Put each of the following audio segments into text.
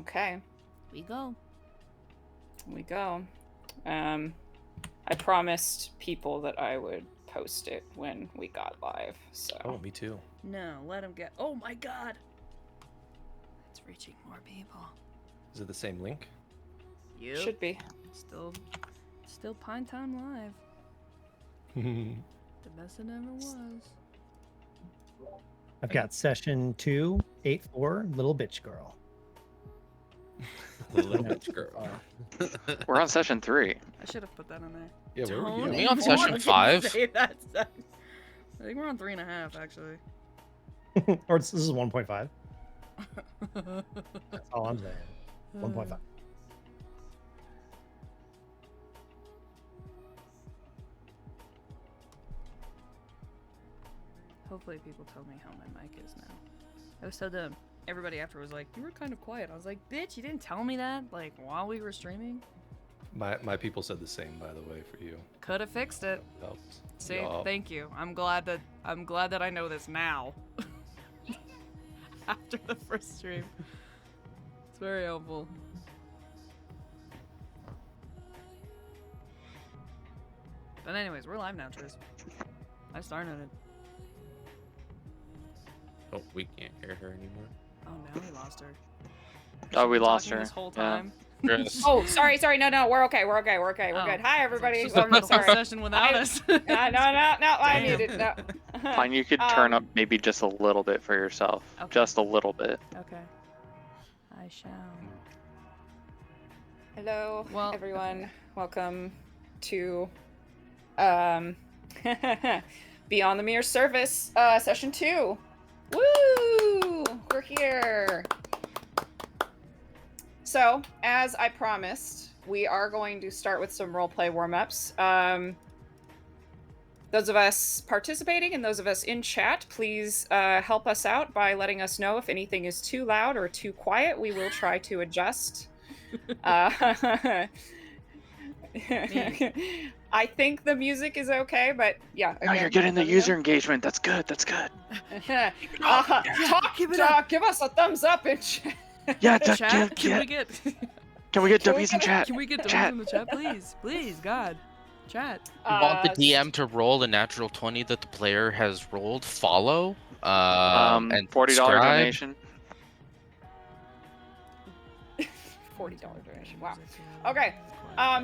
Okay. We go. We go. I promised people that I would post it when we got live, so. Oh, me too. No, let him get. Oh my god! It's reaching more people. Is it the same link? Yep. Should be. Still PineTimeLive. The best it ever was. I've got session 2, 8-4, Little Bitch Girl. Little bitch girl. We're on session 3. I should have put that on there. Yeah, where were Don't you? Are we on even session 5? say that. I think we're on 3.5 actually. Or this is 1.5. That's all I'm saying. 1.5. Hopefully people tell me how my mic is now. I was told them, everybody after was like, you were kind of quiet. I was like, bitch, you didn't tell me that, like, while we were streaming. My people said the same, by the way, for you. Could have fixed it. Helps. See, Yeah. thank you. I'm glad that I know this now. After the first stream. It's very helpful. But anyways, we're live now, Tris. I started it. Oh, we can't hear her anymore. Oh, now we lost her. Oh, we Been lost talking her. This whole Yeah. time. Chris. Oh, sorry. No, we're okay. We're Oh. good. Hi, everybody. She's spent the whole Sorry. session without us. No, I Damn. needed no. Fine, you could turn up maybe just a little bit for yourself. Okay. Just a little bit. Okay. I shall. Hello, Well, everyone. Welcome to Beyond the Mere Surface, session 2. Woo! We're here. So, as I promised, we are going to start with some roleplay warm-ups. Those of us participating and those of us in chat, please help us out by letting us know if anything is too loud or too quiet. We will try to adjust. I think the music is okay, but yeah. No, again, you're getting the let me user know. engagement. That's good. That's good. Give us a thumbs up in chat. Yeah, Chat? Can we get can we get Can we W's in get- chat? Can we get those Chat. in the chat, please? Please, God. Chat. You want the DM to roll a natural 20 that the player has rolled, follow, and $40 subscribe. donation. $40 donation. Wow. Okay.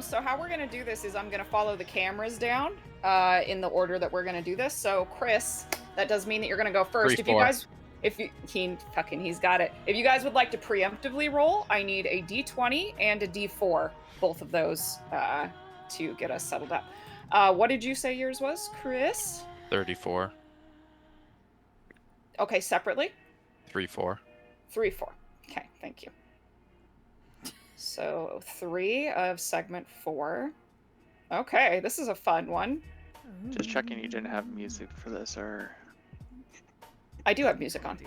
So how we're gonna do this is I'm gonna follow the cameras down in the order that we're gonna do this. So Chris, that does mean that you're gonna go first. 3, If you 4. guys, he's got it. If you guys would like to preemptively roll, I need a D20 and a D4, both of those to get us settled up. What did you say yours was, Chris? 34. Okay, separately. 3, 4. 3, 4. Okay, thank you. So 3 of segment 4. Okay, this is a fun one. Just checking you didn't have music for this, or... I do have music on.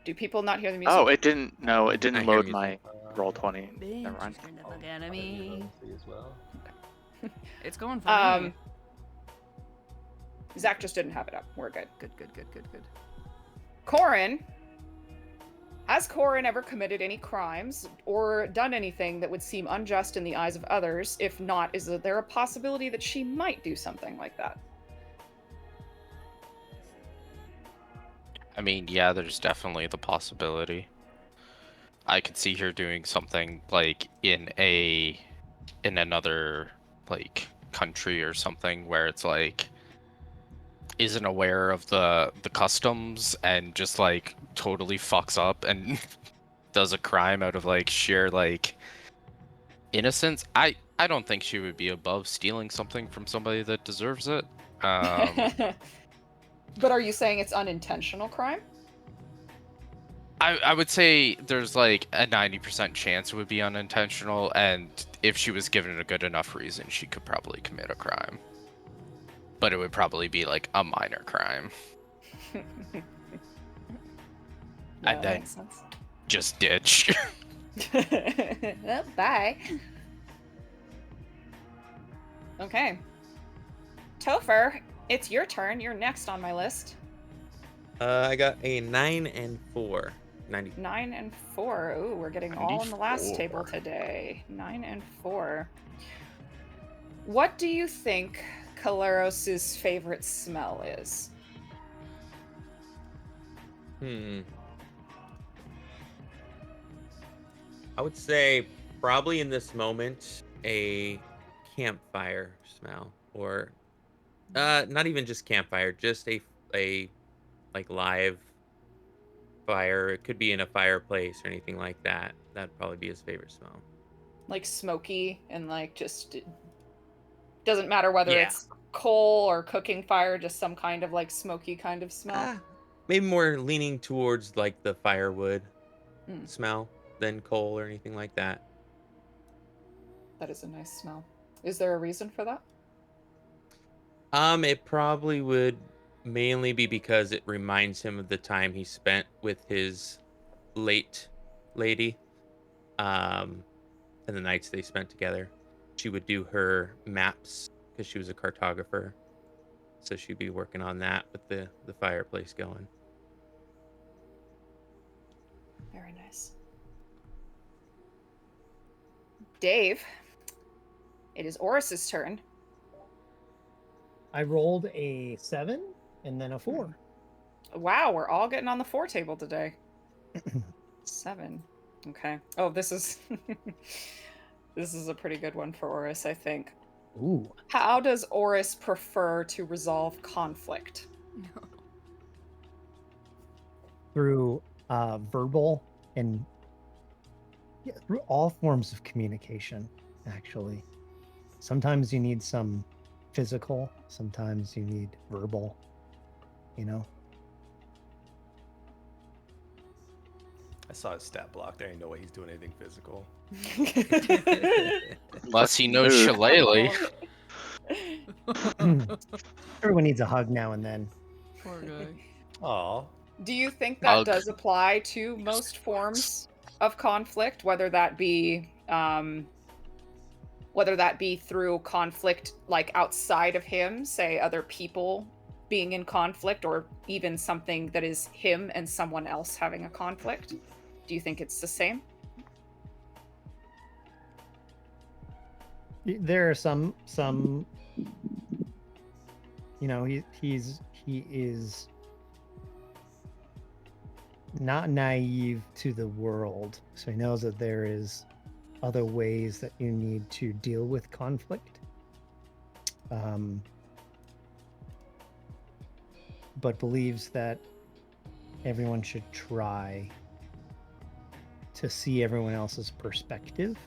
Do people not hear the music? Oh, it didn't. No, it didn't I hear load music. my roll 20. Never mind. Look at me. As well. It's going for me. Zach just didn't have it up. We're good. Good. Corin. Has Corin ever committed any crimes or done anything that would seem unjust in the eyes of others? If not, is there a possibility that she might do something like that? I mean, yeah, there's definitely the possibility. I could see her doing something like in another like country or something where it's like isn't aware of the customs and just like totally fucks up and does a crime out of like sheer like innocence. I don't think she would be above stealing something from somebody that deserves it. But are you saying it's unintentional crime? I would say there's like a 90% chance it would be unintentional, and if she was given a good enough reason, she could probably commit a crime. But it would probably be like a minor crime. And then makes sense. just ditch. Well, bye. Okay. Topher, it's your turn. You're next on my list. I got a 9 and 4. 90. 9 and 4. Ooh, we're getting all in the last table 94. today. 9 and 4. What do you think Kaleros's favorite smell is? I would say probably in this moment a campfire smell, or not even just campfire, just a like live fire. It could be in a fireplace or anything like that. That'd probably be his favorite smell. Like smoky and like just doesn't matter whether Yeah. it's coal or cooking fire, just some kind of like smoky kind of smell. Maybe more leaning towards like the firewood Mm. smell than coal or anything like that. That is a nice smell. Is there a reason for that? It probably would mainly be because it reminds him of the time he spent with his late lady, and the nights they spent together. She would do her maps because she was a cartographer, so she'd be working on that with the fireplace going. Very nice. Dave, it is Oris's turn. I rolled a 7 and then a 4. Wow, we're all getting on the 4 table today. 7. Okay. Oh, this is this is a pretty good one for Oris, I think. Ooh. How does Oris prefer to resolve conflict? Through verbal and through all forms of communication, actually. Sometimes you need some physical, sometimes you need verbal, you know? I saw his stat block. There ain't no way he's doing anything physical. Unless he knows Ooh. Shillelagh. Everyone needs a hug now and then. Poor guy. Aw. Do you think that Hug. does apply to most forms of conflict, whether that be through conflict like outside of him, say other people being in conflict, or even something that is him and someone else having a conflict? Do you think it's the same? There are some you know, he is not naive to the world, so he knows that there is other ways that you need to deal with conflict, but believes that everyone should try to see everyone else's perspective,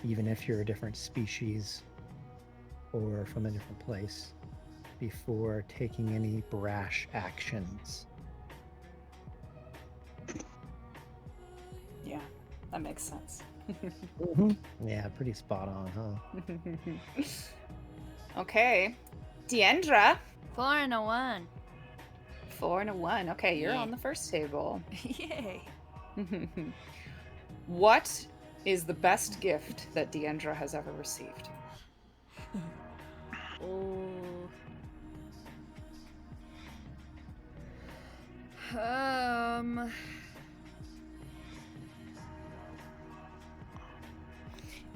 even if you're a different species or from a different place, before taking any brash actions. Yeah, that makes sense. Yeah, pretty spot on, huh? Okay. Deandra. 4 and a 1. 4 and a 1. Okay, you're Yeah. on the first table. Yay. What is the best gift that Deandra has ever received? Oh.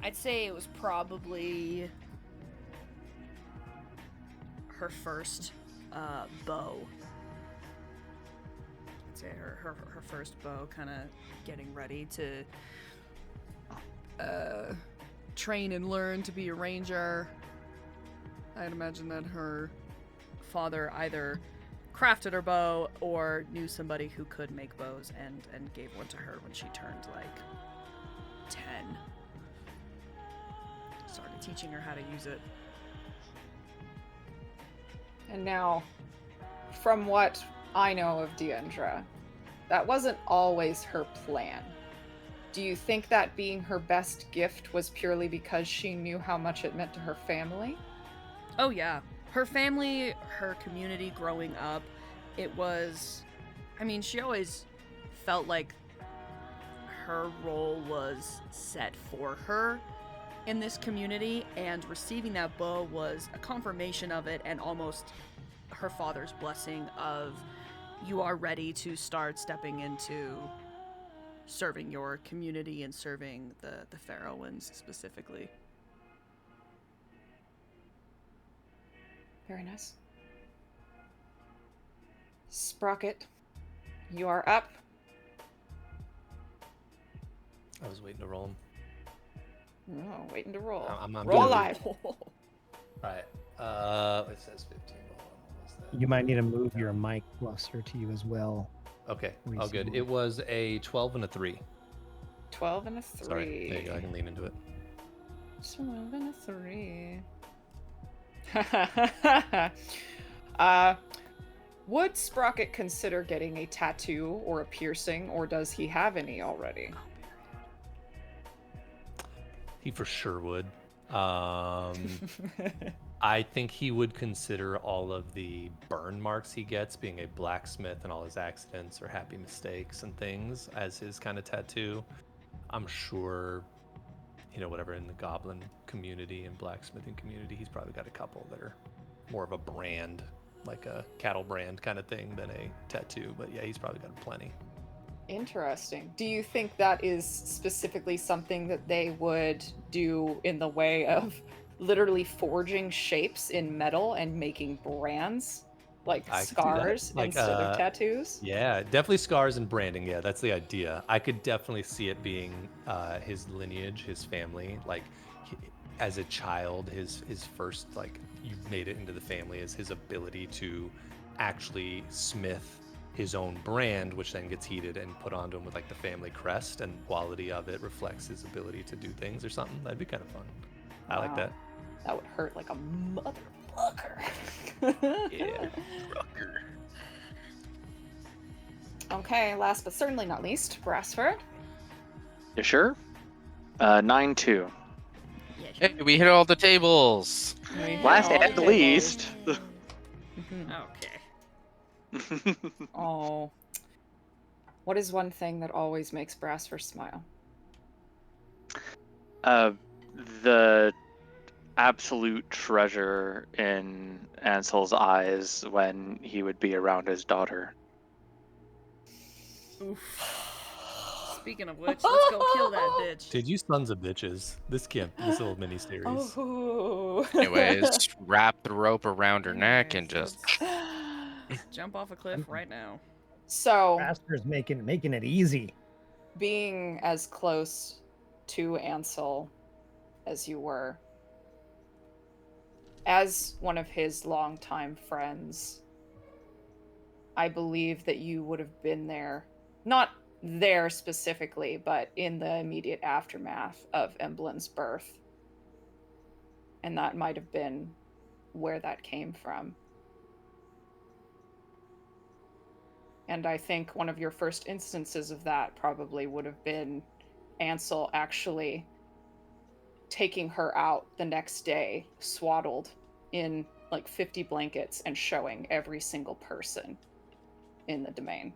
I'd say it was probably her first bow. I'd say her first bow, kind of getting ready to train and learn to be a ranger. I'd imagine that her father either crafted her bow or knew somebody who could make bows and gave one to her when she turned like 10. Started teaching her how to use it. And now, from what I know of Deandra, that wasn't always her plan. Do you think that being her best gift was purely because she knew how much it meant to her family? Oh yeah. Her family, her community growing up, it was... I mean, she always felt like her role was set for her in this community, and receiving that bow was a confirmation of it and almost her father's blessing of you are ready to start stepping into serving your community and serving the Faroans specifically. Very nice. Sprocket, you are up. I was waiting to roll him. Oh, waiting to roll. I'm Roll doing it. live. All right. It says 15. Hold on. What was that? You might need to move your mic closer to you as well. Okay. Reese, Oh, good. you- It was a 12 and a 3. 12 and a 3. Sorry. There you go. I can lean into it. 12 and a 3. Would Sprocket consider getting a tattoo or a piercing, or does he have any already? He for sure would. I think he would consider all of the burn marks he gets, being a blacksmith, and all his accidents or happy mistakes and things as his kind of tattoo. I'm sure, whatever in the goblin community and blacksmithing community, he's probably got a couple that are more of a brand, like a cattle brand kind of thing than a tattoo. But yeah, he's probably got plenty. Interesting. Do you think that is specifically something that they would do in the way of literally forging shapes in metal and making brands? Like I could see that. scars Like, instead of tattoos? Yeah, definitely scars and branding. Yeah, that's the idea. I could definitely see it being his lineage, his family. Like, as a child, his first, like, you made it into the family is his ability to actually smith his own brand, which then gets heated and put onto him with, like, the family crest, and the quality of it reflects his ability to do things or something. That'd be kind of fun. I like Wow. that. That would hurt like a motherfucker. Yeah. Okay, last but certainly not least, Brassford. You sure? 9-2. Yeah, sure. Hey, we hit all the tables. Last all the at least. Okay. Oh. What is one thing that always makes Brassford smile? The absolute treasure in Ansel's eyes when he would be around his daughter. Oof. Speaking of which, let's go kill that bitch. Dude, you sons of bitches. This little mini series. Oh. Anyways, wrap the rope around her neck and Anyways, just. let's jump off a cliff right now. So, Master's making it easy. being as close to Ansel as you were, as one of his longtime friends, I believe that you would have been there, not there specifically, but in the immediate aftermath of Emblin's birth. And that might have been where that came from. And I think one of your first instances of that probably would have been Ansel actually taking her out the next day, swaddled in like 50 blankets, and showing every single person in the domain.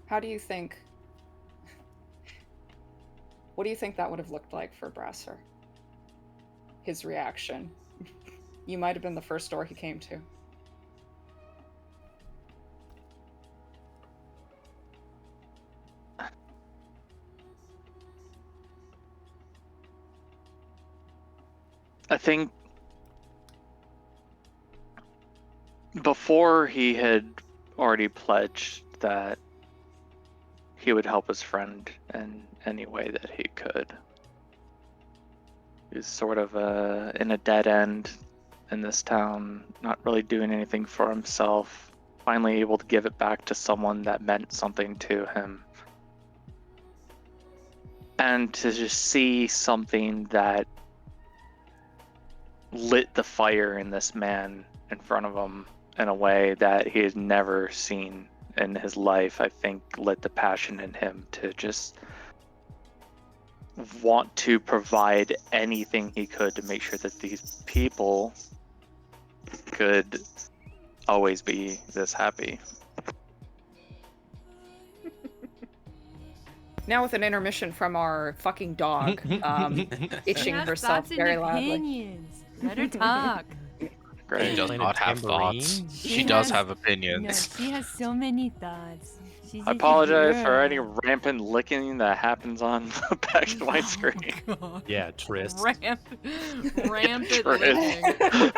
How do you think... What do you think that would have looked like for Brasser? His reaction. You might have been the first door he came to. I think before he had already pledged that he would help his friend in any way that he could. He was sort of in a dead end in this town, not really doing anything for himself, finally able to give it back to someone that meant something to him. And to just see something that lit the fire in this man in front of him in a way that he had never seen in his life, I think lit the passion in him to just want to provide anything he could to make sure that these people could always be this happy. Now with an intermission from our fucking dog, itching She has herself thoughts and very loudly. opinions. Let her talk. Great. She does Playing a not have thoughts. tambourine? She does have opinions. No, she has so many thoughts. I apologize for any rampant licking that happens on the back of my screen. Oh, God. Yeah, Trist. Rampant Trist. licking.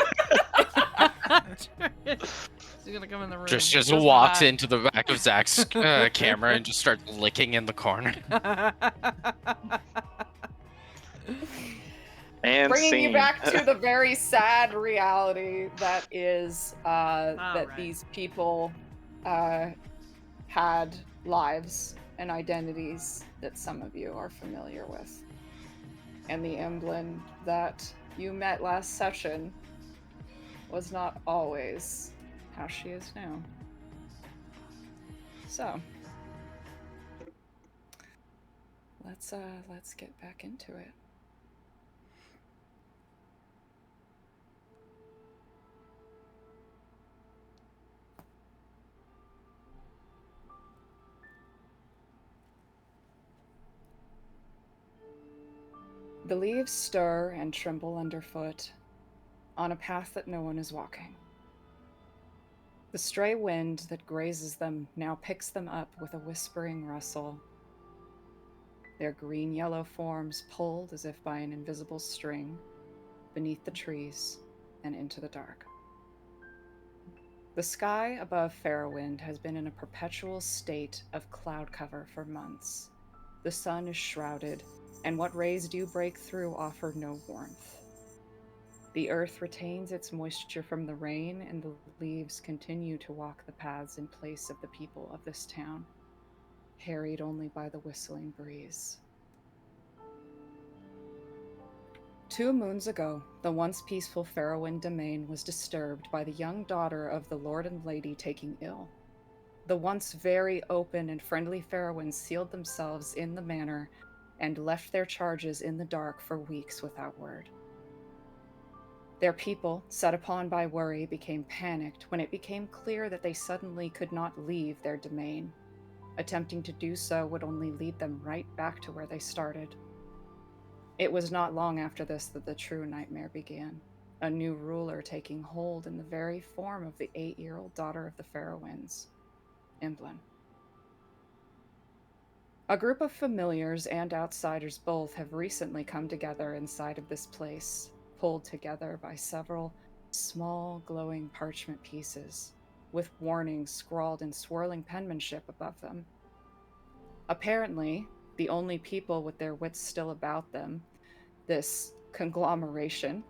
She's gonna come in the room. Just for walks that. into the back of Zach's camera and just starts licking in the corner. And Bringing scene. you back to the very sad reality that is that right. these people had lives and identities that some of you are familiar with. And the Emblem that you met last session was not always how she is now. So let's get back into it. The leaves stir and tremble underfoot on a path that no one is walking. The stray wind that grazes them now picks them up with a whispering rustle. Their green-yellow forms pulled as if by an invisible string beneath the trees and into the dark. The sky above Fairwind has been in a perpetual state of cloud cover for months. The sun is shrouded, and what rays do break through offer no warmth. The earth retains its moisture from the rain, and the leaves continue to walk the paths in place of the people of this town, harried only by the whistling breeze. 2 moons ago, the once peaceful Fairwind domain was disturbed by the young daughter of the Lord and Lady taking ill. The once very open and friendly Fairwinds sealed themselves in the manor and left their charges in the dark for weeks without word. Their people, set upon by worry, became panicked when it became clear that they suddenly could not leave their domain. Attempting to do so would only lead them right back to where they started. It was not long after this that the true nightmare began, a new ruler taking hold in the very form of the 8-year-old daughter of the Fairwinds, Emblem. A group of familiars and outsiders both have recently come together inside of this place, pulled together by several small glowing parchment pieces, with warnings scrawled in swirling penmanship above them. Apparently, the only people with their wits still about them, this conglomeration,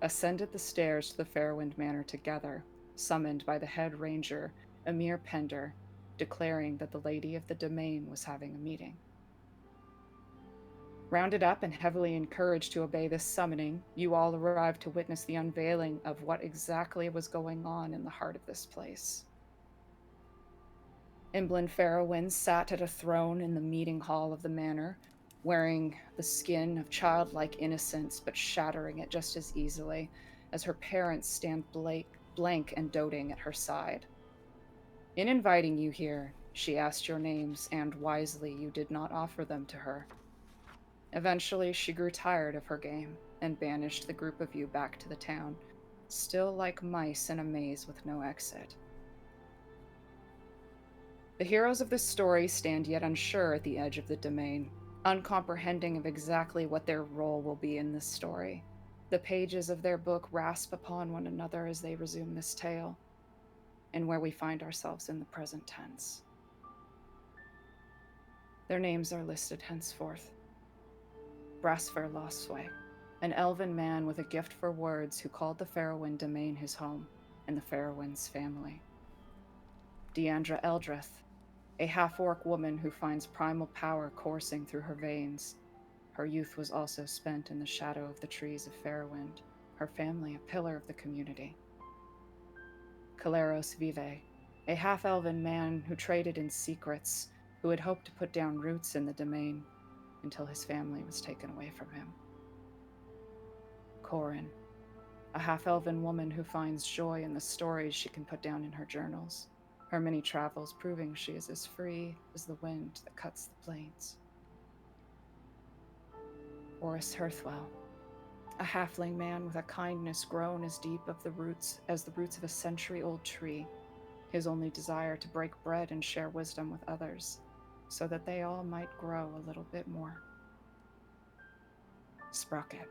ascended the stairs to the Fairwind Manor together, summoned by the head ranger, Emir Pender, declaring that the Lady of the Domain was having a meeting. Rounded up and heavily encouraged to obey this summoning, you all arrived to witness the unveiling of what exactly was going on in the heart of this place. Emblem Fairwind sat at a throne in the meeting hall of the manor, wearing the skin of childlike innocence but shattering it just as easily as her parents stand blank and doting at her side. In inviting you here, she asked your names, and wisely you did not offer them to her. Eventually, she grew tired of her game and banished the group of you back to the town, still like mice in a maze with no exit. The heroes of this story stand yet unsure at the edge of the domain, uncomprehending of exactly what their role will be in this story. The pages of their book rasp upon one another as they resume this tale, and where we find ourselves in the present tense. Their names are listed henceforth. Brasfer Losway, an elven man with a gift for words who called the Fairwind domain his home, and the Fairwind's family. Deandra Eldrith, a half-orc woman who finds primal power coursing through her veins. Her youth was also spent in the shadow of the trees of Fairwind, her family a pillar of the community. Caleros Vive, a half-elven man who traded in secrets, who had hoped to put down roots in the domain until his family was taken away from him. Corin, a half-elven woman who finds joy in the stories she can put down in her journals, her many travels proving she is as free as the wind that cuts the plains. Oris Hearthwell, A halfling man with a kindness grown as deep as the roots of a century-old tree, his only desire to break bread and share wisdom with others, so that they all might grow a little bit more. Sprocket,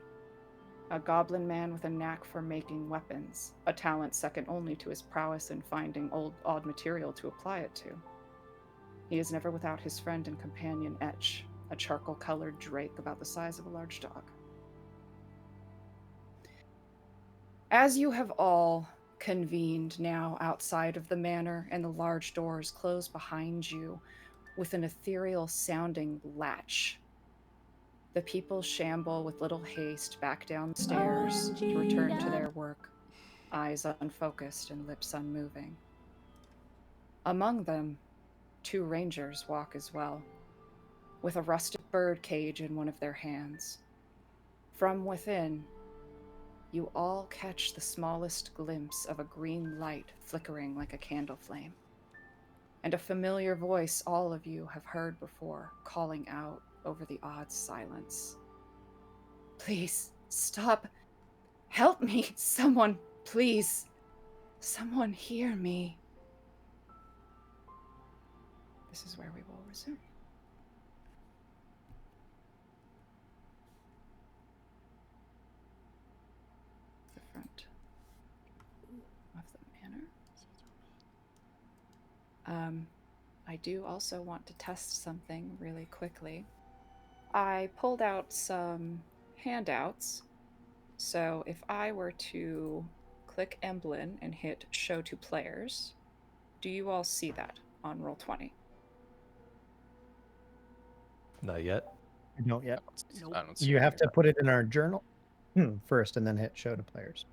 a goblin man with a knack for making weapons, a talent second only to his prowess in finding odd material to apply it to. He is never without his friend and companion Etch, a charcoal-colored drake about the size of a large dog. As you have all convened now outside of the manor and the large doors close behind you with an ethereal-sounding latch, the people shamble with little haste back down the stairs to return to their work, eyes unfocused and lips unmoving. Among them, 2 rangers walk as well, with a rusted bird cage in one of their hands. From within, you all catch the smallest glimpse of a green light flickering like a candle flame, and a familiar voice all of you have heard before calling out over the odd silence. Please, stop. Help me. Someone, please. Someone hear me. This is where we will resume. The front of the manor. I do also want to test something really quickly. I pulled out some handouts. So if I were to click Emblem and hit Show to Players, do you all see that on Roll20? Not yet. I don't yet. Nope. I don't see You have anything. to put it in our journal first and then hit show to players.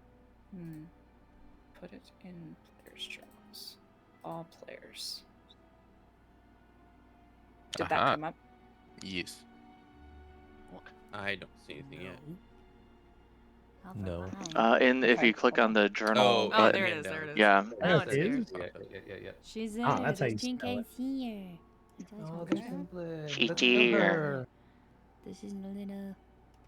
Put it in players' journals. All players. Did that come up? Yes. I don't see anything yet. No. If Okay, you click hold on the journal Oh, Oh, button, there it and is. There it is. yeah, Now it's it here. is? Yeah. She's Oh, there, that's how you just in spell case it. here. Oh, there's Emblem. She's Let's here. kill her. This is a little.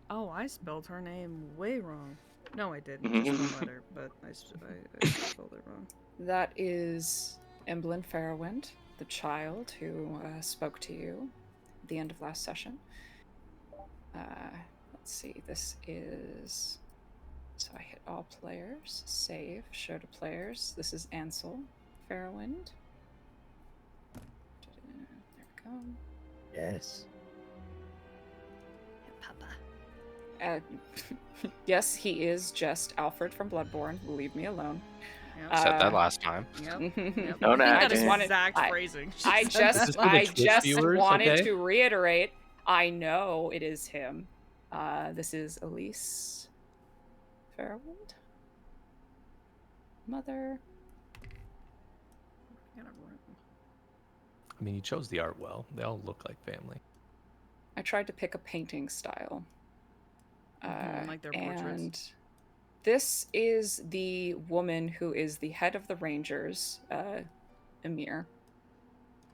Oh, I spelled her name way wrong. No, I didn't. Just one letter, but I spelled it wrong. That is Emblem Fairwind, the child who spoke to you at the end of last session. Let's see, this is... So I hit all players, save, show to players. This is Ansel Fairwind. There we go. Yes. Papa. Yes, he is just Alfred from Bloodborne. Leave me alone. Yep. Said that last time. Yep. Yep. Don't I think act that it. exact I- phrasing. I She said just, that This is for the I Twitch just viewers, wanted okay? to reiterate. I know it is him. This is Elise Fairwind. Mother. I mean, you chose the art well. They all look like family. I tried to pick a painting style. like their portraits. And this is the woman who is the head of the Rangers, Emir.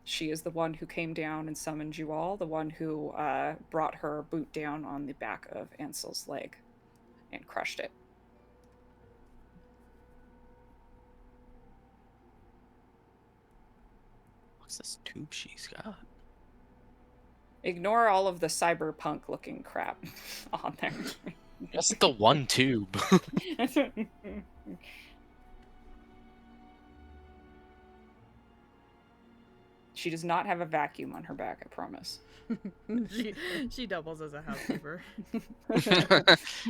She is the one who came down and summoned you all, the one who brought her boot down on the back of Ansel's leg and crushed it. What's this tube she's got? Ignore all of the cyberpunk looking crap on there. Just the one tube. She does not have a vacuum on her back, I promise. she doubles as a housekeeper.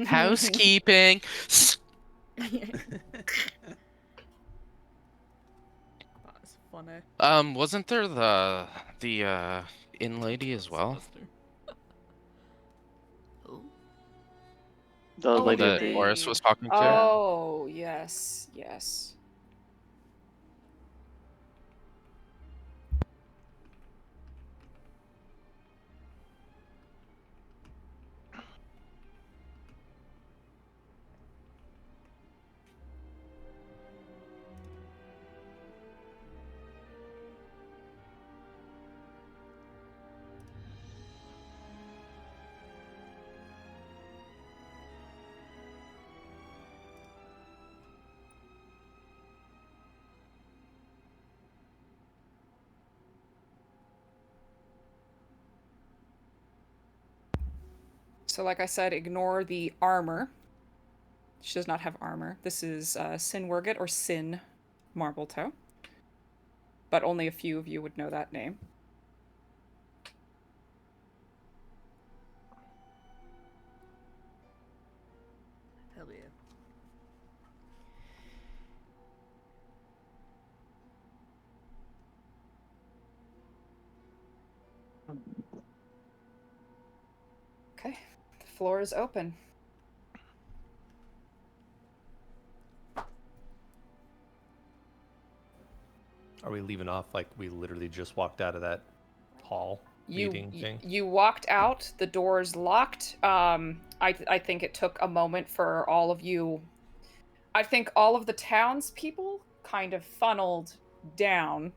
Housekeeping. That's funny. Wasn't there the inn lady as well? the Oh, lady That of the Boris was talking to? Oh, yes, yes. So like I said, ignore the armor. She does not have armor. This is Sin Wurgit or Sin Marbletoe. But only a few of you would know that name. Hell yeah. Okay, the floor is open. Are we leaving off like we literally just walked out of that hall meeting thing? You walked out, the doors locked. I think it took a moment for all of you. I think all of the townspeople kind of funneled down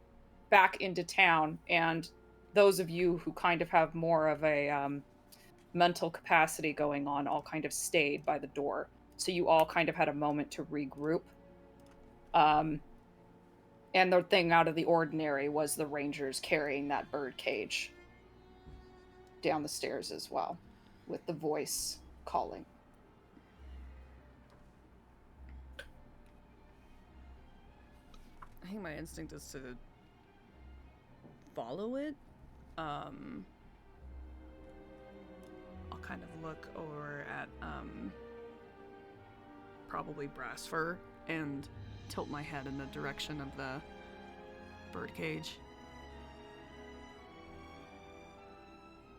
back into town, and those of you who kind of have more of a mental capacity going on all kind of stayed by the door. So you all kind of had a moment to regroup. And the thing out of the ordinary was the Rangers carrying that bird cage down the stairs as well, with the voice calling. I think my instinct is to follow it. I'll kind of look over at probably Brassfur and tilt my head in the direction of the birdcage.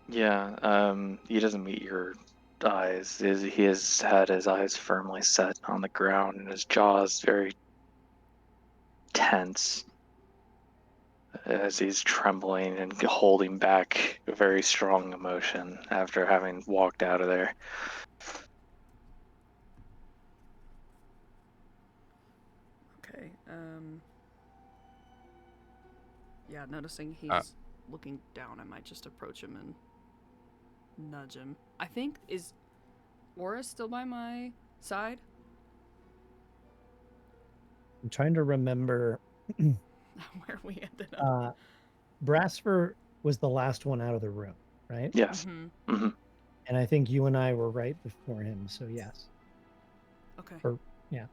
Yeah, he doesn't meet your eyes. He has had his eyes firmly set on the ground and his jaws very tense as he's trembling and holding back a very strong emotion after having walked out of there. Okay, yeah, noticing he's looking down, I might just approach him and nudge him. I think, is Aura still by my side? I'm trying to remember. Where we ended up. Brassfur was the last one out of the room, right? Yes. Mm-hmm. Mm-hmm. And I think you and I were right before him, so yes. Okay. Or, yeah.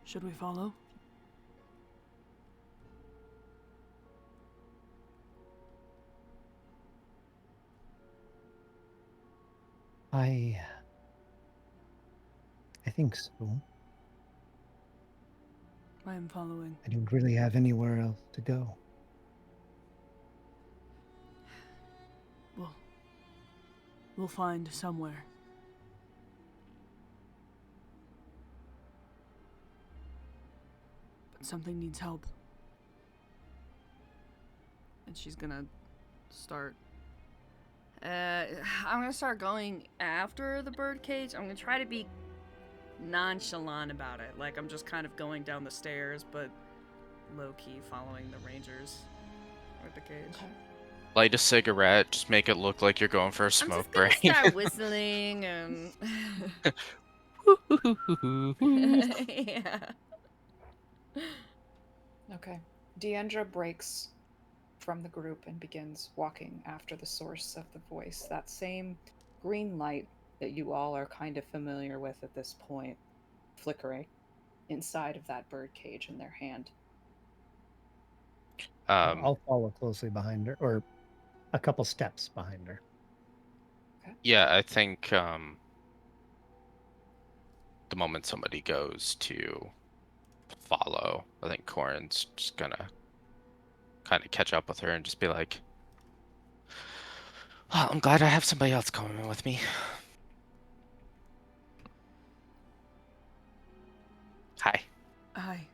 Should we follow? I think so. I am following. I don't really have anywhere else to go. We'll find somewhere. But something needs help. And she's gonna start... I'm gonna start going after the birdcage. I'm gonna try to be nonchalant about it. Like, I'm just kind of going down the stairs, but low-key following the Rangers with the cage. Okay. Light a cigarette, just make it look like you're going for a I'm smoke just gonna break. start whistling and... yeah. Okay. Deandra breaks from the group and begins walking after the source of the voice. That same green light that you all are kind of familiar with at this point, flickering inside of that bird cage in their hand. I'll follow closely behind her, or a couple steps behind her. Okay. Yeah, I think the moment somebody goes to follow, I think Corin's just gonna kind of catch up with her and just be like, well, I'm glad I have somebody else coming with me. Hi. Hi.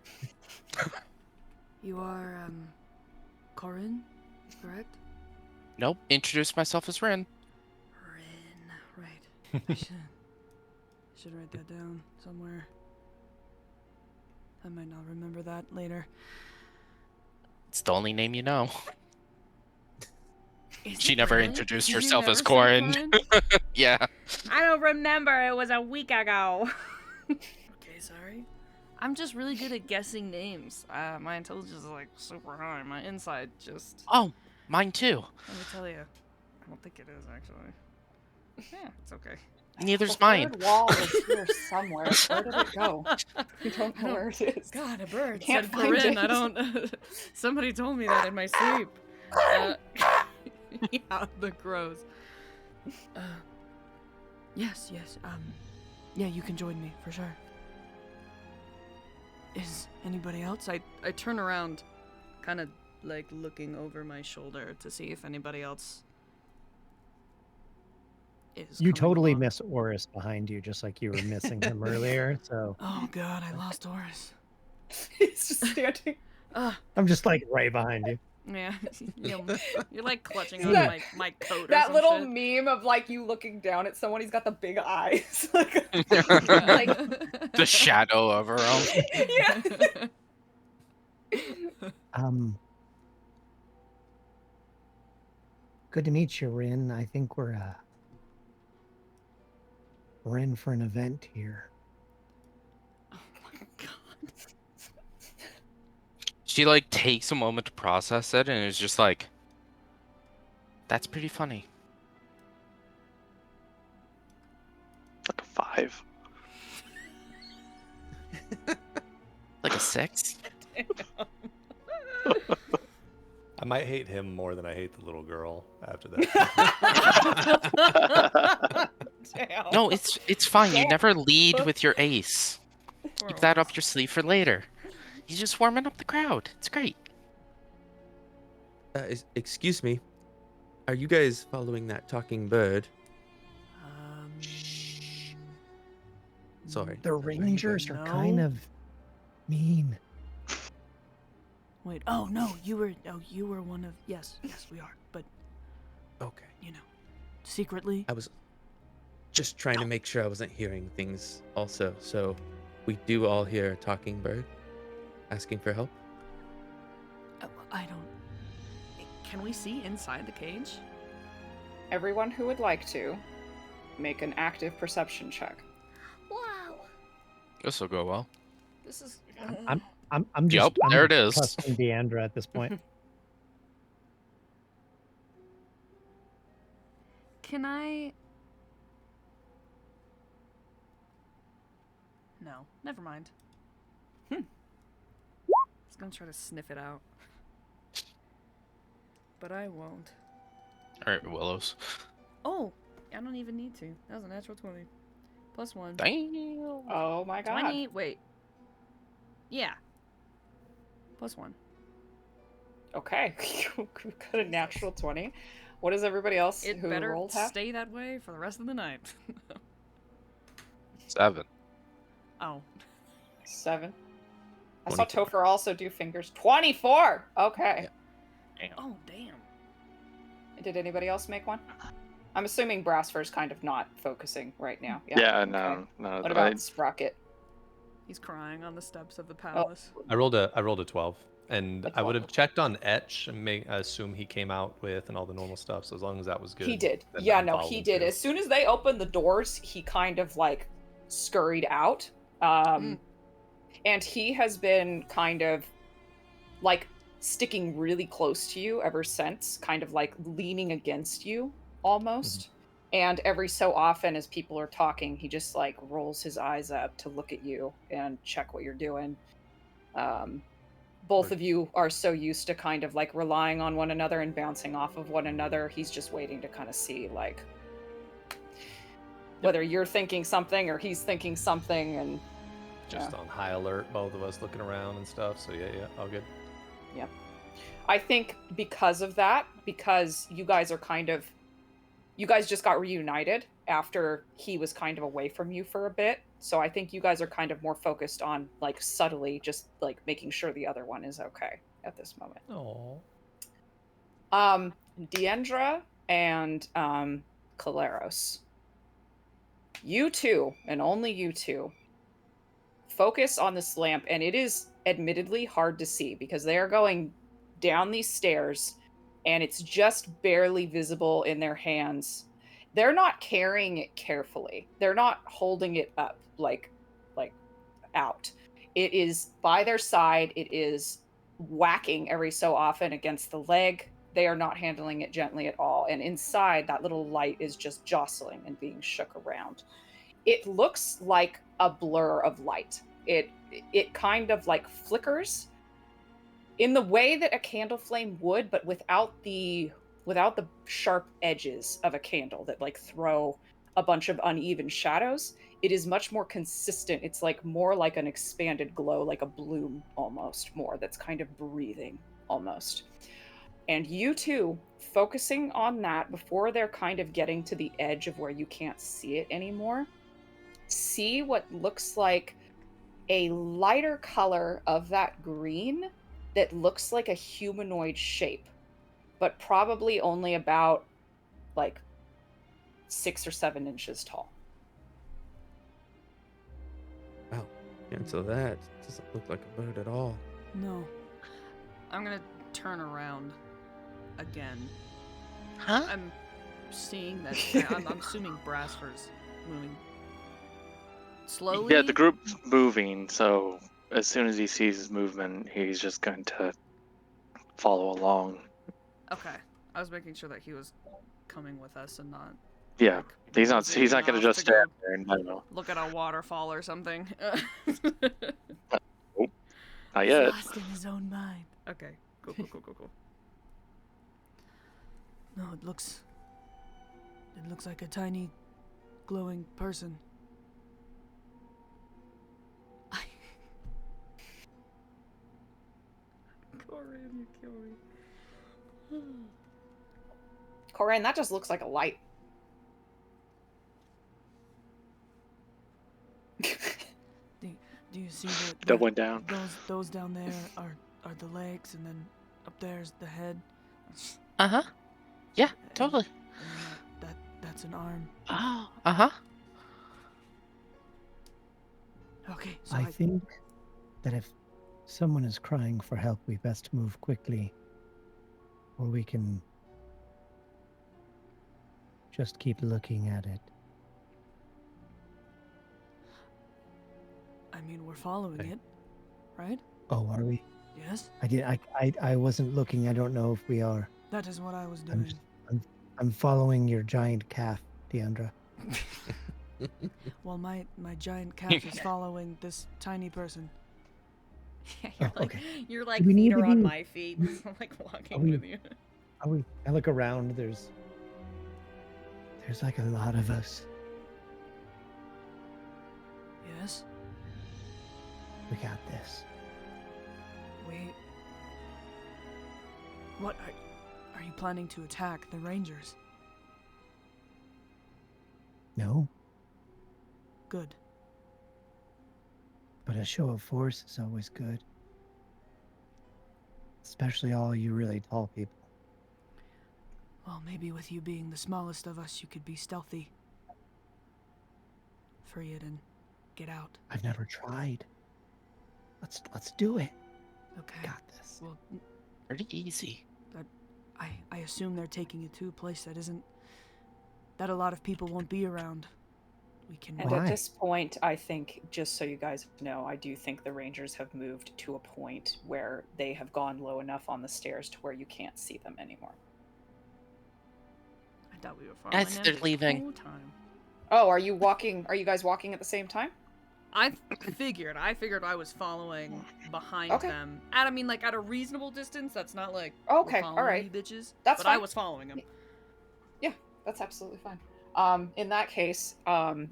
You are, Corin, correct? Nope. Introduce myself as Rin. Rin, right. I should write that down somewhere. I might not remember that later. It's the only name you know. Is She it never really? introduced You herself never as said Corin. Corin? Yeah. I don't remember. It was a week ago. Okay, sorry. I'm just really good at guessing names. My intelligence is like super high. My insight just. Oh, mine too. Let me tell you. I don't think it is actually. Yeah, it's okay. Neither's The mine. third wall is here somewhere. Where did it go? We don't know where it is. God, a bird Can't said find Corinne. it. I don't. Somebody told me that in my sleep. Yeah, the crows. Yes. Yeah, you can join me for sure. Is anybody else? I turn around, kind of like looking over my shoulder to see if anybody else is. You coming totally along. miss Oris behind you, just like you were missing him earlier. So Oh God, I lost Oris. He's just standing. I'm just like right behind you. Yeah, you're like clutching Is on that- my coat or That some little shit. meme of like you looking down at someone, he's got the big eyes. Like, The shadow of her own. yeah. Good to meet you, Rin. I think we're in for an event here. Oh my God. She like takes a moment to process it and is just like, that's pretty funny. Like a 5. Like a 6? I might hate him more than I hate the little girl after that. Damn. No, it's fine. You never lead with your ace. Keep that up your sleeve for later. You're just warming up the crowd. It's great. Excuse me. Are you guys following that talking bird? Sorry. The Rangers are No. kind of mean. Wait. Oh no, you were one of. Yes, we are. But Okay. secretly. I was just trying to make sure I wasn't hearing things also. So we do all hear a talking bird asking for help. I don't. Can we see inside the cage? Everyone who would like to, make an active perception check. Wow. This will go well. This is. I'm just. Yup, there it is. Trusting Deandra at this point. Can I? No, never mind. I was gonna try to sniff it out, but I won't. All right, Willows. Oh, I don't even need to. That was a natural 20. Plus 1. Damn. Oh my god. 20. Wait. Yeah. Plus 1. Okay. You got a natural 20. What does everybody else It who better rolled have? stay that way for the rest of the night. 7. Oh. 7. I saw 24. Topher also do fingers. 24! Okay. Damn. Oh, damn. Did anybody else make one? I'm assuming Brassfur's kind of not focusing right now. Yeah, okay. no. What about Sprocket? He's crying on the steps of the palace. I rolled a 12, and A I would have 12. checked on Etch and assume he came out with and all the normal stuff. So as long as that was good, He did. then Yeah, I'm no, following he did. too. As soon as they opened the doors, he kind of like scurried out. And he has been kind of like sticking really close to you ever since, kind of like leaning against you almost. And every so often, as people are talking, he just like rolls his eyes up to look at you and check what you're doing. Both of you are so used to kind of like relying on one another and bouncing off of one another. He's just waiting to kind of see like whether you're thinking something or he's thinking something, and Just on high alert, both of us looking around and stuff. So yeah, all good. Yep. I think because of that, because you guys just got reunited after he was kind of away from you for a bit. So I think you guys are kind of more focused on like subtly just like making sure the other one is okay at this moment. Oh. Deandra and Caleros. You two, and only you two, focus on this lamp, and it is admittedly hard to see because they are going down these stairs and it's just barely visible in their hands. They're not carrying it carefully. They're not holding it up like out. It is by their side. It is whacking every so often against the leg. They are not handling it gently at all. And inside, that little light is just jostling and being shook around. It looks like a blur of light. It kind of like flickers in the way that a candle flame would, but without the sharp edges of a candle that like throw a bunch of uneven shadows. It is much more consistent. It's like more like an expanded glow, like a bloom almost, more that's kind of breathing almost. And you two, focusing on that before they're kind of getting to the edge of where you can't see it anymore, see what looks like a lighter color of that green that looks like a humanoid shape, but probably only about like 6 or 7 inches tall. Wow. Cancel that. Doesn't look like a bird at all. No. I'm gonna turn around again. Huh? I'm seeing that. I'm assuming Brasfer's moving slowly. Yeah, the group's moving, so as soon as he sees movement, he's just going to follow along. Okay. I was making sure that he was coming with us and not. Yeah, like, he's not zooming going to off just go stand there and I don't know. Look at a waterfall or something. Not yet. Lost in his own mind. Okay. Cool. No, it looks like a tiny, glowing person. Corin, you kill me. Corinne, that just looks like a light. Do you see That went down. Those down there are the legs, and then up there's the head. Uh-huh. Yeah, And- totally. and that's an arm. Oh, uh-huh. Okay, so I think that if someone is crying for help, we best move quickly, or we can just keep looking at it. I mean, we're following Okay. it, right? Oh, are we? Yes, I wasn't looking. I don't know if we are. that is what I was I'm doing. I'm following your giant calf, Deandra. Well, my giant calf is following this tiny person. Oh, okay. You're like We need feet are to on be- my feet. I'm like walking we- with you. Are we? I look around. There's like a lot of us. Yes, We got this. we. What are you planning to attack the Rangers? No, Good. but a show of force is always good. Especially all you really tall people. Well, maybe with you being the smallest of us, you could be stealthy. Free it and get out. I've never tried. Let's do it. Okay. Got this. Well, Pretty easy. I assume they're taking it to a place that a lot of people won't be around. We can. And Why? at this point, I think, just so you guys know, I do think the Rangers have moved to a point where they have gone low enough on the stairs to where you can't see them anymore. I thought we were following As them they're this leaving. whole time. Oh, are you guys walking at the same time? I figured I was following behind Okay. them. At at a reasonable distance. That's not like Okay, we're following alright. you bitches. That's but I fine. was following them. Yeah, that's absolutely fine. In that case,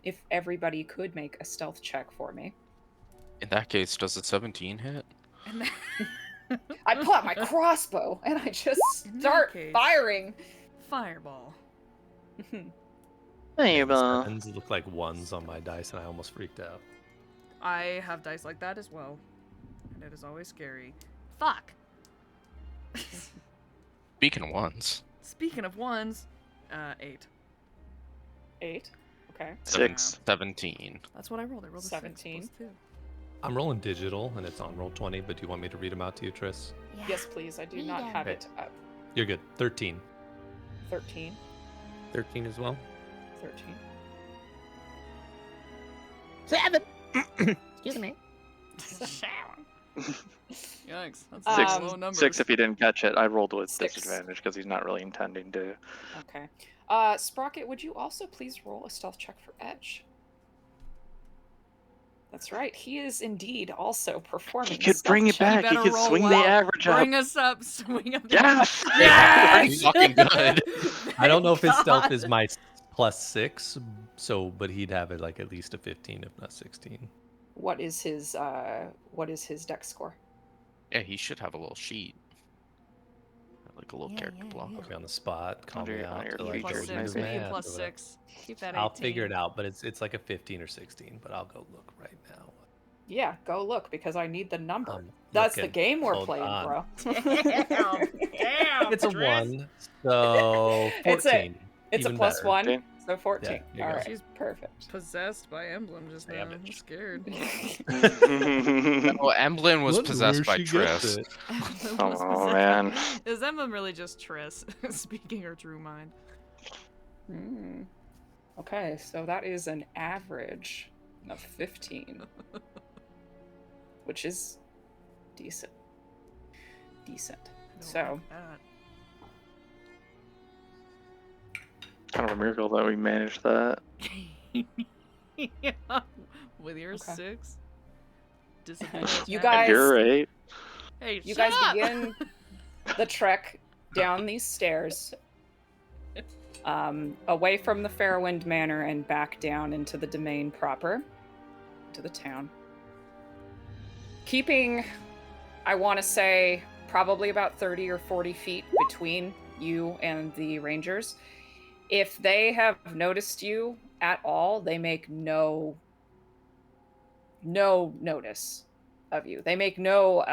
if everybody could make a stealth check for me. In that case, does a 17 hit? And then I pull out my crossbow and I just In that start case- firing. Fireball. Hey, Sevens look like ones on my dice, and I almost freaked out. I have dice like that as well, and it is always scary. Fuck. Speaking of ones. Speaking of ones, 8. 8. Okay. 6. 17. That's what I rolled. I rolled a 17. 6 plus 2. I'm rolling digital, and it's on roll 20. But do you want me to read them out to you, Triss? Yeah. Yes, please. I do Read not 'em. have Okay. it up. You're good. 13. 13. 13 as well. 13. 7. Excuse me. Yikes, that's Six- low numbers. 6 if he didn't catch it. I rolled with 6. disadvantage because he's not really intending to. Okay. Sprocket, would you also please roll a stealth check for Edge? That's right. He is indeed also performing. He could stealth bring it check. back. He better could roll swing the well. average up. Bring us up, swing up. Yes! Pretty fucking good. I don't know if his stealth God. is my +6, so but he'd have it like at least a 15, if not 16. What is his dex score? Yeah, he should have a little sheet. Like a little character block. Put me on the spot, call Under me your- out. under your till I E go features, do +6, the maybe. make it math or whatever. +6. Keep that 18. I'll figure it out, but it's like a 15 or 16. But I'll go look right now. Yeah, go look because I need the number. I'm That's the looking. game we're Hold playing, on. bro. Damn, It's a Tris. 1, so 14. It's a even plus better. 1, 14. so 14. Yeah, there you All go. right, She's perfect. Possessed by Emblem just now. I'm Savage. scared. Oh, Emblem was Wonder possessed where by she gets Triss. it. Emblem was Oh, possessed man. by- Is Emblem really just Triss speaking her true mind? Hmm. Okay, so that is an average of 15, which is decent. Decent. Don't So, like that. Kind of a miracle that we managed that. Yeah. With your Okay. 6 disadvantage. You now. guys- And you're 8. Hey, you shut guys up! begin the trek down these stairs, away from the Fairwind Manor and back down into the domain proper, to the town. Keeping, I want to say, probably about 30 or 40 feet between you and the rangers. If they have noticed you at all, they make no notice of you. They make no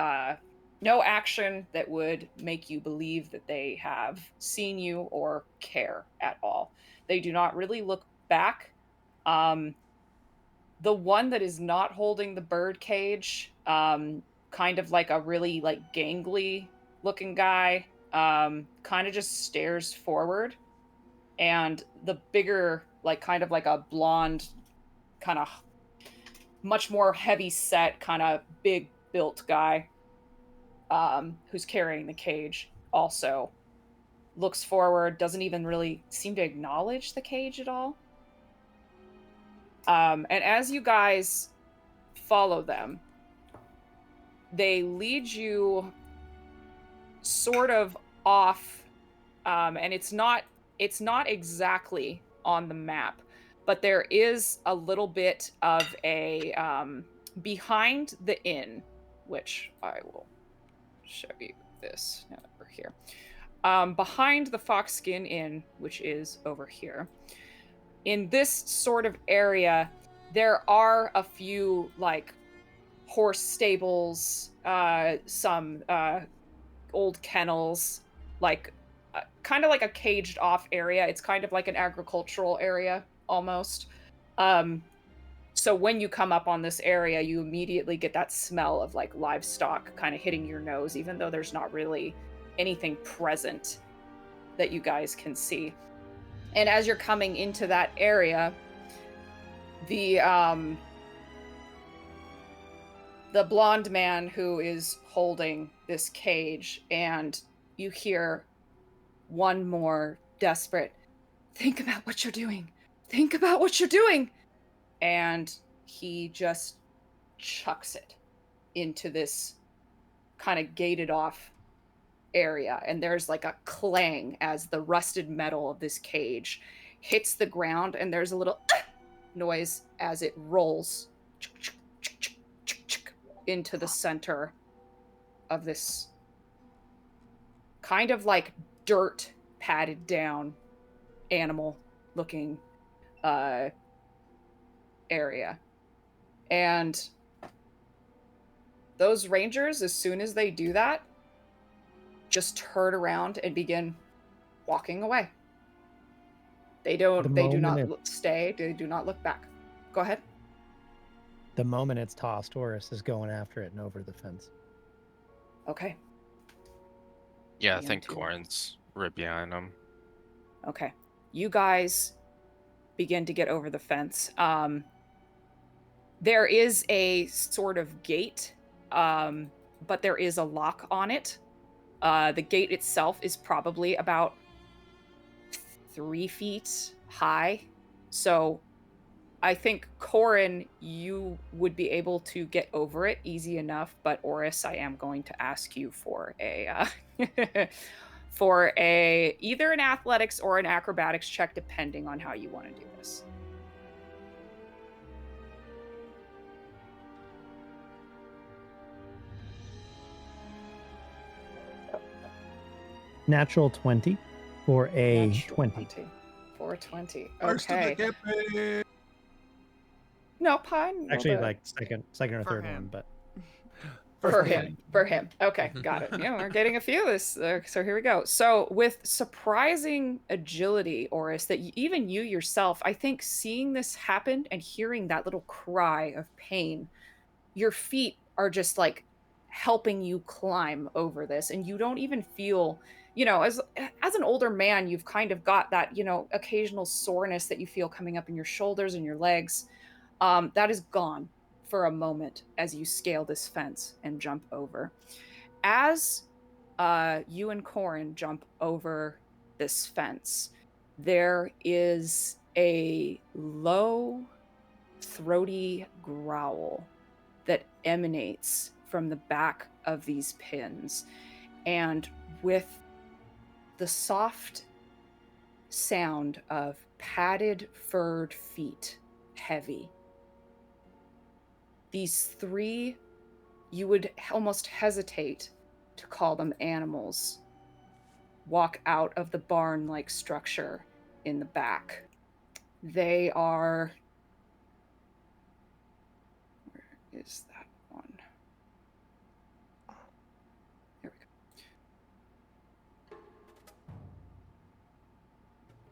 action that would make you believe that they have seen you or care at all. They do not really look back. The one that is not holding the bird cage, kind of like a really like gangly looking guy, kind of just stares forward. And the bigger, like kind of like a blonde, kind of much more heavy set, kind of big built guy, who's carrying the cage, also looks forward, doesn't even really seem to acknowledge the cage at all. And as you guys follow them, they lead you sort of off, and it's not exactly on the map, but there is a little bit of a behind the inn, which I will show you this now that we're here. Behind the Foxskin Inn, which is over here, in this sort of area, there are a few like horse stables, some old kennels, like kind of like a caged off area. It's kind of like an agricultural area almost. So when you come up on this area, you immediately get that smell of like livestock kind of hitting your nose, even though there's not really anything present that you guys can see. And as you're coming into that area, the blonde man who is holding this cage, and you hear one more desperate, "Think about what you're doing. Think about what you're doing." And he just chucks it into this kind of gated off area. And there's like a clang as the rusted metal of this cage hits the ground, and there's a little noise as it rolls into the center of this kind of like dirt padded down animal looking area. And those rangers, as soon as they do that, just turn around and begin walking away. They do not stay, they do not look back. Go ahead. The moment it's tossed, Horus is going after it and over the fence. Okay. Yeah, I Begin think to- Corin's right behind him. Okay. You guys begin to get over the fence. There is a sort of gate, but there is a lock on it. The gate itself is probably about 3 feet high. So I think, Corin, you would be able to get over it easy enough, but Oris, I am going to ask you for a for a either an athletics or an acrobatics check, depending on how you want to do this. Natural 20 for a Natural 20. for a 20. First of the Okay. campaign. No, Pine. no, Actually, the- like second or For third him. one, but For him. For him. Okay, got it. Yeah, we're getting a few of this. So here we go. So with surprising agility, Oris, that even you yourself, I think seeing this happen and hearing that little cry of pain, your feet are just like helping you climb over this, and you don't even feel, as an older man, you've kind of got that, occasional soreness that you feel coming up in your shoulders and your legs. That is gone for a moment as you scale this fence and jump over. As you and Corin jump over this fence, there is a low, throaty growl that emanates from the back of these pins. And with the soft sound of padded, furred feet, heavy, these 3, you would almost hesitate to call them animals, walk out of the barn-like structure in the back. They are... Where is that one? There we go.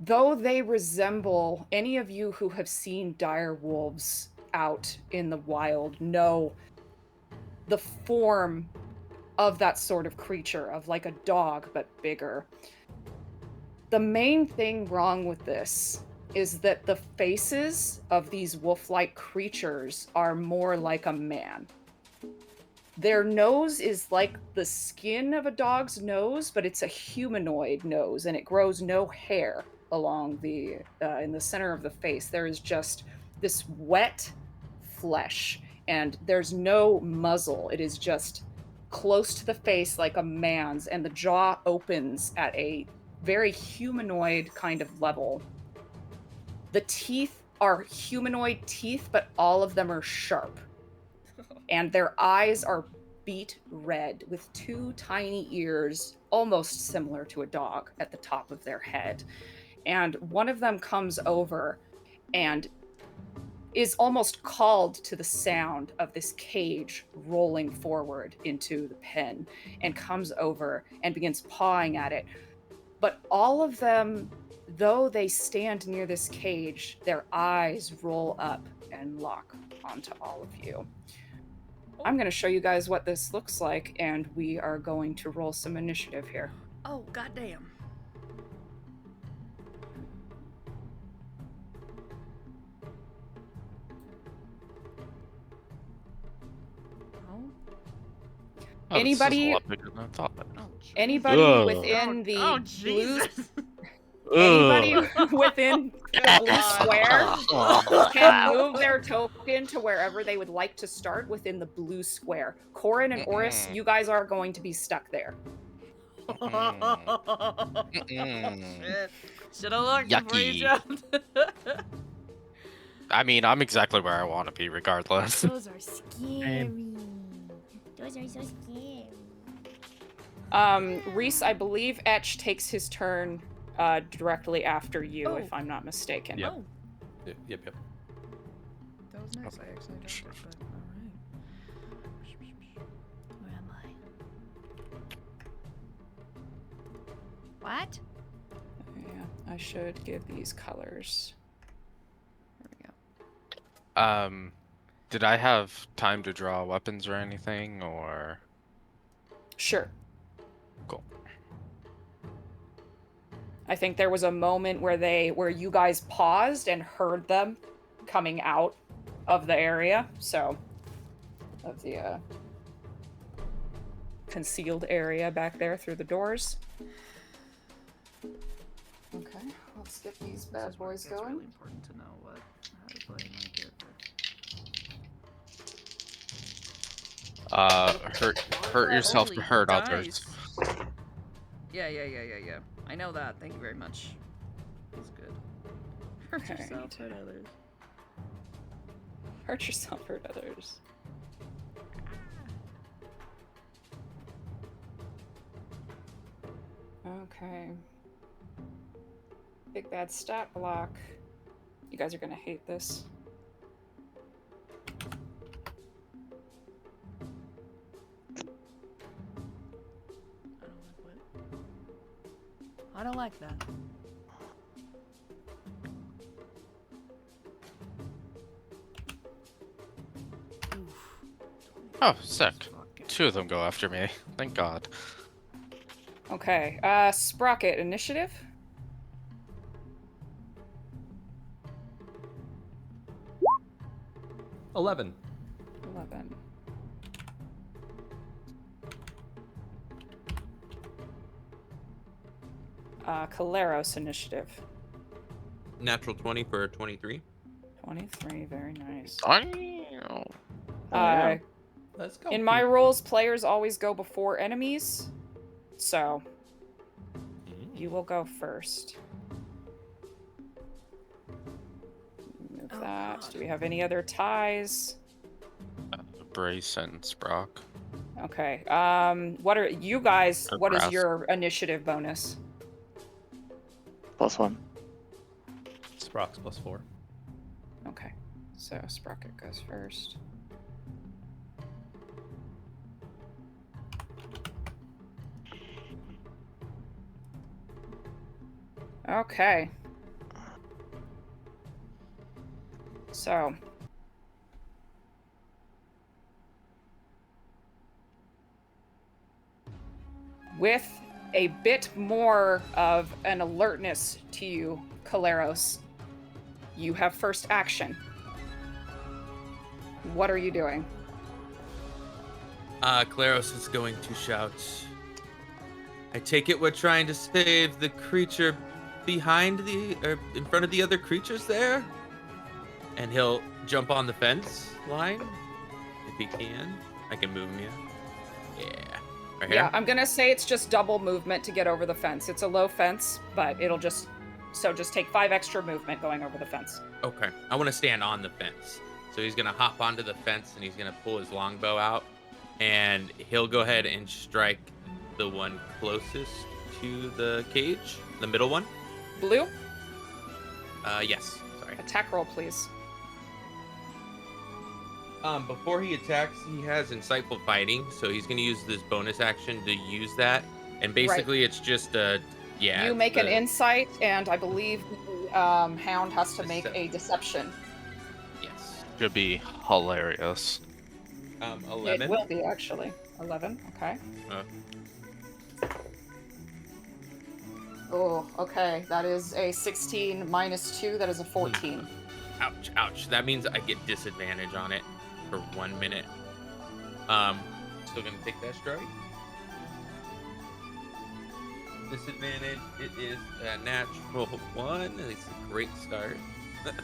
Though they resemble any of you who have seen dire wolves out in the wild, know the form of that sort of creature, of like a dog but bigger. The main thing wrong with this is that the faces of these wolf-like creatures are more like a man. Their nose is like the skin of a dog's nose, but it's a humanoid nose, and it grows no hair along the in the center of the face. There is just this wet flesh, and there's no muzzle. It is just close to the face like a man's, and the jaw opens at a very humanoid kind of level. The teeth are humanoid teeth, but all of them are sharp. And their eyes are beet red with 2 tiny ears, almost similar to a dog, at the top of their head. And one of them comes over and is almost called to the sound of this cage rolling forward into the pen, and comes over and begins pawing at it. But all of them, though they stand near this cage, their eyes roll up and lock onto all of you. I'm going to show you guys what this looks like, and we are going to roll some initiative here. Oh, goddamn. Oh, this is a Anybody- lot bigger than I thought. Anybody Ugh. within the Oh, blue, Jesus. anybody within the blue square can move their token to wherever they would like to start within the blue square. Corin and Oris, you guys are going to be stuck there. Shit. Should have looked before you Yucky. jumped. I mean, I'm exactly where I want to be, regardless. Those are scary. Those are so scary. Reese, I believe Etch takes his turn directly after you, Oh. if I'm not mistaken. Yep. Oh, Yep. that was nice. I actually dropped it, but alright. Where am I? What? Yeah, I should give these colors. There we go. Did I have time to draw weapons or anything, or? Sure. Cool. I think there was a moment where you guys paused and heard them coming out of the area, so of the concealed area back there through the doors. Okay, let's get these bad boys It's going. really important to know how to play my character. Hurt yourself to Holy hurt dice. others. Yeah. I know that. Thank you very much. That's good. Hurt Okay, yourself, hurt others. Hurt yourself, hurt others. Okay. Big bad stat block. You guys are gonna hate this. I don't like that. Oh, sick. 2 of them go after me. Thank God. Okay, Sprocket, initiative? $11. 11. Caleros, initiative. Natural 20 for 23. 23, very nice. Let's go. In my rules, players always go before enemies, so you will go first. Move that. God. Do we have any other ties? Brace and Sprock. Okay. What are you guys? A What is grasp. your initiative bonus? +1. Sprock's +4. Okay. So Sprocket goes first. Okay. So. With a bit more of an alertness to you, Caleros, you have first action. What are you doing? Claros is going to shout, I take it we're trying to save the creature behind in front of the other creatures there? And he'll jump on the fence line, if he can. I can move him, yeah. Right here? Yeah, I'm gonna say it's just double movement to get over the fence. It's a low fence, but it'll just take 5 extra movement going over the fence. Okay. I want to stand on the fence. So he's going to hop onto the fence and he's going to pull his longbow out. And he'll go ahead and strike the one closest to the cage, the middle one. Blue, Yes. Sorry. attack roll, please. Before he attacks, he has insightful fighting, so he's going to use this bonus action to use that. And basically, it's just yeah. You it's make an the- insight, and I believe the hound has to make a deception. Yes. Should be hilarious. 11. It will be, actually. 11, okay. Oh, okay. That is a 16 minus 2. That is a 14. Ouch, ouch. That means I get disadvantage on it for 1 minute. Still gonna take that strike. Disadvantage, it is a natural 1. It's a great start.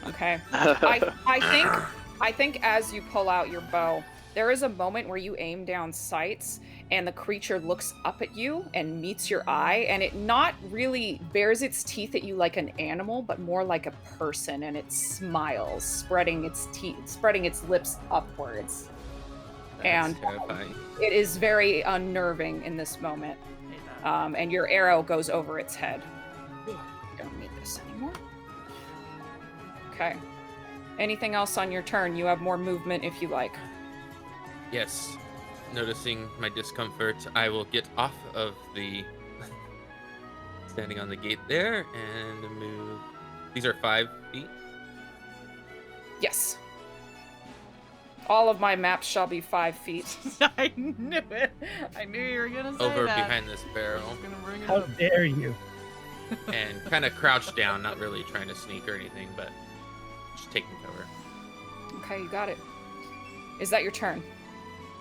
Okay. I think as you pull out your bow, there is a moment where you aim down sights and the creature looks up at you and meets your eye, and it not really bares its teeth at you like an animal, but more like a person, and it smiles, spreading its lips upwards. That's And terrifying. it is very unnerving in this moment. Hate that. And your arrow goes over its head. Don't need this anymore. Okay. Anything else on your turn? You have more movement if you like. Yes. Noticing my discomfort, I will get off of the standing on the gate there and move. These are 5 feet. Yes. All of my maps shall be 5 feet. I knew it. I knew you were gonna say Over that. behind this barrel I was gonna bring it How up. dare you? and kind of crouch down, not really trying to sneak or anything, but just taking cover. Okay, you got it. Is that your turn?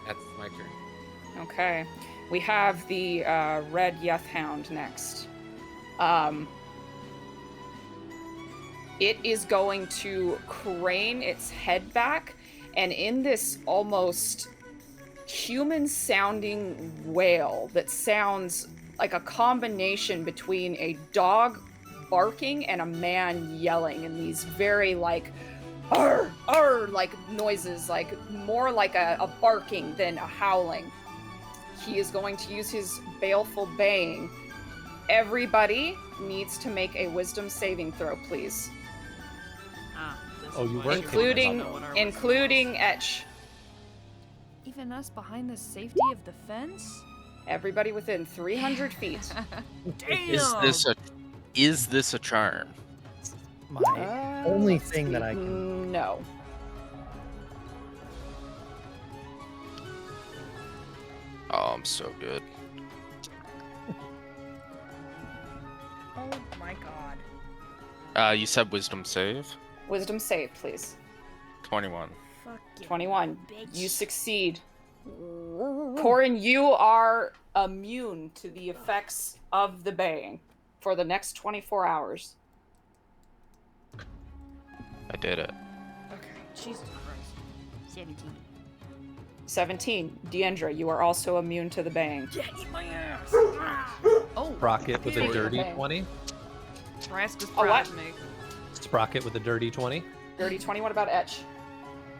That's my turn. Okay. We have the red Yeth Hound next. It is going to crane its head back, and in this almost human-sounding wail that sounds like a combination between a dog barking and a man yelling in these very like arr, arr, like noises, like more like a barking than a howling. He is going to use his baleful baying. Everybody needs to make a wisdom saving throw, please. Oh, you weren't Including Etch. Even us behind the safety of the fence? Everybody within 300 feet. Damn! Is this a charm? My only Let's thing that see. I can. No. Oh, I'm so good. Oh my god. You said wisdom save? Wisdom save, please. 21. Fucking 21. bitch. You succeed. Corin, you are immune to the effects of the baying for the next 24 hours. I did it. Okay, Jesus Christ. 17. 17. Deandra, you are also immune to the baying. Yeah, eat my ass! Oh, Sprocket with a Okay. dirty Okay. 20. Trask is Oh, proud what? of me. Sprocket with a dirty 20. Dirty 20. What about Etch?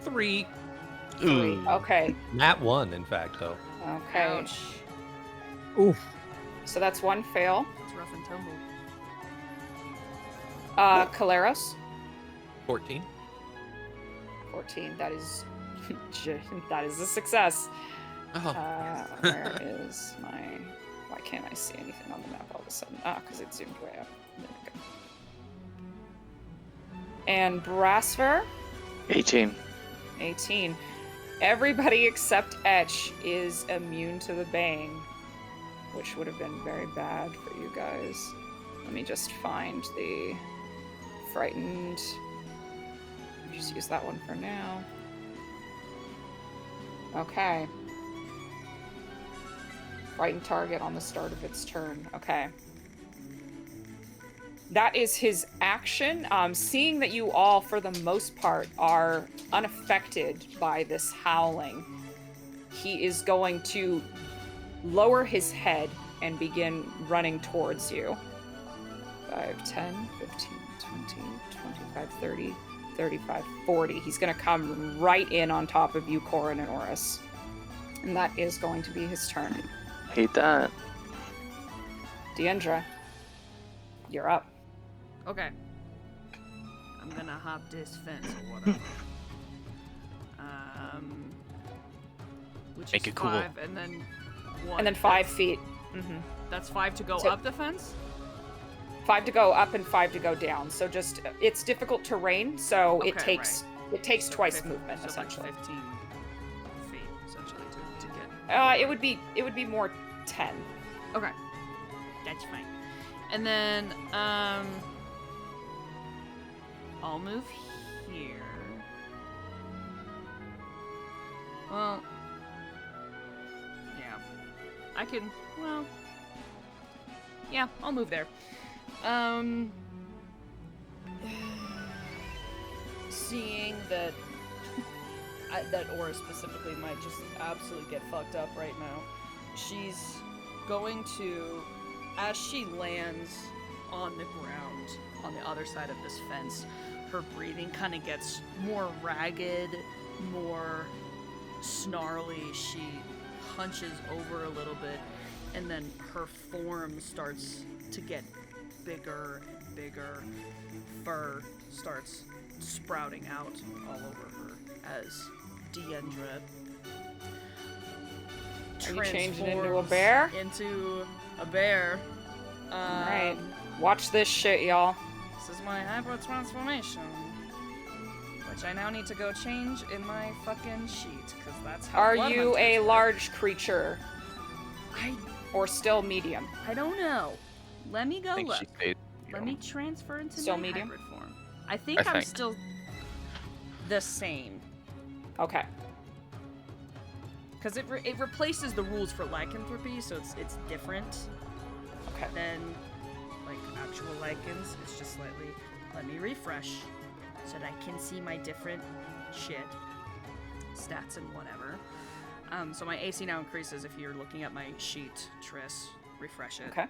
3. 3. Ooh. Okay. Nat 1, in fact, though. Okay. Ouch. Oof. So that's one fail. It's rough and tumble. Caleros? 14. 14. That is... that is a success. Oh. Where is my... Why can't I see anything on the map all of a sudden? Ah, because it zoomed way up. There we go. And Brasfer? 18. 18. Everybody except Etch is immune to the bang, which would have been very bad for you guys. Let me just find the frightened. Just use that one for now. Okay. Frightened target on the start of its turn. Okay. That is his action. Seeing that you all, for the most part, are unaffected by this howling, he is going to lower his head and begin running towards you. 5, 10, 15, 20, 25, 30, 35, 40. He's going to come right in on top of you, Corin and Oris. And that is going to be his turn. Hate that. Deandra, you're up. Okay. I'm gonna hop this fence or whatever. Which Make is it cool. 5, and then 1. And then 5 feet. That's 5 to go So- up the fence? 5 to go up and 5 to go down. So just, it's difficult terrain, so it Okay, takes it twice 50 movement, so like essentially. 15 feet, essentially, to get... It would be more 10. Okay. That's fine. And then, I'll move here. Well, yeah. I can, well, yeah, I'll move there. Seeing that that Aura specifically might just absolutely get fucked up right now, she's going to, as she lands on the ground on the other side of this fence, her breathing kind of gets more ragged, more snarly. She hunches over a little bit, and then her form starts to get bigger and bigger. Fur starts sprouting out all over her as Deandra Are you changing into a transforms bear? Into a bear. Alright. Watch this shit, y'all. This is my hyper transformation, which I now need to go change in my fucking sheet, because that's how. Are blood you hunters a work. large creature I or still medium? don't know. Let me go I think look. she stayed. Let me transfer into Still my medium? hybrid form. I think I I'm think. still the same. Okay. Because it replaces the rules for lycanthropy, so it's different Okay. than like actual lycans. It's just slightly. Let me refresh so that I can see my different shit, stats and whatever. So my AC now increases if you're looking at my sheet, Triss. Refresh it. Okay.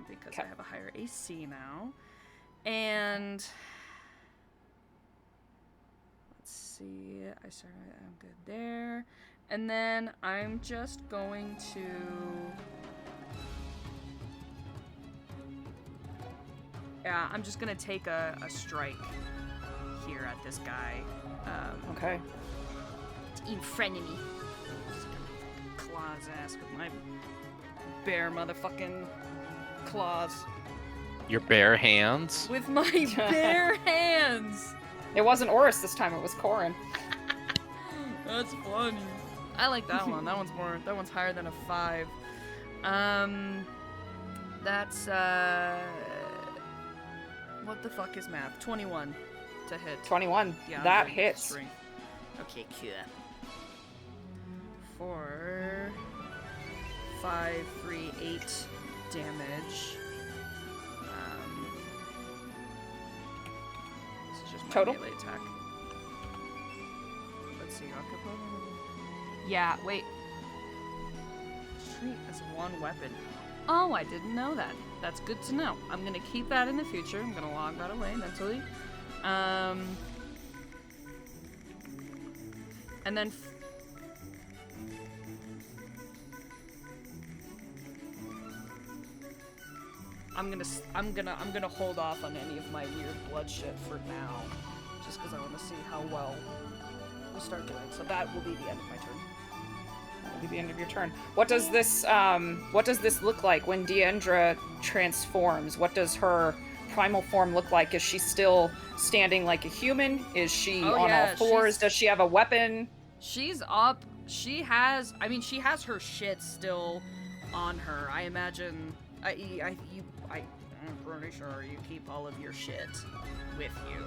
Because Okay. I have a higher AC now. And let's see. I'm good there. And then I'm just going to I'm just gonna take a strike here at this guy. Okay. In front of me. Just gonna claw his ass with my bare motherfucking claws. Your bare hands. With my bare hands! It wasn't Oris this time, it was Corin. That's funny. I like that one. That one's higher than a 5. That's what the fuck is math? 21 to hit. 21. Yeah, I'm That doing hits. strength. Okay, cool. For 5, 3, 8 damage. This is just my Total? melee attack. Let's see, yeah, wait. Treat as one weapon. Oh, I didn't know that. That's good to know. I'm gonna keep that in the future. I'm gonna log that away mentally. And then I'm gonna hold off on any of my weird blood shit for now, just because I want to see how well we start doing. So that will be the end of my turn. That'll be the end of your turn. What does this look like when Deandra transforms? What does her primal form look like? Is she still standing like a human? Is she on all fours? Does she have a weapon? She's up. She has her shit still on her. I imagine. I'm pretty sure you keep all of your shit with you.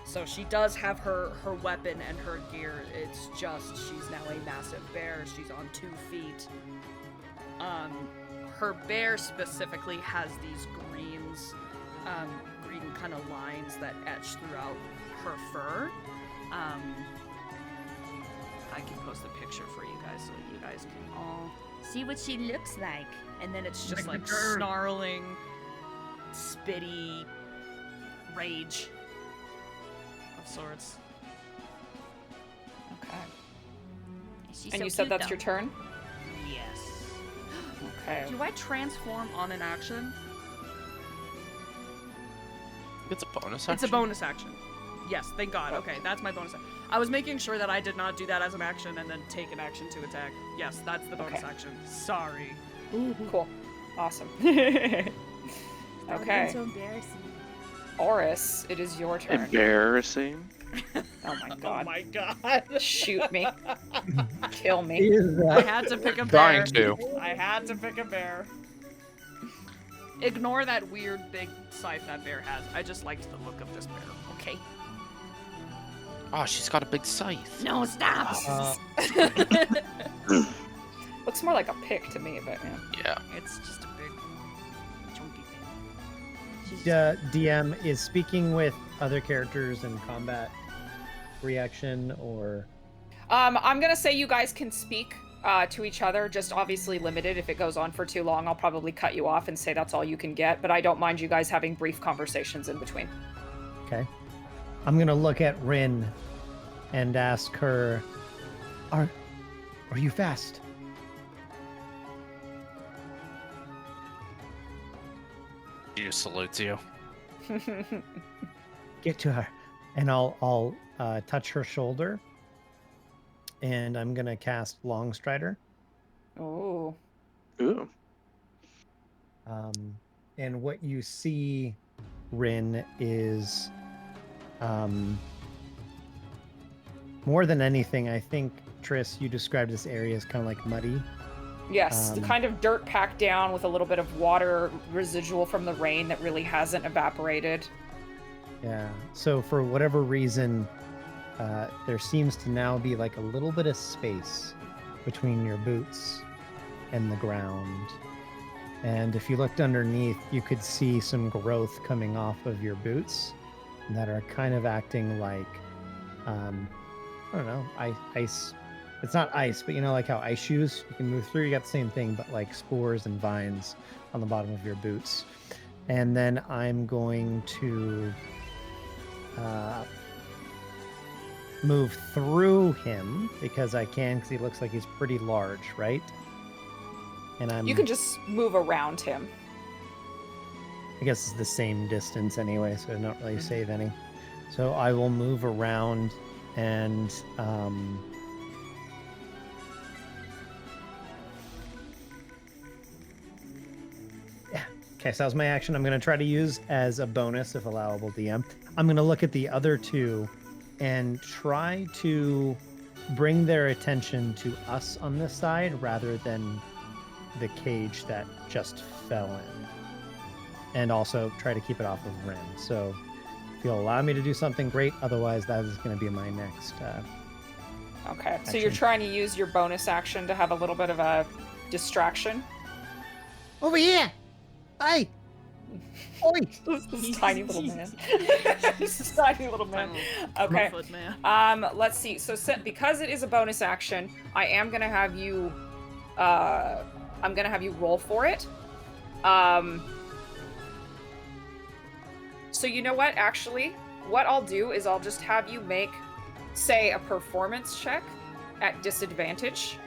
So she does have her weapon and her gear. It's just she's now a massive bear. She's on 2 feet. Her bear specifically has these green kind of lines that etch throughout her fur. I can post a picture for you guys so that you guys can all See what she looks like. and then it's just like snarling, spitty rage of sorts. Okay. She's And so you said cute, that's though. your turn? Yes. Okay. Do I transform on an action? It's a bonus action. It's a bonus action. Yes, thank God. Okay, that's my bonus action. I was making sure that I did not do that as an action and then take an action to attack. Yes, that's the bonus Okay. action. Sorry. Cool. Awesome. That would've been Okay. so embarrassing. Oris, it is your turn. Embarrassing. Oh my god. Oh my God. Shoot me. Kill me. Is I had to pick a Trying bear. to. I had to pick a bear. Ignore that weird big scythe that bear has. I just liked the look of this bear. Okay. Oh, she's got a big scythe. No, stop! Looks more like a pick to me, but yeah. Yeah. It's just a big, chunky thing. DM is speaking with other characters in combat reaction or I'm gonna say you guys can speak to each other, just obviously limited. If it goes on for too long, I'll probably cut you off and say that's all you can get, but I don't mind you guys having brief conversations in between. okay. I'm gonna look at Rin and ask her, Are you fast? She just salutes you. Get to her. And I'll touch her shoulder. And I'm gonna cast Longstrider. Oh. Ooh. And what you see, Rin, is more than anything, I think, Triss, you described this area as kind of like muddy. Yes, the kind of dirt packed down with a little bit of water residual from the rain that really hasn't evaporated. Yeah. So for whatever reason, there seems to now be like a little bit of space between your boots and the ground. And if you looked underneath, you could see some growth coming off of your boots that are kind of acting like, I don't know, ice. It's not ice, but you know, like how ice shoes, you can move through, you got the same thing, but like spores and vines on the bottom of your boots. And then I'm going to move through him because I can, because he looks like he's pretty large, right? And You can just move around him. I guess it's the same distance anyway, so I don't really save any. So I will move around and yeah. Okay, so that was my action. I'm going to try to use as a bonus, if allowable, DM. I'm going to look at the other two and try to bring their attention to us on this side rather than the cage that just fell in. And also try to keep it off of Ren. So if you'll allow me to do something great, otherwise that is going to be my next Okay, so action. you're trying to use your bonus action to have a little bit of a distraction. Over here! Hey! Oi! This tiny little man. This tiny little man. Okay. Foot man. Let's see. So because it is a bonus action, I am gonna have you roll for it. So you know what? Actually, what I'll do is I'll just have you make, say, a performance check at disadvantage.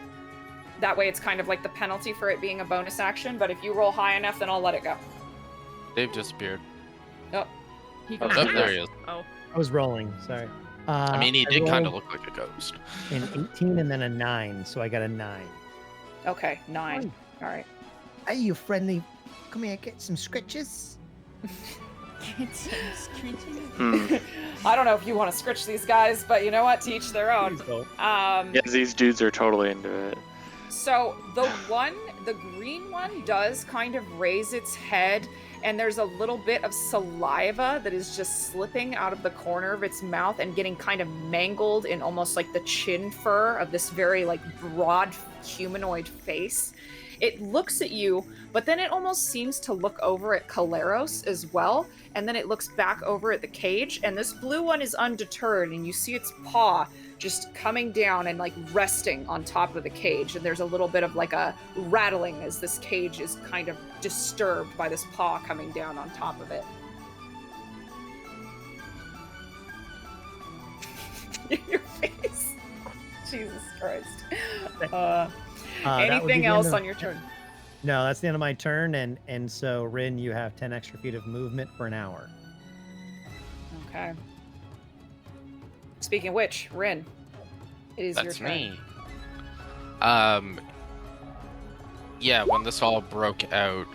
That way it's kind of like the penalty for it being a bonus action, but if you roll high enough, then I'll let it go. They've disappeared. Oh. He Oh, can there he is. Oh. I was rolling, sorry. I mean, he I did kind of rolled look like a ghost. an 18 and then a 9, so I got a 9. Okay, 9. All right. Hey, you friendly. Come here, get some scratches. Get some scratches. I don't know if you want to scritch these guys, but you know what? To each their own. Yeah, these dudes are totally into it. So the green one does kind of raise its head, and there's a little bit of saliva that is just slipping out of the corner of its mouth and getting kind of mangled in almost like the chin fur of this very like broad humanoid face. It looks at you, but then it almost seems to look over at Kaleros as well, and then it looks back over at the cage, and this blue one is undeterred, and you see its paw just coming down and like resting on top of the cage, and there's a little bit of like a rattling as this cage is kind of disturbed by this paw coming down on top of it. Your face. Jesus Christ. That would be Anything the else end of- on your turn? No, that's the end of my turn, and so Rin, you have 10 extra feet of movement for an hour. Okay. Speaking of which, Rin, it is your That's turn. me. Yeah, when this all broke out,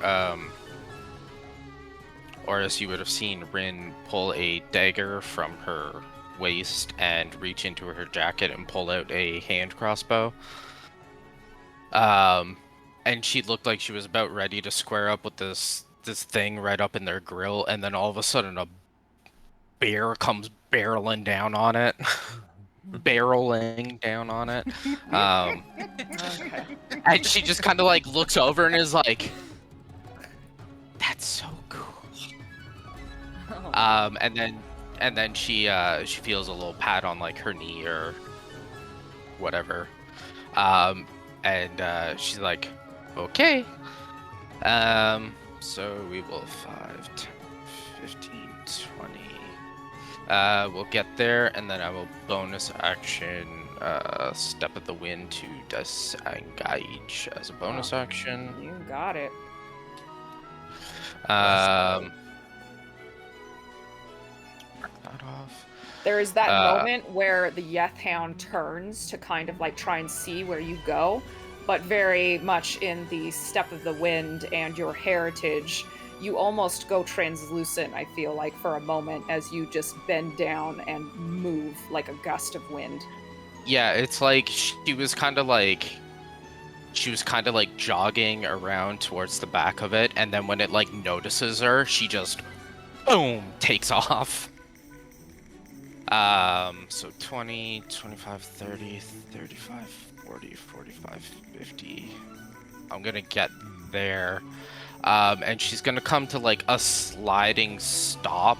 or as you would have seen Rin pull a dagger from her waist and reach into her jacket and pull out a hand crossbow. And she looked like she was about ready to square up with this thing right up in their grill, and then all of a sudden a bear comes barreling down on it. Okay. And she just kind of like looks over and is like, "That's so cool." Oh. And then she feels a little pat on like her knee or whatever. And she's like, "Okay. So we will 5, 10, 15, 20. We'll get there, and then I will bonus action Step of the Wind to disengage as a bonus action. You got it. Mark that off. There is that moment where the Yeth Hound turns to kind of like try and see where you go, but very much in the Step of the Wind and your heritage, you almost go translucent, I feel like, for a moment as you just bend down and move like a gust of wind. Yeah, it's like she was kind of like jogging around towards the back of it, and then when it like notices her, she just boom takes off. So 20, 25, 30, 35, 40, 45, 50. I'm gonna get there. And she's gonna come to like a sliding stop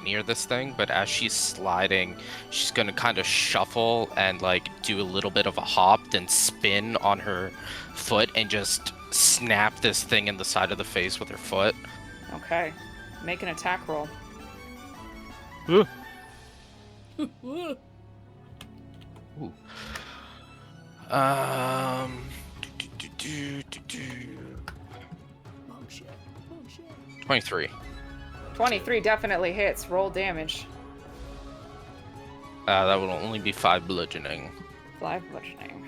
near this thing, but as she's sliding, she's gonna kind of shuffle and like do a little bit of a hop, then spin on her foot and just snap this thing in the side of the face with her foot. Okay. Make an attack roll. Ooh. Do. Oh shit. 23. 23 definitely hits. Roll damage. That would only be 5 bludgeoning. 5 bludgeoning.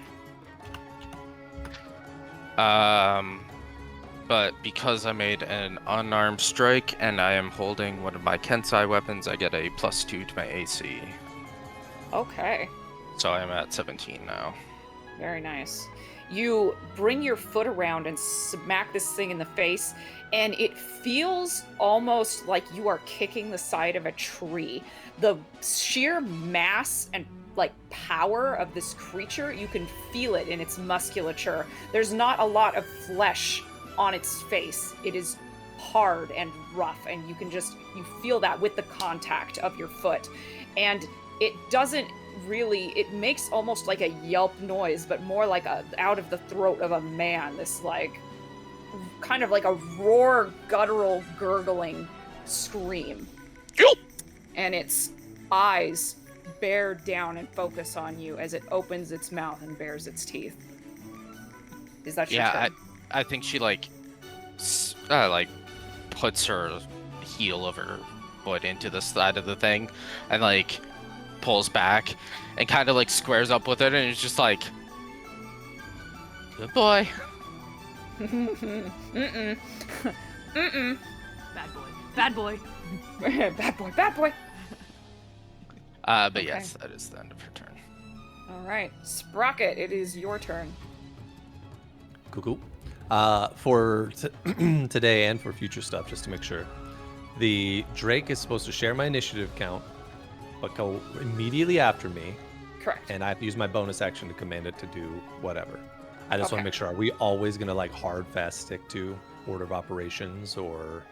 But because I made an unarmed strike and I am holding one of my Kensai weapons, I get a +2 to my AC. Okay. So I'm at 17 now. Very nice. You bring your foot around and smack this thing in the face, and it feels almost like you are kicking the side of a tree. The sheer mass and like power of this creature, you can feel it in its musculature. There's not a lot of flesh on its face. It is hard and rough, and you feel that with the contact of your foot. And it doesn't really, it makes almost like a yelp noise, but more like out of the throat of a man, this like kind of like a roar, guttural, gurgling scream. And its eyes bear down and focus on you as it opens its mouth and bares its teeth. Is that your turn? I think she like puts her heel of her foot into the side of the thing and like pulls back and kind of like squares up with it, and it's just like, good boy. Mm-mm. Mm-mm. Bad boy. Bad boy. Bad boy. Bad boy. But Okay. yes, that is the end of her turn. All right. Sprocket, it is your turn. Cool. For today and for future stuff, just to make sure, the Drake is supposed to share my initiative count, but go immediately after me, Correct. and I have to use my bonus action to command it to do whatever. I just want Okay. to make sure, are we always going to like hard fast stick to order of operations, or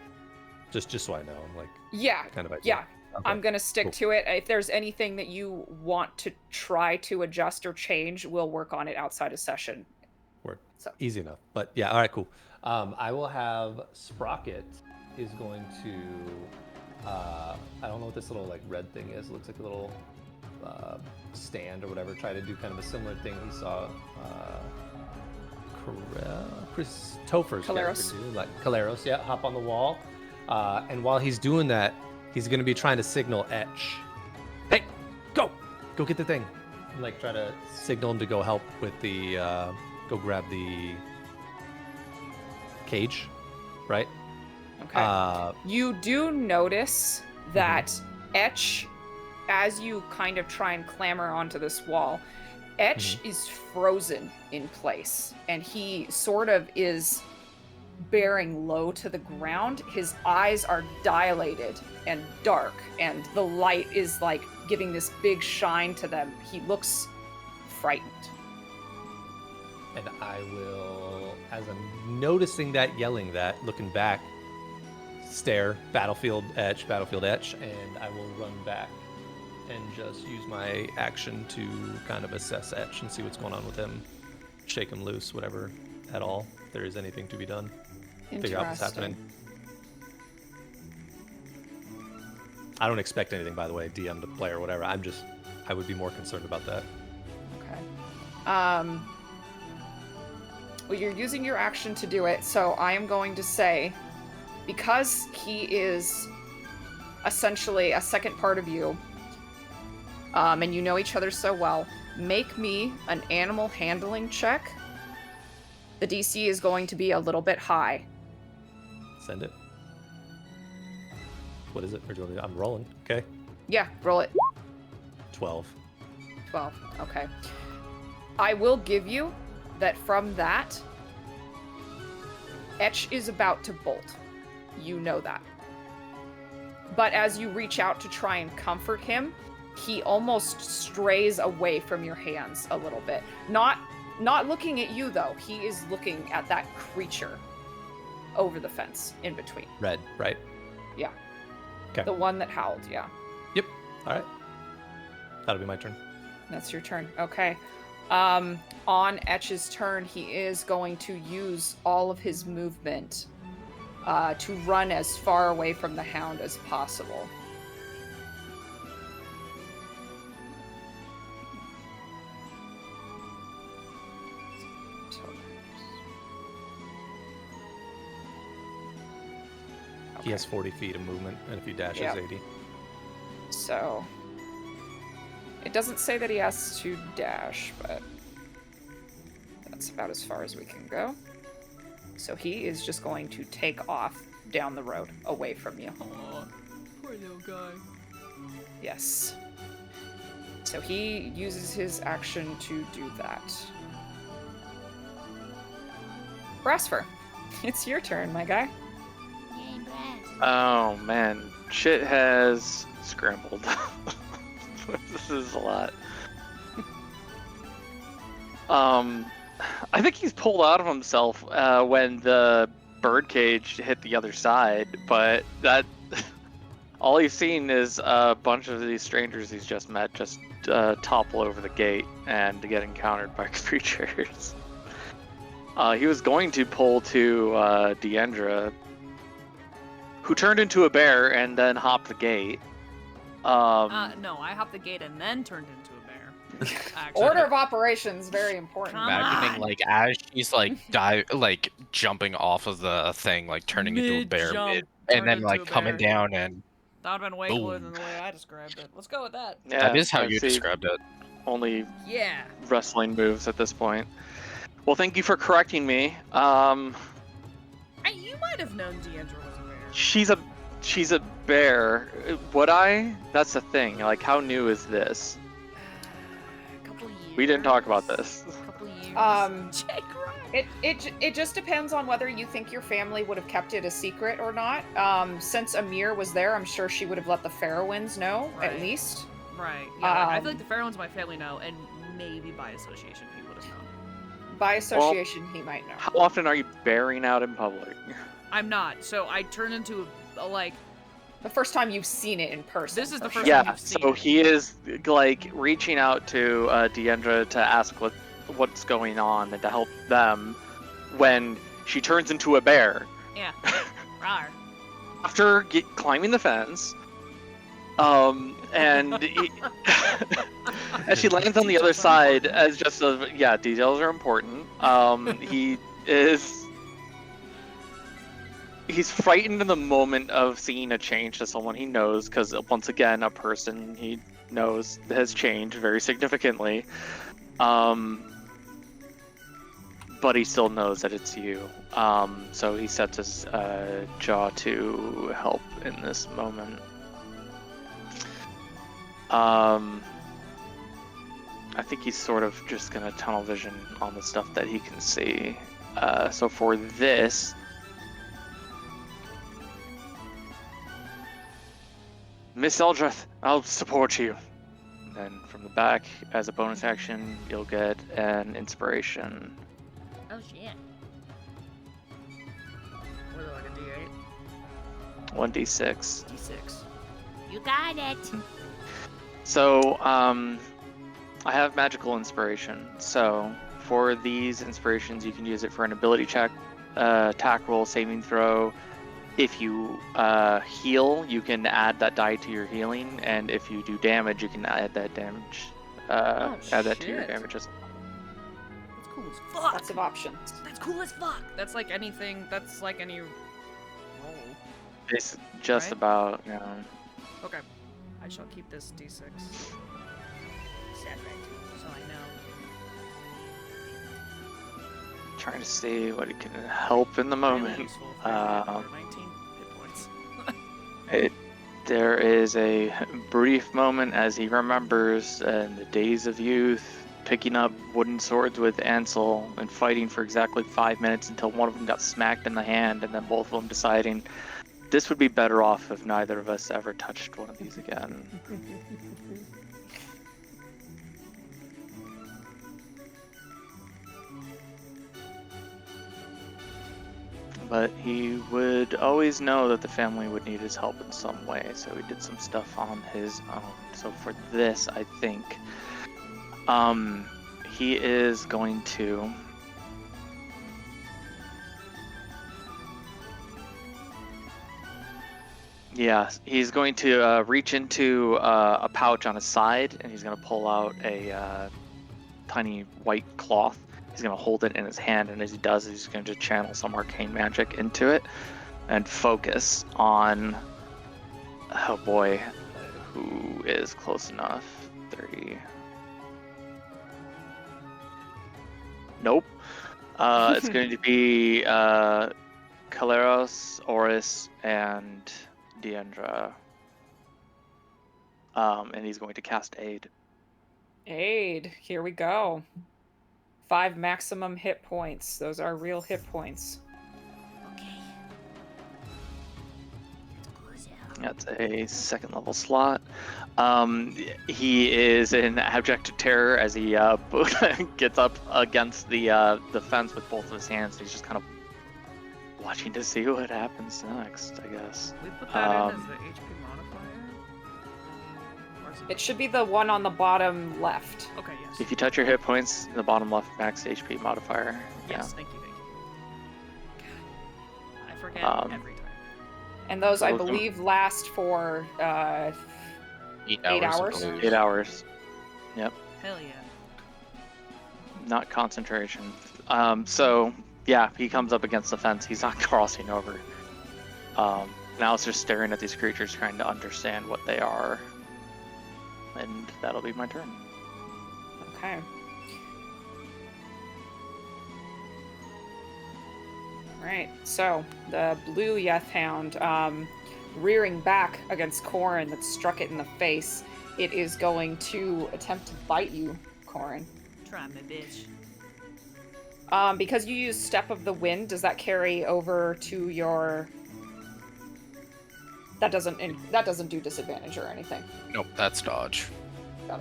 just so I know, like Yeah. kind of idea? Yeah. Okay. I'm going to stick Cool. to it. If there's anything that you want to try to adjust or change, we'll work on it outside of session. Word. So. Easy enough. But yeah, all right, cool. I will have Sprocket is going to, I don't know what this little like red thing is. It looks like a little stand or whatever. Try to do kind of a similar thing he saw Chris Topher's Caleros. character do, like Caleros, yeah, hop on the wall. And while he's doing that, he's going to be trying to signal Etch. Hey, go get the thing. And, like try to signal him to go help with the, go grab the cage, right? Okay. You do notice that Etch, as you kind of try and clamber onto this wall, Etch is frozen in place, and he sort of is bearing low to the ground. His eyes are dilated and dark, and the light is like giving this big shine to them. He looks frightened. And I will, as I'm noticing that, yelling that, looking back, stare, battlefield etch, and I will run back and just use my action to kind of assess Etch and see what's going on with him, shake him loose, whatever, at all, if there is anything to be done. Figure out what's happening. I don't expect anything, by the way, DM to play or whatever. I would be more concerned about that. Okay. Well, you're using your action to do it, so I am going to say, because he is essentially a second part of you, and you know each other so well, make me an animal handling check. The DC is going to be a little bit high. Send it. What is it? Or do you want me to- I'm rolling. Okay. Yeah, roll it. 12. 12. Okay. I will give you that from that, Etch is about to bolt. You know that. But as you reach out to try and comfort him, he almost strays away from your hands a little bit. Not looking at you though. He is looking at that creature over the fence in between. Red, right? Yeah. Okay. The one that howled, yeah. Yep. All right. That'll be my turn. That's your turn. Okay. On Etch's turn, he is going to use all of his movement to run as far away from the hound as possible. He has 40 feet of movement, and if he dashes, Yep. 80. So it doesn't say that he has to dash, but that's about as far as we can go. So he is just going to take off down the road away from you. Aw, poor little guy. Yes. So he uses his action to do that. Brasfer, it's your turn, my guy. Yay, Brad. Oh man, shit has scrambled. This is a lot. I think he's pulled out of himself when the birdcage hit the other side, but that all he's seen is a bunch of these strangers he's just met just topple over the gate and get encountered by creatures. He was going to pull to Deandra, who turned into a bear and then hopped the gate. No, I hopped the gate and then turned into a bear. Actually. Order of operations, very important. Come Imagining on. like as she's like jumping off of the thing, like turning into a bear, Mid-jump, and turned then into like a coming bear. down, and That would've been way cooler Boom. than the way I described it. Let's go with that. Yeah, that is how I you see described it. only Yeah. wrestling moves at this point. Well, thank you for correcting me. You might have known Deandra was a bear. She's a bear. Would I? That's the thing. Like, how new is this? A couple years. We didn't talk about this. Couple years. Jake, it just depends on whether you think your family would have kept it a secret or not. Since Amir was there, I'm sure she would have let the Fairwinds know, at Right. least. Right. Yeah, I feel Um, like the Fairwinds my family know, and maybe by association he would have known. By association, he might know. How often are you bearing out in public? I'm not, so I turned into a like. The first time you've seen it in person. This is the for first sure. time Yeah, you've seen so it. he is like reaching out to Deandra to ask what's going on and to help them when she turns into a bear Yeah. Rawr. after climbing the fence. And as she lands on the other Details are side, important. as just a yeah, details are important. He's frightened in the moment of seeing a change to someone he knows, because once again, a person he knows has changed very significantly. But he still knows that it's you. So he sets his jaw to help in this moment. I think he's sort of just gonna tunnel vision on the stuff that he can see. So for this, Miss Eldrith, I'll support you. And then from the back, as a bonus action, you'll get an inspiration. Oh shit. Was it like a D8? 1d6. D6. You got it. So, I have magical inspiration. So, for these inspirations, you can use it for an ability check, attack roll, saving throw. If you heal, you can add that die to your healing, and if you do damage, you can add that damage. Add that to your shit. damage as well. That's cool as fuck. Lots of options. That's cool as fuck. That's like anything. That's like any roll. It's just Right? about, you know. Okay. I shall keep this D6. Separate. So I know. Trying to see what it can help in the Really moment. useful for me. 19 hit points. There is a brief moment as he remembers in the days of youth, picking up wooden swords with Ansel and fighting for exactly 5 minutes until one of them got smacked in the hand, and then both of them deciding this would be better off if neither of us ever touched one of these again. but he would always know that the family would need his help in some way, so he did some stuff on his own. So for this, I think he is going to he's going to reach into a pouch on his side, and he's going to pull out a tiny white cloth. He's going to hold it in his hand, and as he does, he's going to channel some arcane magic into it and focus on, oh boy, who is close enough? 30. Nope. It's going to be Kaleros, Oris, and Deandra. And he's going to cast Aid. Aid. Here we go. 5 maximum hit points. Those are real hit points. Okay. Close out. That's a second level slot. He is in abject terror as he gets up against the fence with both of his hands. He's just kind of watching to see what happens next, I guess. We put that in as the HP modifier? Or is It should be the one on the bottom left. Okay, yes. If you touch your hit points in the bottom left, max HP modifier. Yes, thank you. God, I forget every time. And those, I Welcome. believe, last for 8 8 hours. hours? I believe. 8 hours. Hell yeah. Not concentration. So yeah, he comes up against the fence. He's not crossing over. Now it's just staring at these creatures, trying to understand what they are. And that'll be my turn. Okay. Right, so the blue Yeth Hound, rearing back against Corin that struck it in the face, it is going to attempt to bite you, Corin. Try me, bitch. Because you use Step of the Wind, does that carry over to your... That doesn't do disadvantage or anything. Nope, that's dodge. Got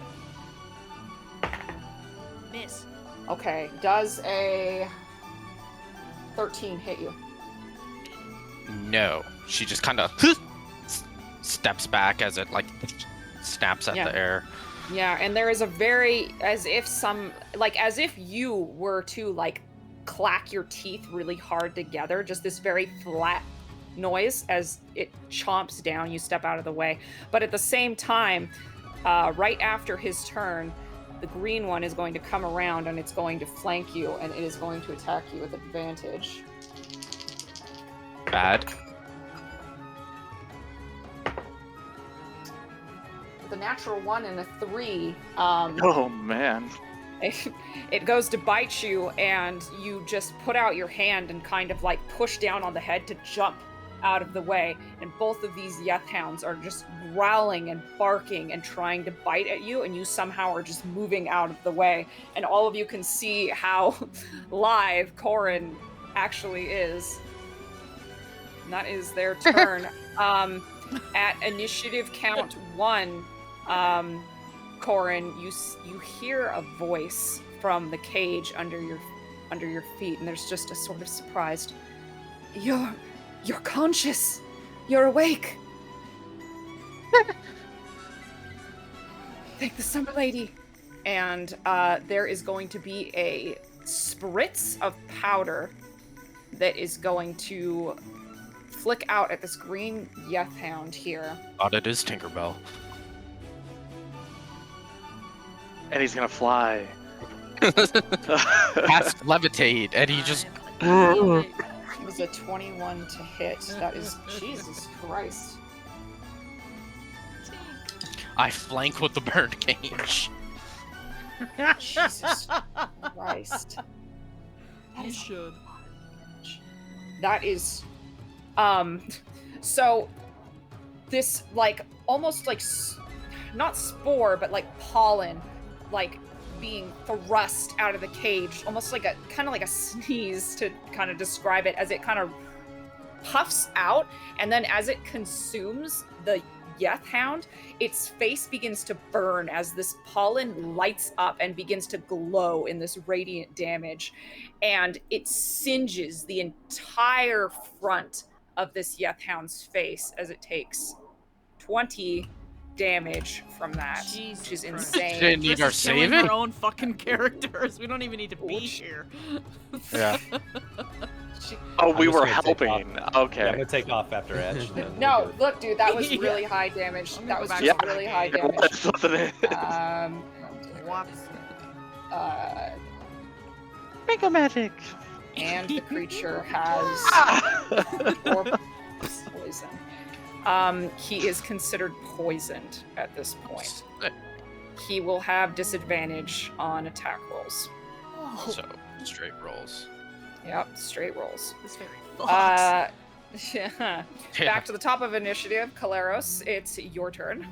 it. Miss. Okay, does a 13 hit you? No, she just kind of steps back as it like snaps at Yeah. the air. Yeah, and there is a very, as if you were to like clack your teeth really hard together, just this very flat noise as it chomps down. You step out of the way, but at the same time, right after his turn, the green one is going to come around and it's going to flank you, and it is going to attack you with advantage. Bad. With a natural 1 and a 3, Oh man. it goes to bite you, and you just put out your hand and kind of like push down on the head to jump out of the way, and both of these Yeth Hounds are just growling and barking and trying to bite at you, and you somehow are just moving out of the way, and all of you can see how live Corin actually is. And that is their turn. At initiative count 1, Corin, you hear a voice from the cage under your feet, and there's just a sort of surprised, You're conscious. You're awake. Thank the Summer Lady. And there is going to be a spritz of powder that is going to flick out at this green Yeth Hound here. Thought it is Tinkerbell. And he's gonna fly. Cast levitate, and he just. It was a 21 to hit. That is Jesus Christ. I flank with the bird cage. Jesus Christ. That You is should. That is, so this like almost like not spore but like pollen, like being thrust out of the cage, almost like a kind of like a sneeze to kind of describe it, as it kind of puffs out, and then as it consumes the Yeth Hound, its face begins to burn as this pollen lights up and begins to glow in this radiant damage. And it singes the entire front of this Yeth Hound's face as it takes 20 damage from that, Jesus which is Christ. insane. Didn't need our Chris is killing saving? her own fucking characters. We don't even need to be Which- here. Yeah. Oh, I'm we just were gonna take helping. off. Yeah, I'm Okay. gonna take off after Etch. and then No, we're good. look, dude, that was Yeah. really high damage. I'm gonna That go was back just to really the high game. damage. That's what it is. What? Mega magic. And the creature has or poison. He is considered poisoned at this point. He will have disadvantage on attack rolls. So straight rolls. Yep, straight rolls. This very fox. Yeah. Back to the top of initiative, Kaleros. It's your turn.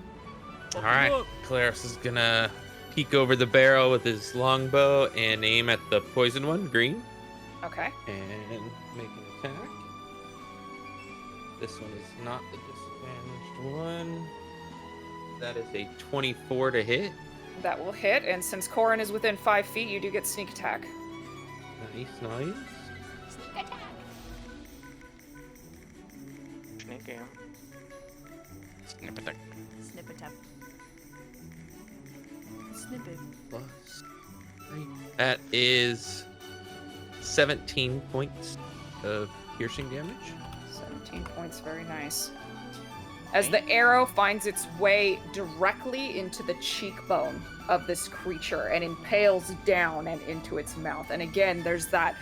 All right, Claris is gonna peek over the barrel with his longbow and aim at the poison one, green, Okay. and make an attack. This one is not the disadvantaged one. That is a 24 to hit. That will hit, and since Corin is within 5 feet, you do get sneak attack. Nice, nice. Sneaky. Snip attack. Snip it up. Snip it. Plus 3. That is 17 points of piercing damage. 17 points, very nice. As the arrow finds its way directly into the cheekbone of this creature and impales down and into its mouth. And again, there's that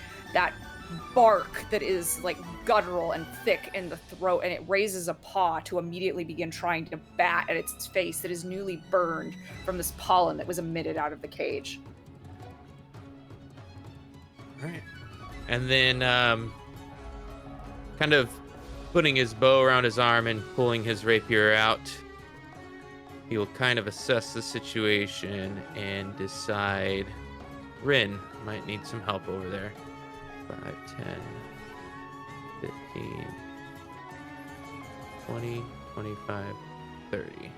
bark that is like guttural and thick in the throat, and it raises a paw to immediately begin trying to bat at its face that is newly burned from this pollen that was emitted out of the cage. All right. And then kind of putting his bow around his arm and pulling his rapier out, he'll kind of assess the situation and decide Rin might need some help over there. 5, 10, 15, 20, 25, 30.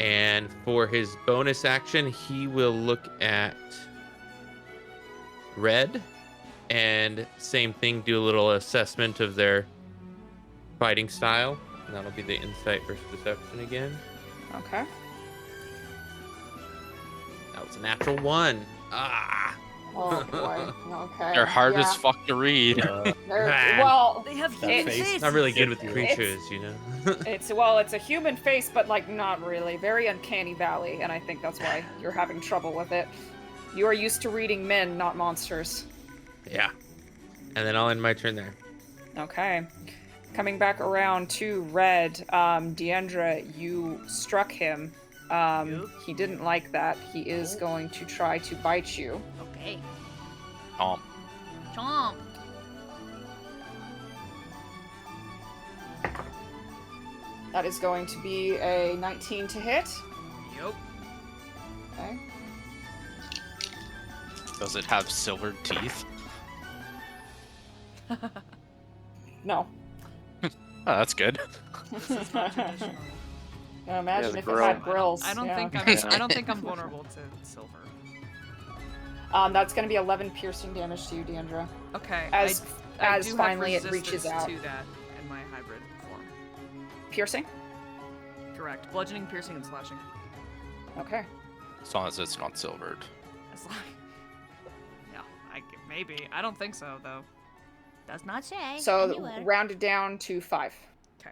And for his bonus action, he will look at Red and same thing, do a little assessment of their fighting style. And that'll be the insight versus deception again. Okay. That was a natural 1. Ah! Oh boy. Okay. They're hard yeah. as fuck to read. They're- Man. well, They have That human face. faces. Not really good with It's- creatures, you know? it's a human face, but like not really. Very uncanny valley, and I think that's why you're having trouble with it. You are used to reading men, not monsters. Yeah. And then I'll end my turn there. Okay. Coming back around to Red, Deandra, you struck him. He didn't like that. He is going to try to bite you. Okay. Chomp. That is going to be a 19 to hit. Yup. Okay. Does it have silvered teeth? No. Oh, that's good. This is not traditional. Now imagine Yeah, the if grill. it had grills. I don't yeah. think I don't think I'm vulnerable to silver. That's going to be 11 piercing damage to you, Deandra. Okay. As I as do have finally it reaches resistance out. to that in my hybrid form. Piercing? Correct. Bludgeoning, piercing, and slashing. Okay. As long as it's not silvered. As long... Yeah, maybe. I don't think so though. Does not say. So anywhere. rounded down to 5. Okay.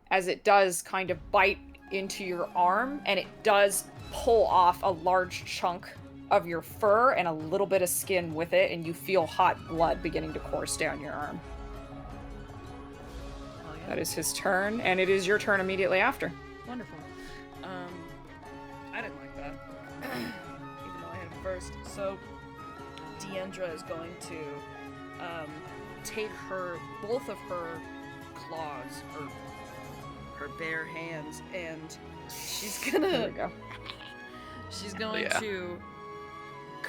As it does kind of bite into your arm, and it does pull off a large chunk of your fur and a little bit of skin with it, and you feel hot blood beginning to course down your arm. Hell yeah. That is his turn, and it is your turn immediately after. Wonderful. I didn't like that. Even though I had him first. So, Deandra is going to take both of her claws, or her bare hands, and she's There gonna we go. she's going Yeah. to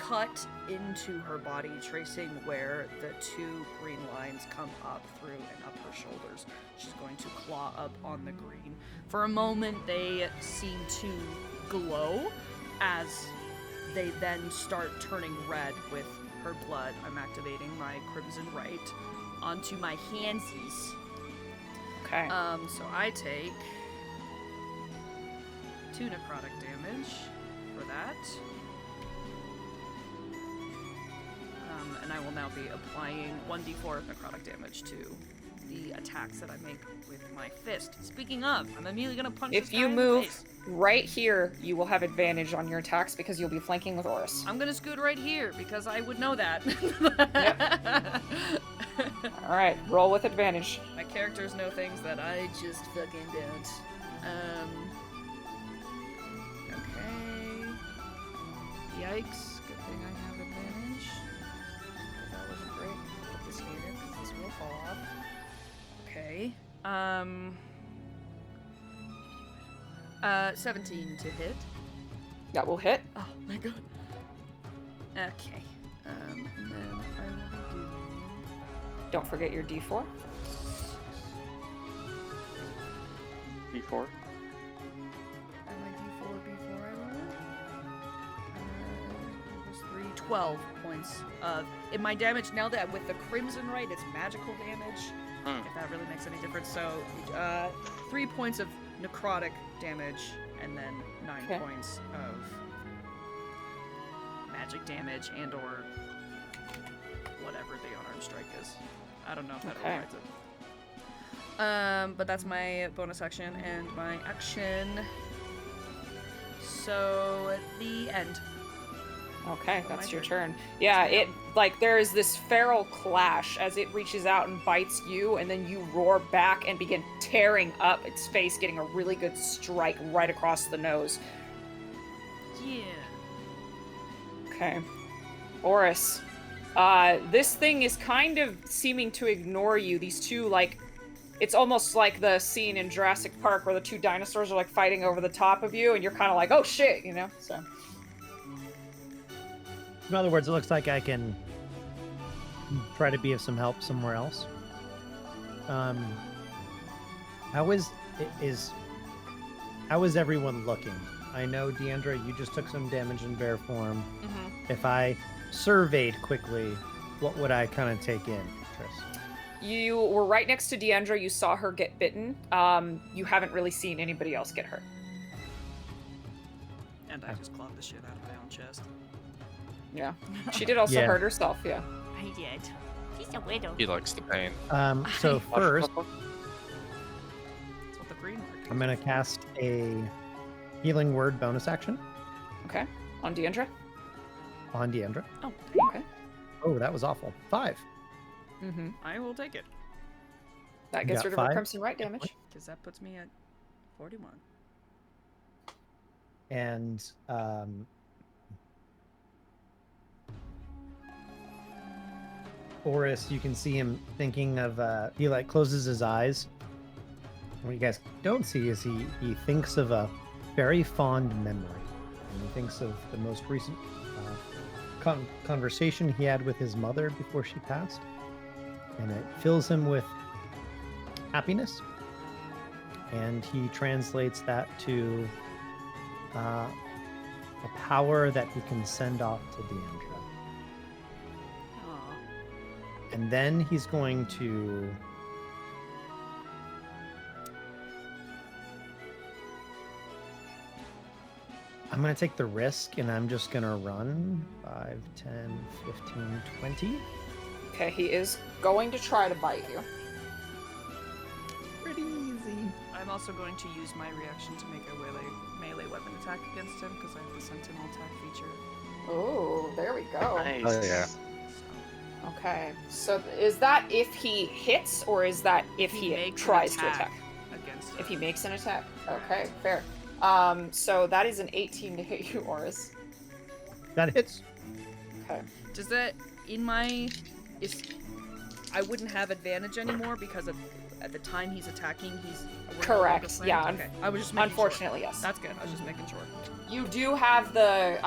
cut into her body, tracing where the 2 green lines come up through and up her shoulders. She's going to claw up on the green. For a moment, they seem to glow as they then start turning red with her blood. I'm activating my Crimson Right onto my handsies. Okay. So I take 2 necrotic damage for that. And I will now be applying 1d4 of necrotic damage to the attacks that I make with my fist. Speaking of, I'm immediately gonna punch this If guy you in the move face. right here, you will have advantage on your attacks because you'll be flanking with Oris. I'm gonna scoot right here because I would know that. All right, roll with advantage. My characters know things that I just fucking don't. Okay. Yikes. Good thing I have advantage. That wasn't great. Put this here because this will fall off. Okay. 17 to hit. That will hit. Oh my god. Okay. And then I will do. Don't forget your D4. D4. And my D4 before I roll it. It was 3, 12 points of. In my damage, now that with the Crimson Right, it's magical damage. If that really makes any difference. So, 3 points of necrotic damage, and then 9 points of magic damage and/or whatever the unarmed strike is. I don't know if that overrides it. But that's my bonus action and my action. So at the end. Okay, Oh, that's my your turn. turn. Yeah, it like there is this feral clash as it reaches out and bites you, and then you roar back and begin tearing up its face, getting a really good strike right across the nose. Yeah. Okay. Oris, this thing is kind of seeming to ignore you. These two, like, it's almost like the scene in Jurassic Park where the 2 dinosaurs are like fighting over the top of you, and you're kind of like, oh shit, you know? So. In other words, it looks like I can try to be of some help somewhere else. How is everyone looking? I know, Deandra, you just took some damage in bear form. Mm-hmm. If I surveyed quickly, what would I kind of take in, Tris? You were right next to Deandra. You saw her get bitten. You haven't really seen anybody else get hurt. And I just clawed the shit out of my own chest. Yeah. She did also Yeah. hurt herself, yeah. I did. She's a widow. He likes the pain. So first, That's what the green mark is. I'm going to cast a healing word bonus action Okay. On Deandra? on Deandra. Oh, Okay. Oh, that was awful. 5. Mm-hmm. I will take it. That You gets got rid of her 5? Crimson Right damage. Because that puts me at 41. And Oris, you can see him thinking of he like closes his eyes. What you guys don't see is he thinks of a very fond memory, and he thinks of the most recent conversation he had with his mother before she passed, and it fills him with happiness, and he translates that to a power that he can send off to Deandra. Aw. And then he's going to I'm going to take the risk, and I'm just going to run 5, 10, 15, 20. Okay, he is going to try to bite you. Pretty easy. I'm also going to use my reaction to make a melee weapon attack against him because I have the sentinel attack feature. Oh, there we go. Nice. Oh, yeah. So Okay, so is that if he hits, or is that if he makes an tries to attack? against If he her. makes an attack. Okay, fair. So that is an 18 to hit you, Oris. That hits. Okay. Does that in my I wouldn't have advantage anymore because at the time he's attacking he's Correct, yeah, Okay. I was just making Unfortunately, sure. yes. That's good. I was just making sure. You do have the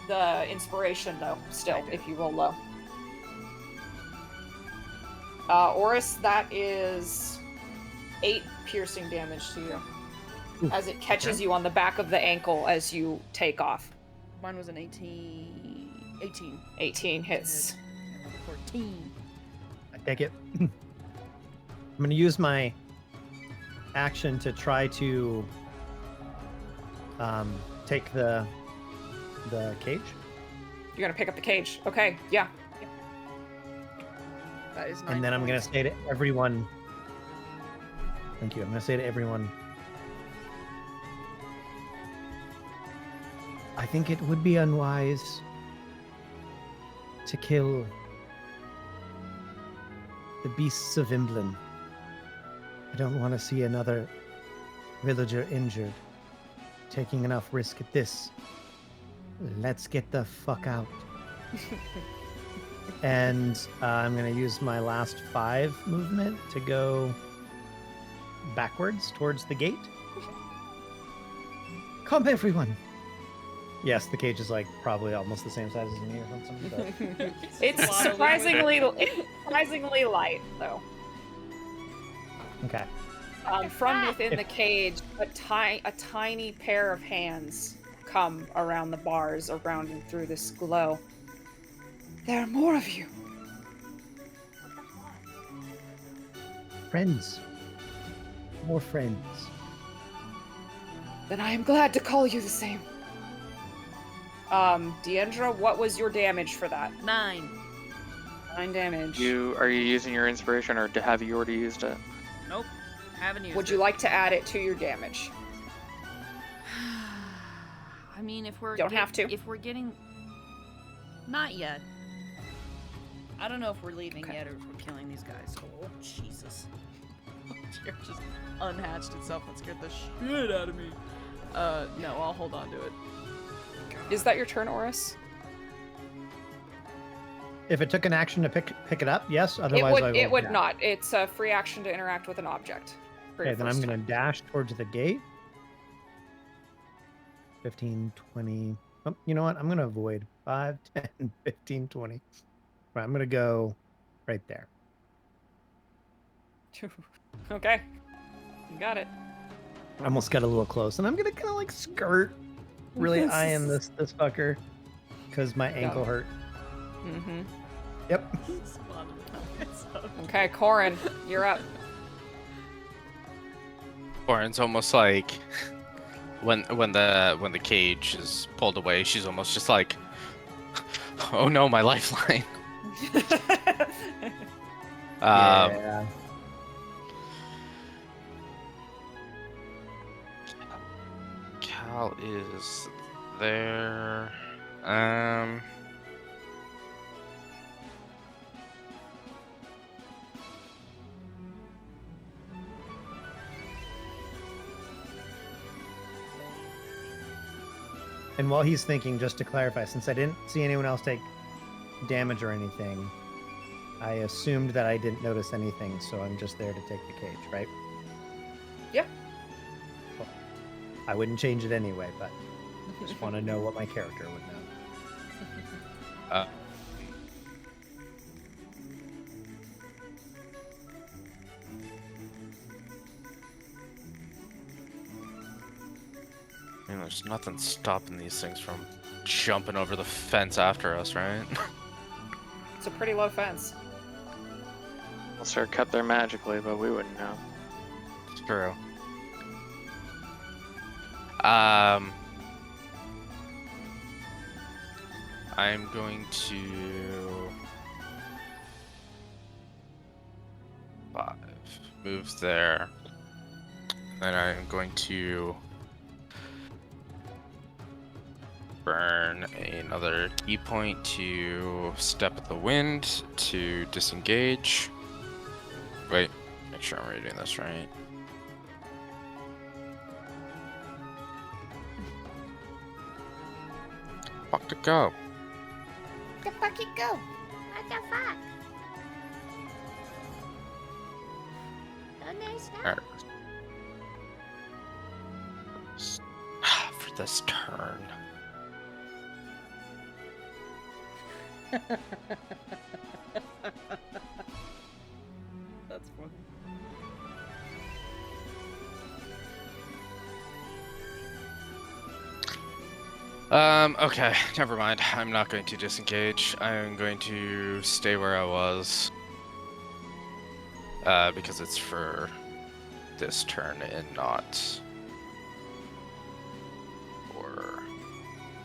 the inspiration though, still, if you roll low. Oris, that is 8 piercing damage to you. As it catches you on the back of the ankle as you take off. Mine was an 18. 18. 18 hits. 14. I take it. I'm going to use my action to try to take the cage. You're going to pick up the cage. Okay, yeah. That is 9 And then I'm going to points. say to everyone, thank you. I'm going to say to everyone, I think it would be unwise to kill the beasts of Imblin. I don't want to see another villager injured. Taking enough risk at this. Let's get the fuck out. And I'm going to use my last 5 movement to go backwards towards the gate. Come, everyone. Yes, the cage is like probably almost the same size as me or something. So. It's surprisingly light, though. Okay. From within the cage, a tiny pair of hands come around the bars, around and through this glow. There are more of you. Friends. More friends. Then I am glad to call you the same. Deandra, what was your damage for that? 9. 9 damage. Are you using your inspiration, or have you already used it? Nope. Haven't used Would it. you like to add it to your damage? I mean, if we're Don't have to. If we're getting, not yet. I don't know if we're leaving Okay. yet or if we're killing these guys. Oh Jesus! Chair just unhatched itself and scared the shit out of me. No, I'll hold on to it. Is that your turn, Oris? If it took an action to pick it up, yes. Otherwise, It would not. It's a free action to interact with an object. for your Okay, then I'm first going turn. to dash towards the gate. 15, 20. Oh, you know what? I'm going to avoid 5, 10, 15, 20. Right, I'm going to go right there. Okay. You got it. I almost got a little close, and I'm going to kind of like skirt, really eyeing this fucker because my ankle hurt. Mm-hmm. Yep. Okay, Corin, you're up. Orin's almost like when the cage is pulled away, she's almost just like, oh no, my lifeline. Yeah. Cal is there. And while he's thinking, just to clarify, since I didn't see anyone else take damage or anything, I assumed that I didn't notice anything, so I'm just there to take the cage, right? Yeah. Cool. I wouldn't change it anyway, but just want to know what my character would know. I mean, there's nothing stopping these things from jumping over the fence after us, right? It's a pretty low fence. Unless they're cut there magically, but we wouldn't know. It's true. I'm going to 5 move there. Then I'm going to burn another key point to step of the wind to disengage. Wait, make sure I'm reading this right. Fuck to go. The fuck it go? What the fuck? Oh, nice Alright. For this turn. That's funny. Okay, never mind. I'm not going to disengage. I'm going to stay where I was. Because it's for this turn and not for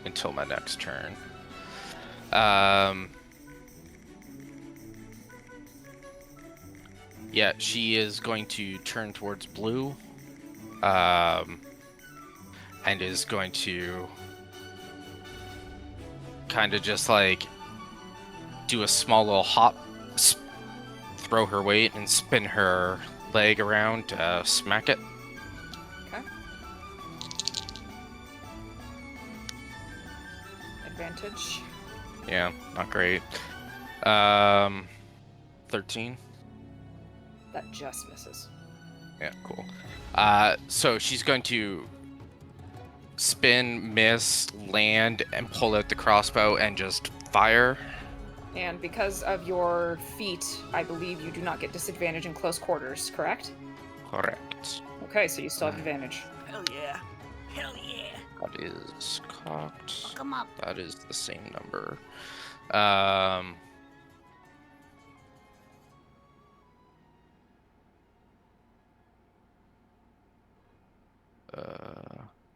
until my next turn. Yeah, she is going to turn towards blue. And is going to kind of just like do a small little hop, throw her weight, and spin her leg around to smack it. Okay. Advantage. Yeah, not great. 13. That just misses. Yeah, cool. So she's going to spin, miss, land, and pull out the crossbow and just fire. And because of your feat, I believe you do not get disadvantage in close quarters, correct? Correct. Okay, so you still have advantage. Hell yeah. Hell yeah. That is cocked. Fuck 'em up. That is the same number.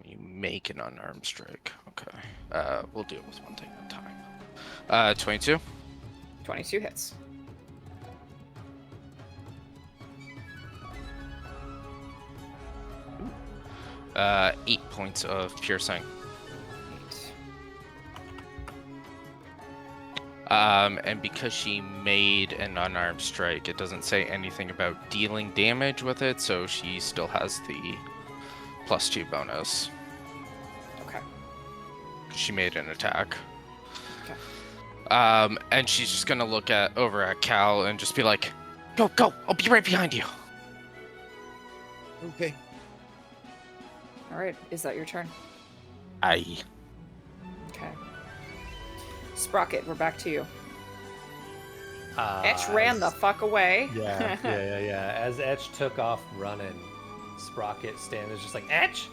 You make an unarmed strike. Okay. We'll deal with one thing at a time. 22. 22 hits. Uh, 8 points of piercing. 8. And because she made an unarmed strike, it doesn't say anything about dealing damage with it, so she still has the +2 bonus. Okay. She made an attack. Okay. And she's just gonna look over at Cal and just be like, "Go, go! I'll be right behind you." Okay. All right. Is that your turn? Aye. Okay. Sprocket, we're back to you. Etch As- ran the fuck away. Yeah. As Etch took off running, Sprocket is just like, Etch!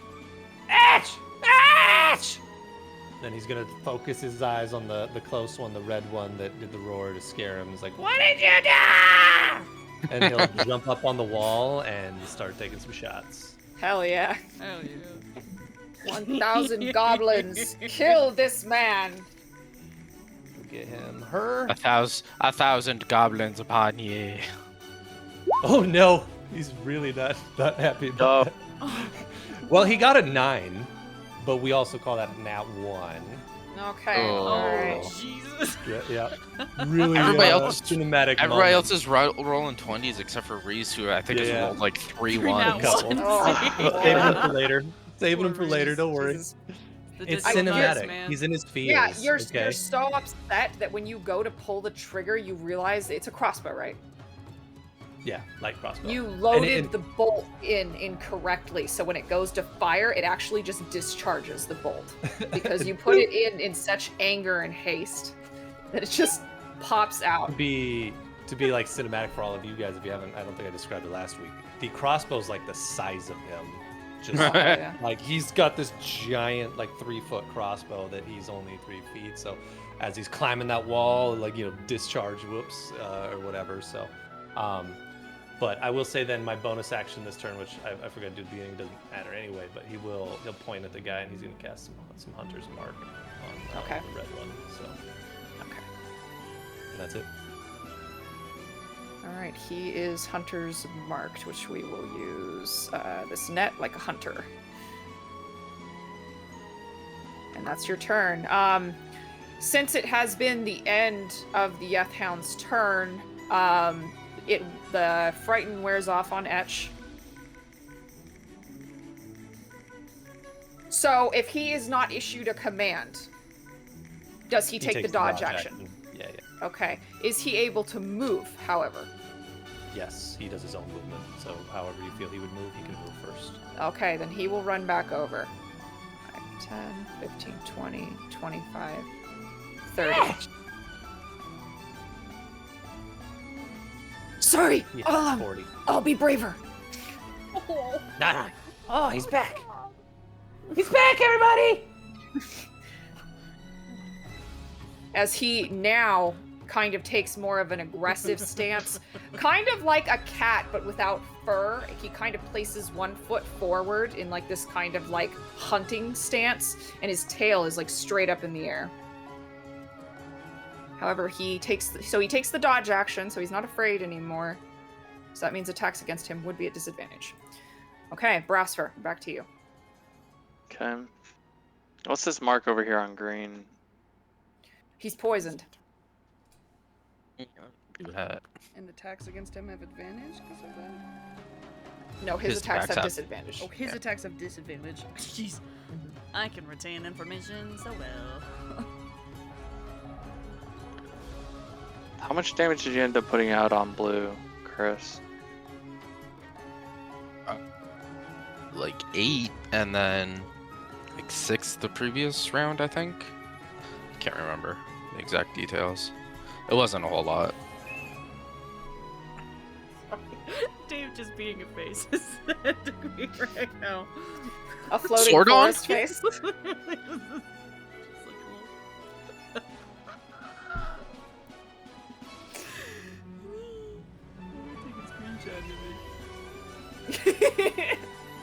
Etch! Etch! Then he's gonna focus his eyes on the close one, the red one that did the roar to scare him. He's like, what did you do? And he'll jump up on the wall and start taking some shots. Hell yeah. Hell yeah. 1,000 goblins. Kill this man. We'll get him. Her. 1,000 goblins upon ye. Oh no, he's really not happy about that. Well, he got a 9, but we also call that a nat 1. Okay. Oh. All right. Jesus. Yeah. Really Everybody else- cinematic Everybody moment. else is rolling 20s except for Reese, who I think has Yeah. rolled like 3 Three nat ones. Couple. ones. Oh. Saving him for later. Saving him Poor for later, Reese. don't worry. Jesus. The It's Disney cinematic. nuts, man. He's in his feels. Yeah, you're okay? so upset that when you go to pull the trigger, you realize it's a crossbow, right? Yeah, light crossbow. You loaded and- the bolt in incorrectly, so when it goes to fire, it actually just discharges the bolt because you put it in such anger and haste that it just pops out. to be like cinematic for all of you guys, if you haven't, I don't think I described it last week. The crossbow's like the size of him. Just Oh, yeah. like he's got this giant like 3-foot crossbow that he's only 3 feet. So as he's climbing that wall, like discharge, whoops, or whatever. So, but I will say then my bonus action this turn, which I forgot to do at the beginning, doesn't matter anyway. But he'll point at the guy and he's gonna cast some Hunter's Mark on Okay. the red one. So Okay. and that's it. All right, he is Hunter's marked, which we will use this net like a hunter. And that's your turn. Since it has been the end of the Yethhound's turn, the Frighten wears off on Etch. So if he is not issued a command, does he take the takes dodge action? Yeah. Okay. Is he able to move, however? Yes, he does his own movement. So however you feel he would move, he can move first. Okay, then he will run back over. 5, 10, 15, 20, 25, 30. Sorry. Yeah, 40. I'll be braver. Nah. Oh, he's back. He's back, everybody! As he now kind of takes more of an aggressive stance, kind of like a cat, but without fur. He kind of places one foot forward in like this kind of like hunting stance, and his tail is like straight up in the air. However, he takes the dodge action, so he's not afraid anymore. So that means attacks against him would be at disadvantage. Okay, Brasfer, back to you. Okay. What's this mark over here on green? He's poisoned. Do that. And attacks against him have advantage because of that? No, his His attacks attacks have have- disadvantage. Oh, his attacks have disadvantage. Jeez. I can retain information so well. How much damage did you end up putting out on blue, Chris? Like 8, and then like 6 the previous round, I think. Can't remember the exact details. It wasn't a whole lot. Dave just being a face is sad to me right now. A floating Sword on? forest face. Just like,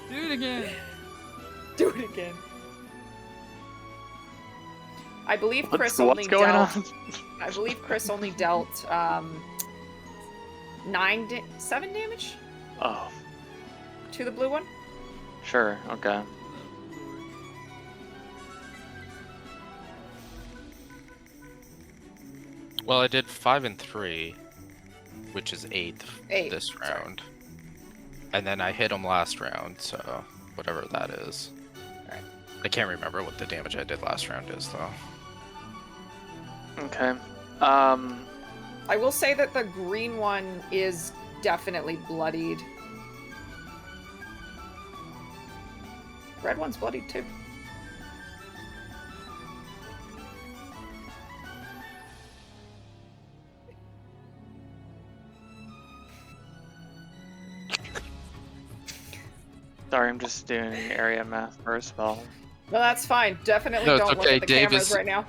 do it again. Do it again. I believe Chris What's only going dealt. on? I believe Chris only dealt 7 damage Oh, to the blue one. sure. Okay. Well, I did 5 and 3, which is 8th Eight, this sorry. round. And then I hit him last round, so whatever that is. Alright. I can't remember what the damage I did last round is, though. Okay. I will say that the green one is definitely bloodied. Red one's bloodied too. Sorry, I'm just doing area math for a spell. No, that's fine. Definitely No, it's don't look okay. at the Dave cameras is- right now.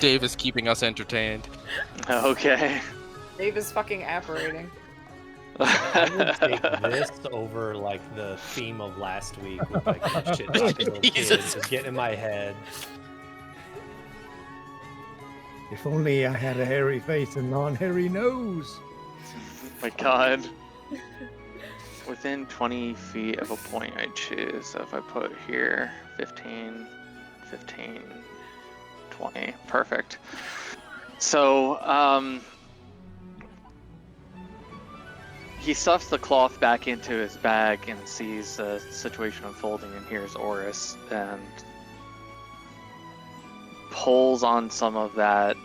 Dave is keeping us entertained. Okay. Dave is fucking apparating. I would take this over like the theme of last week with like the shit talking little kids Jesus. just getting in my head. If only I had a hairy face and non-hairy nose. My god. Within 20 feet of a point I choose. So if I put here 15, 15, 20. Perfect. So, he stuffs the cloth back into his bag and sees the situation unfolding and hears Oris and pulls on some of that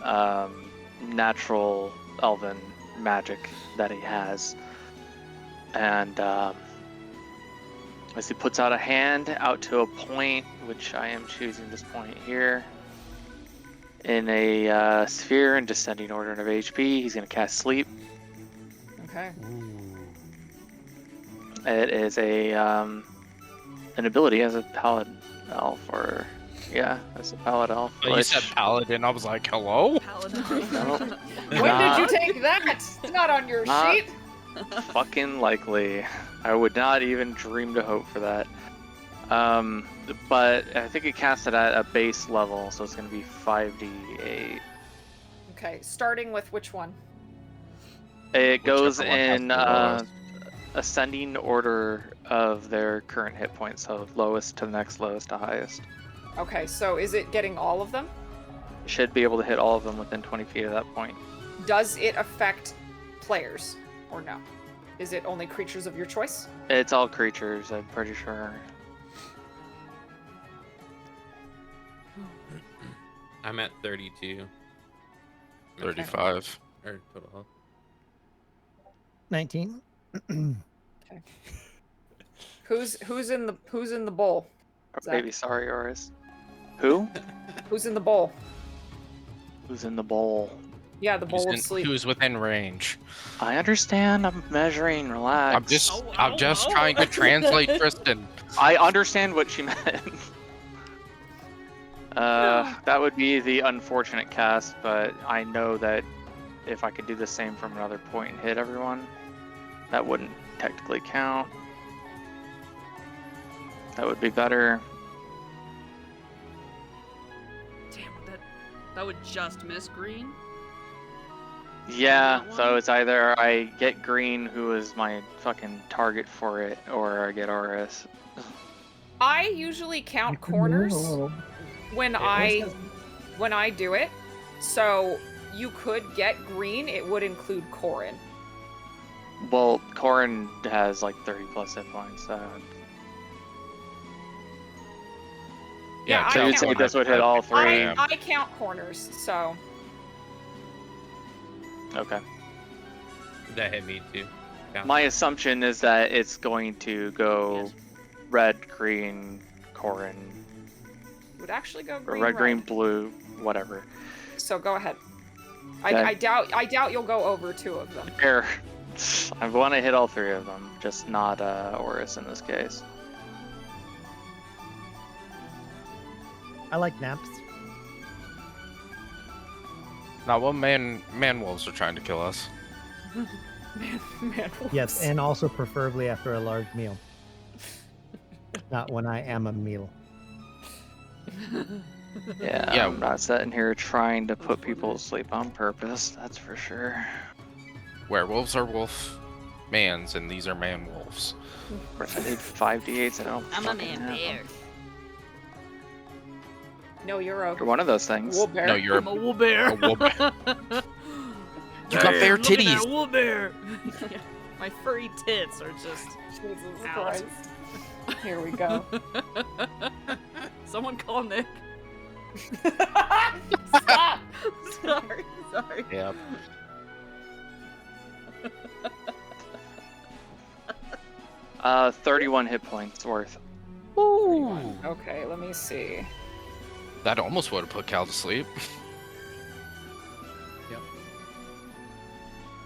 natural elven magic that he has. And as he puts out a hand out to a point, which I am choosing this point here, in a sphere in descending order of HP, he's going to cast Sleep. Okay. It is a an ability as a paladin elf, or yeah, as a paladin elf. Oh, you said which- paladin, I was like, hello? Paladin. No, When not did you take that? It's not on your Not- sheet. fucking likely. I would not even dream to hope for that. But I think it casts it at a base level, so it's going to be 5d8. Okay, starting with which one? It goes Whichever one has in the lowest. ascending order of their current hit points, so lowest to next lowest to highest. Okay, so is it getting all of them? You should be able to hit all of them within 20 feet of that point. Does it affect players or no? Is it only creatures of your choice? It's all creatures, I'm pretty sure. I'm at 32. 35. Or total health. 19. Who's in the bowl? Or Zach. maybe sorry, Oris. Who? Who's in the bowl? Who's in the bowl? Yeah, the bowl of Who's sleep. who's within range? I understand. I'm measuring. Relax. I'm just trying to translate Tristan. I understand what she meant. That would be the unfortunate cast, but I know that if I could do the same from another point and hit everyone, that wouldn't technically count. That would be better. Damn, that would just miss green. Yeah, That so one? it's either I get green, who is my fucking target for it, or I get RS. I usually count You can corners roll. when I do it. So you could get green. It would include Corin. Well, Corin has like 30 plus hit points. Yeah, So I you'd say count. this would hit all three. I count corners. So Okay. That hit me too. Yeah. My assumption is that it's going to go red, green, Corin, it would actually go or green. red, green, blue, whatever. So go ahead. Okay. I doubt you'll go over 2 of them. Here. I want to hit all 3 of them, just not Oris in this case. I like naps. Now, what man wolves are trying to kill us? Man, Yes, and also preferably after a large meal. Not when I am a meal. Yeah, I'm not sitting here trying to put people to sleep on purpose, that's for sure. Werewolves are wolf mans, and these are man wolves. I did 5d8s, I don't I'm a fucking man have bear. them. No, you're a You're one of those things. wool bear. No, you're I'm a wool bear. a wool bear. You got Hey, bare Look at that titties. wool bear. My furry tits are just Jesus out. Christ. Here we go. Someone call Nick. Stop. Sorry. Yep. 31 hit points worth. Ooh. Okay, let me see. That almost would have put Cal to sleep.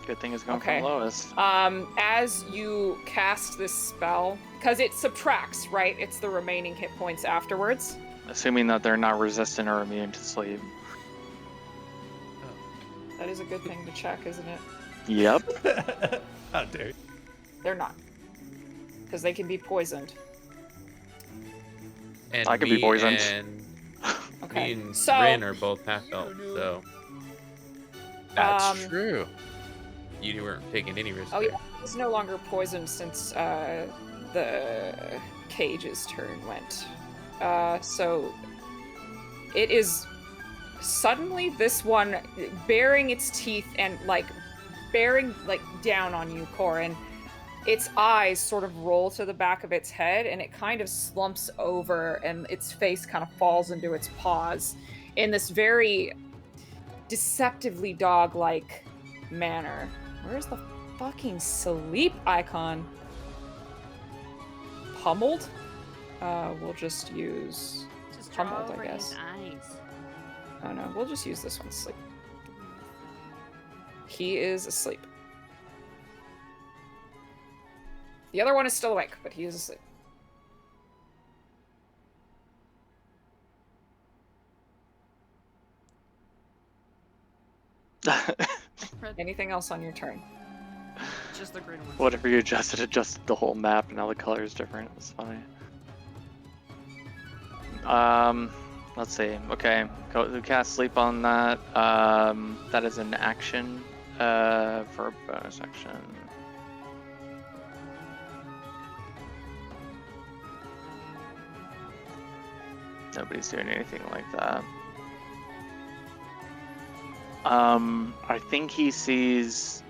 Good thing it's going Okay. from lowest. As you cast this spell, because it subtracts, right? It's the remaining hit points afterwards. Assuming that they're not resistant or immune to sleep. That is a good thing to check, isn't it? Yep. How dare you. They're not. Because they can be poisoned. And I could be me poisoned. And Okay. me and So- Rin are both half elf, so That's true. you weren't taking any risk. Oh there. yeah, he's no longer poisoned since the cage's turn went. So it is suddenly this one baring its teeth and bearing down on you, Corin. Its eyes sort of roll to the back of its head and it kind of slumps over and its face kind of falls into its paws in this very deceptively dog-like manner. Where's the fucking sleep icon? Pummeled? We'll just use Just draw pummeled, over I his guess. eyes. Oh no, we'll just use this one, sleep. He is asleep. The other one is still awake, but he is asleep. Anything else on your turn? Just the green one. Whatever you adjusted the whole map and now the color is different. It's funny. Let's see. Okay, go cast sleep on that. That is an action for a bonus action. Nobody's doing anything like that. I think he sees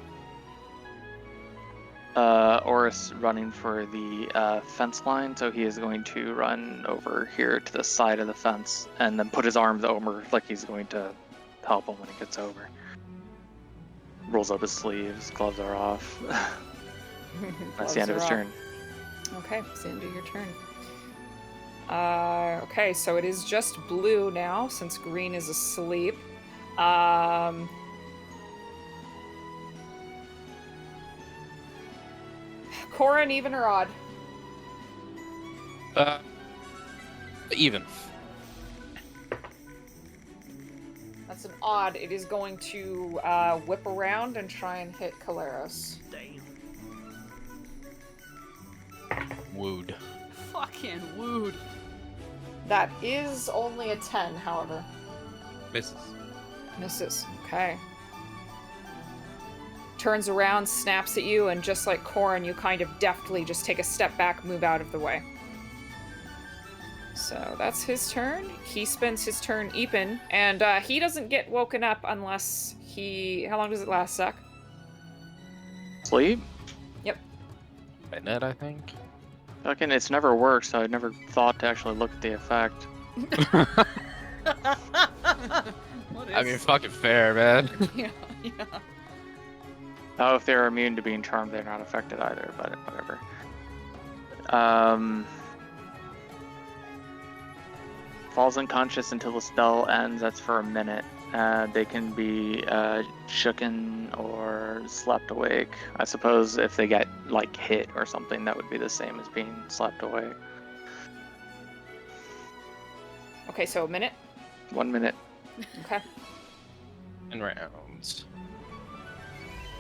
Oris running for the fence line, so he is going to run over here to the side of the fence and then put his arms over like he's going to help him when he gets over. Rolls up his sleeves, gloves are off. That's the end of his turn. Okay, it's the end of your turn. Okay, so it is just blue now, since green is asleep. Corin, even or odd? Even. That's an odd. It is going to whip around and try and hit Caleros. Damn. Wooed. Fucking wooed. That is only a 10, however. Misses. Misses. Okay. Turns around, snaps at you, and just like Corin, you kind of deftly just take a step back, move out of the way. So that's his turn. He spends his turn eeping, and he doesn't get woken up unless he... How long does it last, Zach? Sleep? Yep. Minute, I think. Fucking, it's never worked, so I never thought to actually look at the effect. What is... I mean, fucking fair, man. yeah. Oh, if they're immune to being charmed, they're not affected either, but whatever. Falls unconscious until the spell ends. That's for a minute. They can be shooken or slept awake. I suppose if they get like hit or something, that would be the same as being slept awake. Okay, so a minute. 1 minute. Okay. In rounds.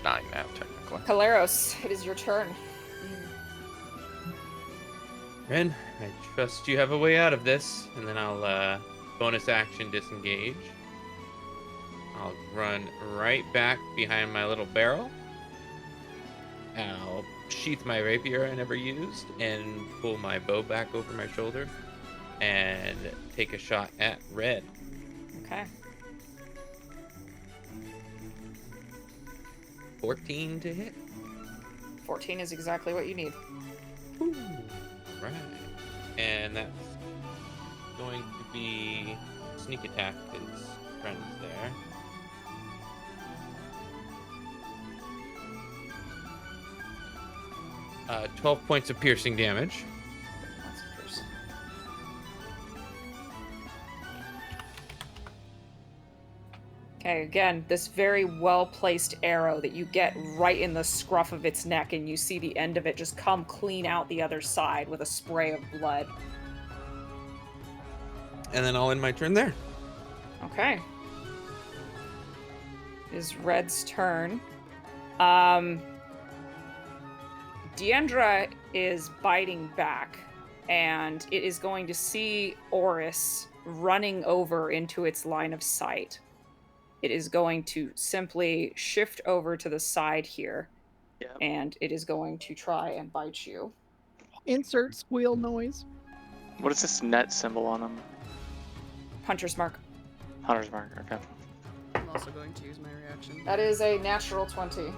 9 now, technically. Caleros, it is your turn. Ren, I trust you have a way out of this, and then I'll bonus action disengage. I'll run right back behind my little barrel. I'll sheath my rapier I never used and pull my bow back over my shoulder and take a shot at Red. Okay. 14 to hit. 14 is exactly what you need. Ooh. Right. And that's going to be sneak attack his friends there. Uh, 12 points of piercing damage. Okay, again, this very well-placed arrow that you get right in the scruff of its neck, and you see the end of it just come clean out the other side with a spray of blood. And then I'll end my turn there. Okay. It is Red's turn. Deandra is biting back, and it is going to see Oris running over into its line of sight. It is going to simply shift over to the side here, and it is going to try and bite you. Insert squeal noise. What is this net symbol on them? Hunter's Mark. Hunter's mark, okay. I'm also going to use my reaction. That is a natural 20.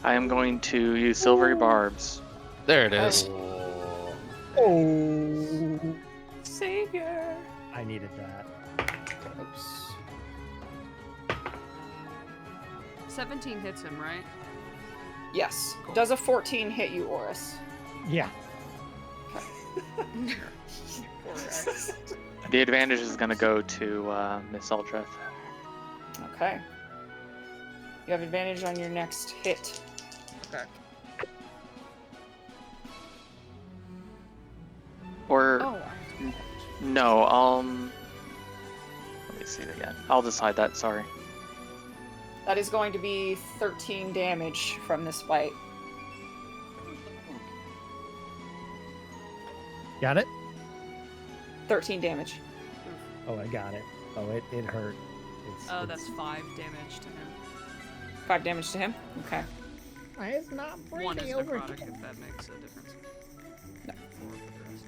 I am going to use silvery barbs. There it is. Oh. Savior. I needed that. Oops. 17 hits him, right? Yes. Does a 14 hit you, Oris? Yeah. The advantage is going to go to Miss Eldreth. Okay. You have advantage on your next hit. Okay. Or Oh, no, let me see it again. I'll decide that, sorry. That is going to be 13 damage from this bite. Got it? 13 damage. Oh, I got it. Oh, it hurt. Oh, that's 5 damage to him. 5 damage to him? Okay. It's not 1 is breathing over necrotic, here. if that makes a difference. No. 4 for the rest.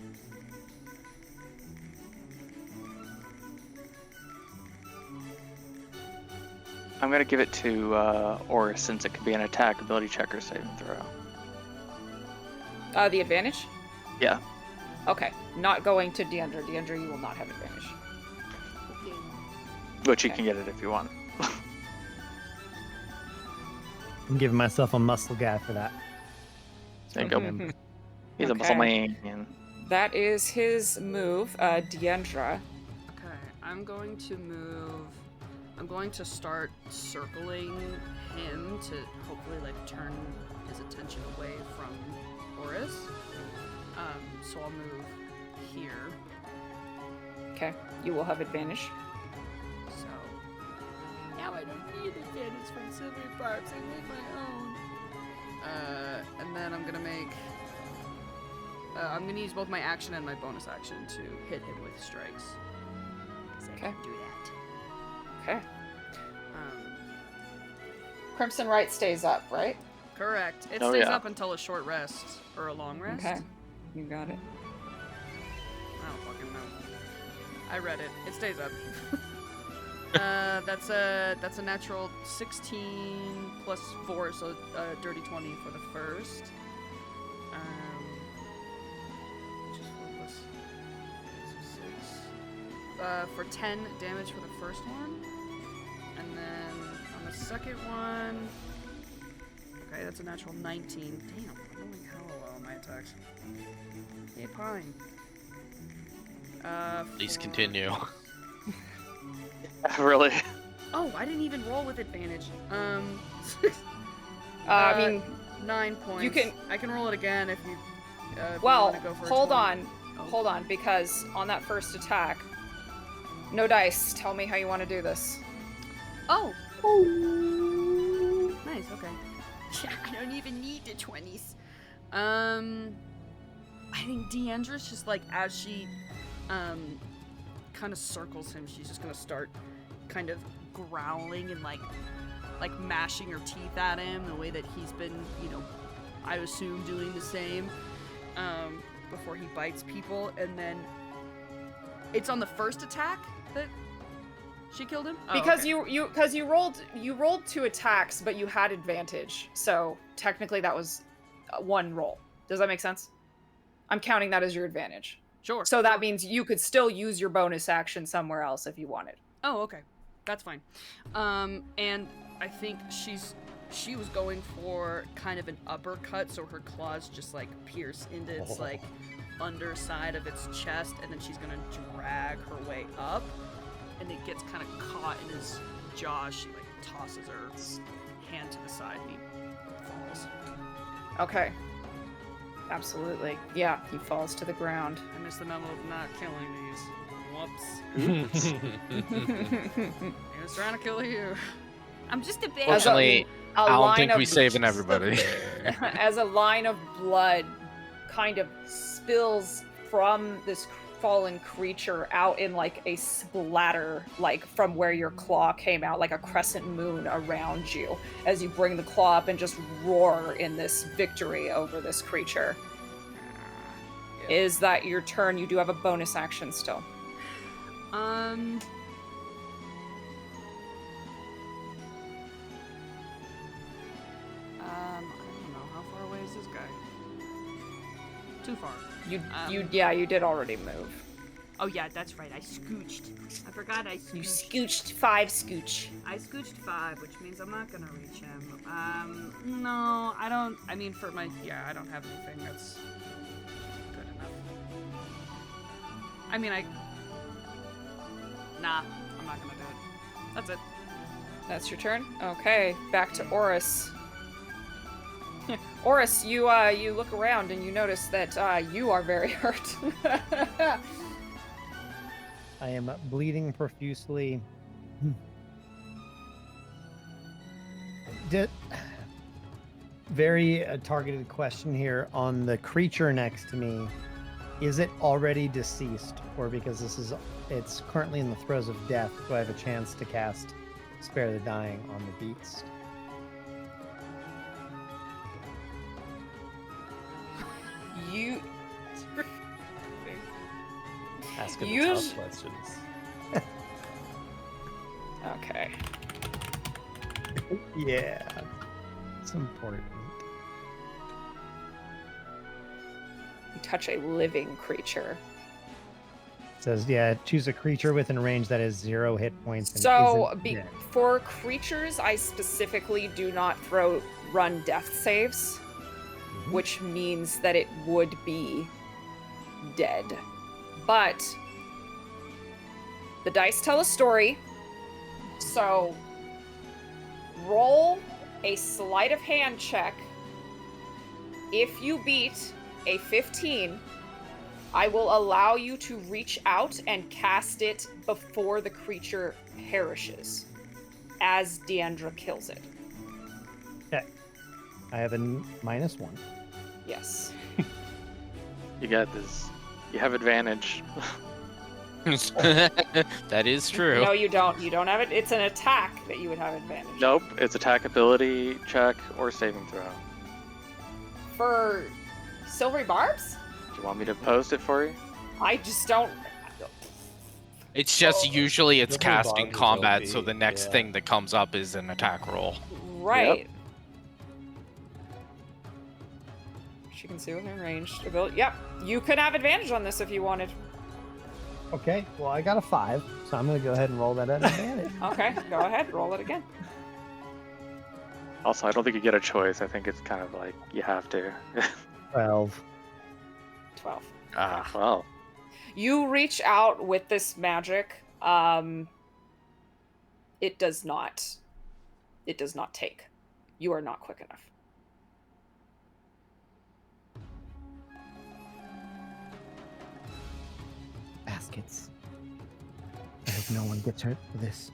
I'm going to give it to Oris since it could be an attack, ability check, or saving throw. The advantage? Yeah. Okay. Not going to Deandra. Deandra, you will not have advantage. But you Okay. can get it if you want. I'm giving myself a muscle guy for that. There you go. Mhm. He's a muscle man. That is his move. Deandra. Okay, I'm going to move. I'm going to start circling him to hopefully like turn his attention away from Oris. So I'll move here. Okay, you will have advantage. So now I don't need advantage from Silver Barbs. I made my own. And then I'm gonna make. I'm gonna use both my action and my bonus action to hit him with strikes. So I Okay. can do that. Okay. Um, Crimson Right stays up, right? correct. It Oh, stays yeah. up until a short rest or a long rest. Okay. You got it. I don't fucking know. I read it. It stays up. That's a natural 16 plus 4, so dirty 20 for the first. Which is 4 plus so 6. For 10 damage for the first one, and then on the second one. Okay, that's a natural 19. Damn, I'm rolling hella low on my attacks. Hey, Pine. Please for- continue. Really? Oh, I didn't even roll with advantage. I mean, 9 points. you can- I can roll it again if you. If well, you wanna go for a hold 20. on. Oh. Hold on, because on that first attack, no dice. Tell me how you want to do this. Oh. Nice. Okay. I don't even need the 20s. I think Deandra's just like as she, kind of circles him. She's just gonna start, kind of growling and like mashing her teeth at him the way that he's been, I assume doing the same, before he bites people. And then it's on the first attack that she killed him. Oh, Because okay. you rolled 2 attacks, but you had advantage. So technically that was 1 roll. Does that make sense? I'm counting that as your advantage. Sure. So that sure. means you could still use your bonus action somewhere else if you wanted. Oh, okay. That's fine. And I think she was going for kind of an uppercut, so her claws just like pierce into its like underside of its chest, and then she's gonna drag her way up, and it gets kind of caught in his jaw. She like tosses her hand to the side, and he falls. Okay. Absolutely. Yeah, he falls to the ground. I missed the memo of not killing these. Whoops. He was trying to kill you. I'm just a bear. Fortunately, A I don't line think of- we saving everybody. As a line of blood kind of spills from this fallen creature out in like a splatter, like from where your claw came out, like a crescent moon around you, as you bring the claw up and just roar in this victory over this creature. Yeah. Is that your turn? You do have a bonus action still. I don't know. How far away is this guy? Too far. You did already move. Oh yeah, that's right. I scooched. I forgot I scooched. You scooched 5 scooch. I scooched 5, which means I'm not gonna reach him. No, I don't. I mean, I don't have anything that's good enough. I mean, Nah, I'm not gonna do it. That's it. That's your turn? Okay, back to Oris. Oris, you look around and you notice that you are very hurt. I am bleeding profusely. Very targeted question here on the creature next to me. Is it already deceased, or because it's currently in the throes of death, do I have a chance to cast Spare the Dying on the beast? You Asking You the s- tough questions. okay? Yeah, it's important. You touch a living creature. It says, yeah, choose a creature within range that has 0 hit points. And So, isn't dead. for creatures, I specifically do not run death saves, Mhm. which means that it would be dead. But the dice tell a story, so roll a sleight of hand check If you beat a 15, I will allow you to reach out and cast it before the creature perishes, as Deandra kills it. Okay. I have a -1. Yes. You got this. You have advantage. That is true. No, you don't. You don't have it. It's an attack that you would have advantage. Nope, it's attack ability check or saving throw. For silvery barbs? Do you want me to post it for you? I just don't. It's just usually it's Silver casting Bog is combat, so OP, the next yeah. thing that comes up is an attack roll. Right. She can see within range. Ability. Yep. You could have advantage on this if you wanted. Okay, well, I got a 5, so I'm going to go ahead and roll that at advantage. Okay, go ahead. Roll it again. Also, I don't think you get a choice. I think it's kind of like you have to. 12. 12. Ah. Wow. You reach out with this magic. It does not take. You are not quick enough. Baskets. I hope no one gets hurt for this.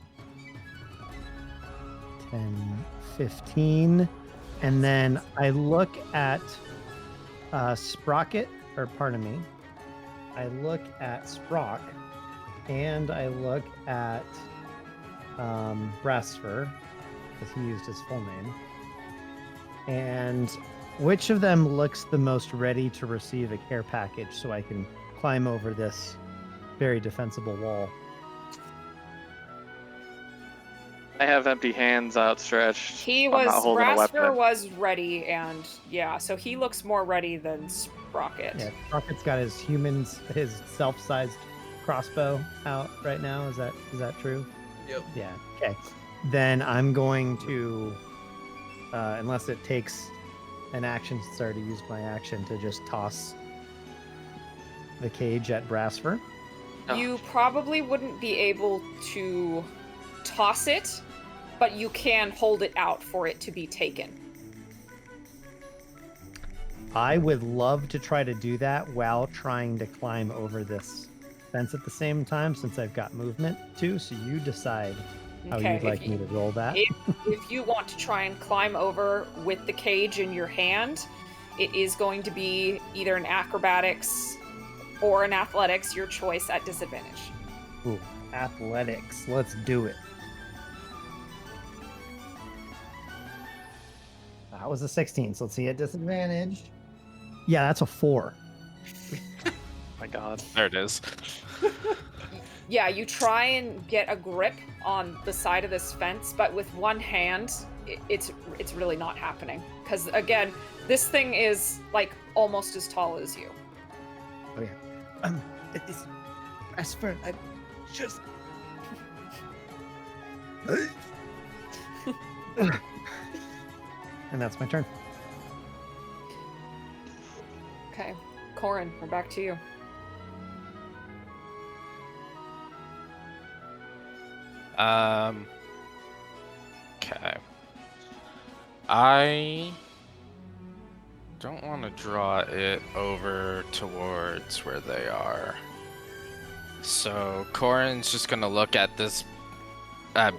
10, 15. And then I look at Sprocket, or pardon me. I look at Sprock, and I look at Brasfer, because he used his full name. And which of them looks the most ready to receive a care package so I can climb over this very defensible wall? I have empty hands outstretched. He I'm was not holding a Brasfer weapon. was ready, and yeah, so he looks more ready than Sprocket. Yeah, Sprocket's got his self-sized crossbow out right now. Is that true? Yep. Yeah. Okay. Then I'm going to, unless it takes an action, sorry, to use my action to just toss the cage at Brasfer. Oh. You probably wouldn't be able to toss it, but you can hold it out for it to be taken. I would love to try to do that while trying to climb over this fence at the same time, since I've got movement too. So you decide how Okay, you'd like me to roll that. If you want to try and climb over with the cage in your hand, it is going to be either an acrobatics or an athletics, your choice, at disadvantage. Ooh, athletics. Let's do it. That was a 16, so let's see at disadvantage. Yeah, that's a 4. My God. There it is. Yeah, you try and get a grip on the side of this fence, but with one hand, it's really not happening. Because again, this thing is like almost as tall as you. Oh yeah. It's Asper. I just. And that's my turn. Okay, Corin, we're back to you. Okay. I don't want to draw it over towards where they are. So Corin's just gonna look at this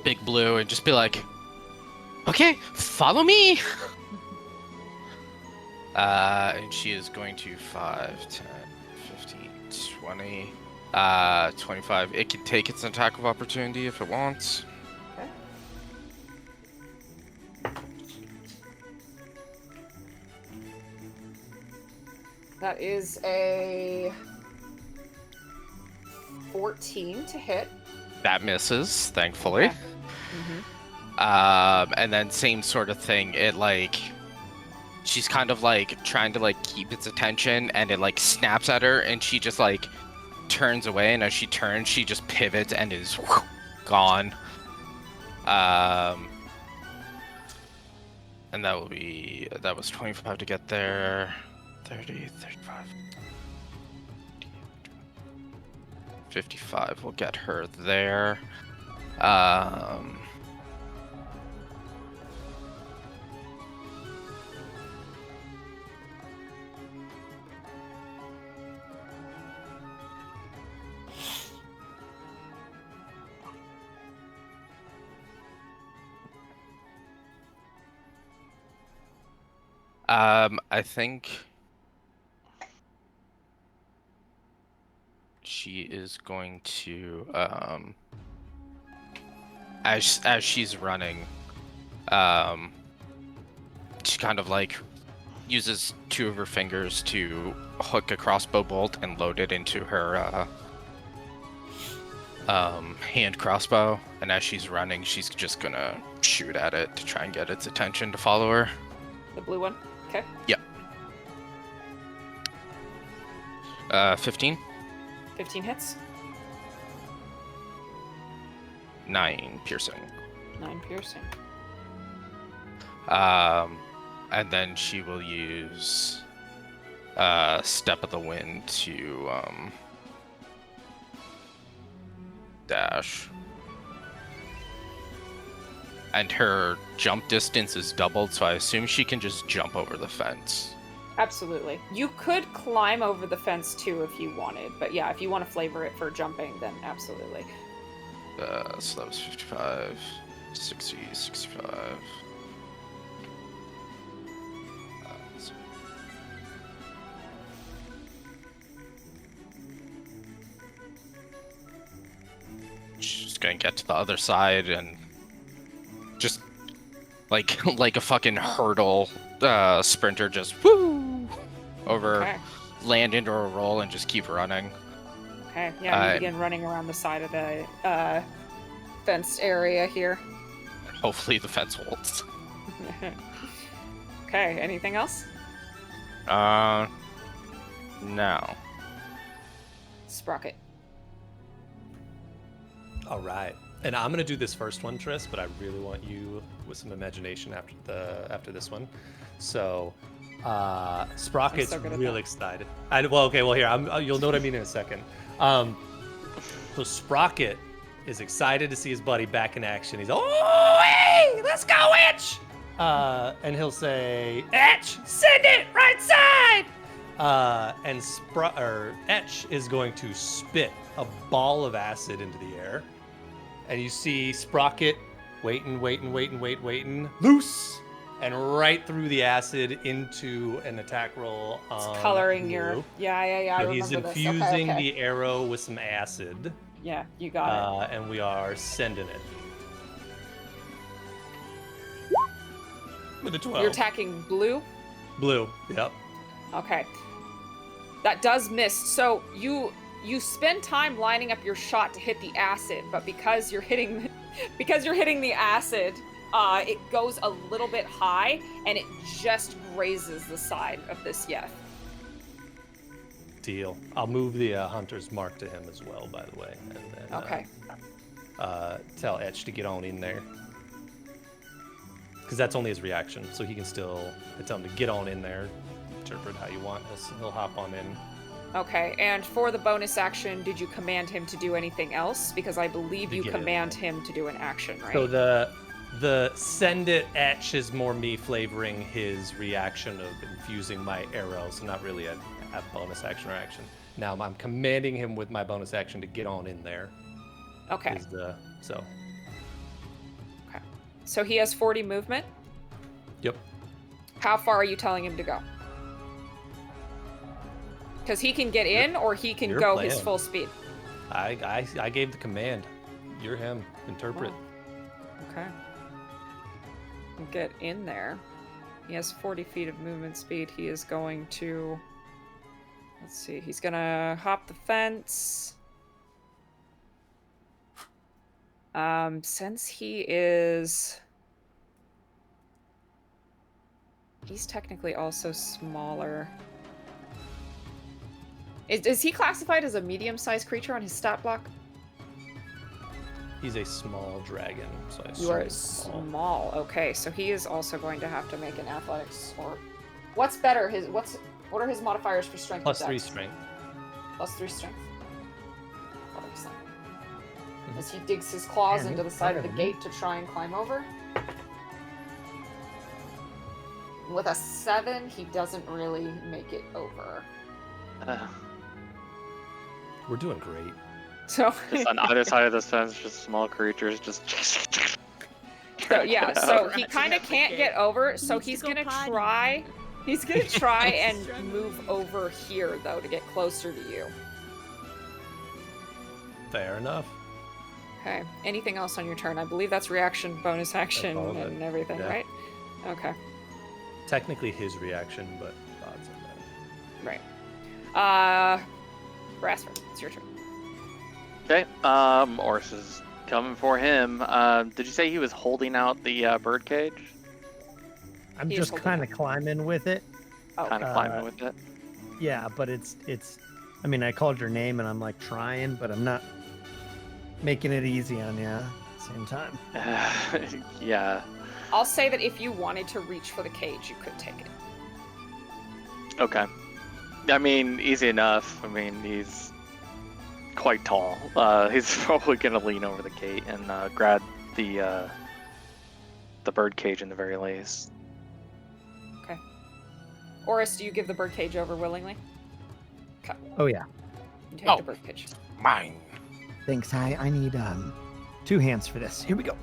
big blue and just be like, okay, follow me. And she is going to 5, 10, 15, 20, 25. It can take its attack of opportunity if it wants. Okay. That is a 14 to hit. That misses, thankfully. Okay. Mm-hmm. And then same sort of thing. It like, she's kind of like trying to like keep its attention, and it like snaps at her, and she just like turns away. And as she turns, she just pivots and is gone. And that was 25 to get there. 30, 35. 55 will get her there. I think she is going to as she's running, she kind of like uses two of her fingers to hook a crossbow bolt and load it into her hand crossbow, and as she's running, she's just gonna shoot at it to try and get its attention to follow her. The blue one. Okay. Yep. 15. 15 hits. 9 piercing. 9 piercing. And then she will use Step of the Wind to dash. And her jump distance is doubled, so I assume she can just jump over the fence. Absolutely. You could climb over the fence too if you wanted, but yeah, if you want to flavor it for jumping, then absolutely. So that was 55, 60, 65. She's gonna get to the other side and just like a fucking hurdle sprinter, just woo over, Okay. land into a roll and just keep running. Okay. Yeah, you begin running around the side of the fenced area here. Hopefully the fence holds. Okay. Anything else? No. Sprocket. All right. And I'm gonna do this first one, Triss, but I really want you with some imagination after this one. So, Sprocket's so good at real that. excited. Well, here you'll know what I mean in a second. So Sprocket is excited to see his buddy back in action. He's hey, let's go, Etch! And he'll say, Etch, send it right side. And Etch is going to spit a ball of acid into the air. And you see Sprocket waiting, loose, and right through the acid into an attack roll. It's coloring blue. your. Yeah. I So he's remember this. infusing Okay. the arrow with some acid. Yeah, you got it. And we are sending it. With a 12. You're attacking blue. Blue, yep. Okay. That does miss. So you spend time lining up your shot to hit the acid, but because you're hitting the acid, it goes a little bit high and it just grazes the side of this Yeth. Deal. I'll move the hunter's mark to him as well, by the way. And then, Okay. Tell Etch to get on in there. Because that's only his reaction, so he can still tell him to get on in there. Interpret how you want. He'll hop on in. Okay, and for the bonus action, did you command him to do anything else? Because I believe you Get in command him to do an action, right? So the send it Etch is more me flavoring his reaction of infusing my arrow, so not really a bonus action or action. Now I'm commanding him with my bonus action to get on in there. Okay. So. Okay. So he has 40 movement. Yep. How far are you telling him to go? Because he can get in, or he can your go plan. his full speed. I gave the command. You're him. Interpret. Okay. Get in there. He has 40 feet of movement speed. He is going to... Let's see. He's going to hop the fence. Since he is... He's technically also smaller. Is he classified as a medium-sized creature on his stat block? He's a small dragon, so I assume You are he's small. small. Okay, so he is also going to have to make an athletics or what's better? What are his modifiers for strength? Plus and 3 dex? strength. Plus 3 strength. Oh, excellent. As he digs his claws Man, into the he's side of the better than gate to try and climb over. With a 7, he doesn't really make it over. We're doing great. So, Just on either side of this fence, just small creatures, just. so yeah, so he Scratching kind of at the can't gate. get over, so needs to he's go gonna potty. try He's gonna try and move over here, though, to get closer to you. Fair enough. Okay. Anything else on your turn? I believe that's reaction, bonus action, all of it. and everything, Yeah. right? Okay. Technically his reaction, but thoughts on that. Right. Brasford, it's your turn. Okay. Oris is coming for him. Did you say he was holding out the birdcage? I'm He is just holding kind it. of climbing with it. Oh, Kind of climbing with it. Yeah, but it's. I mean, I called your name and I'm like trying, but I'm not making it easy on you at the same time. Yeah. I'll say that if you wanted to reach for the cage, you could take it. Okay. I mean, easy enough. I mean, he's quite tall. He's probably gonna lean over the gate and grab the bird cage in the very least. Okay. Oris, do you give the birdcage over willingly? Okay. Oh yeah. You take Oh. the birdcage. Mine. Thanks. I need 2 hands for this. Here we go.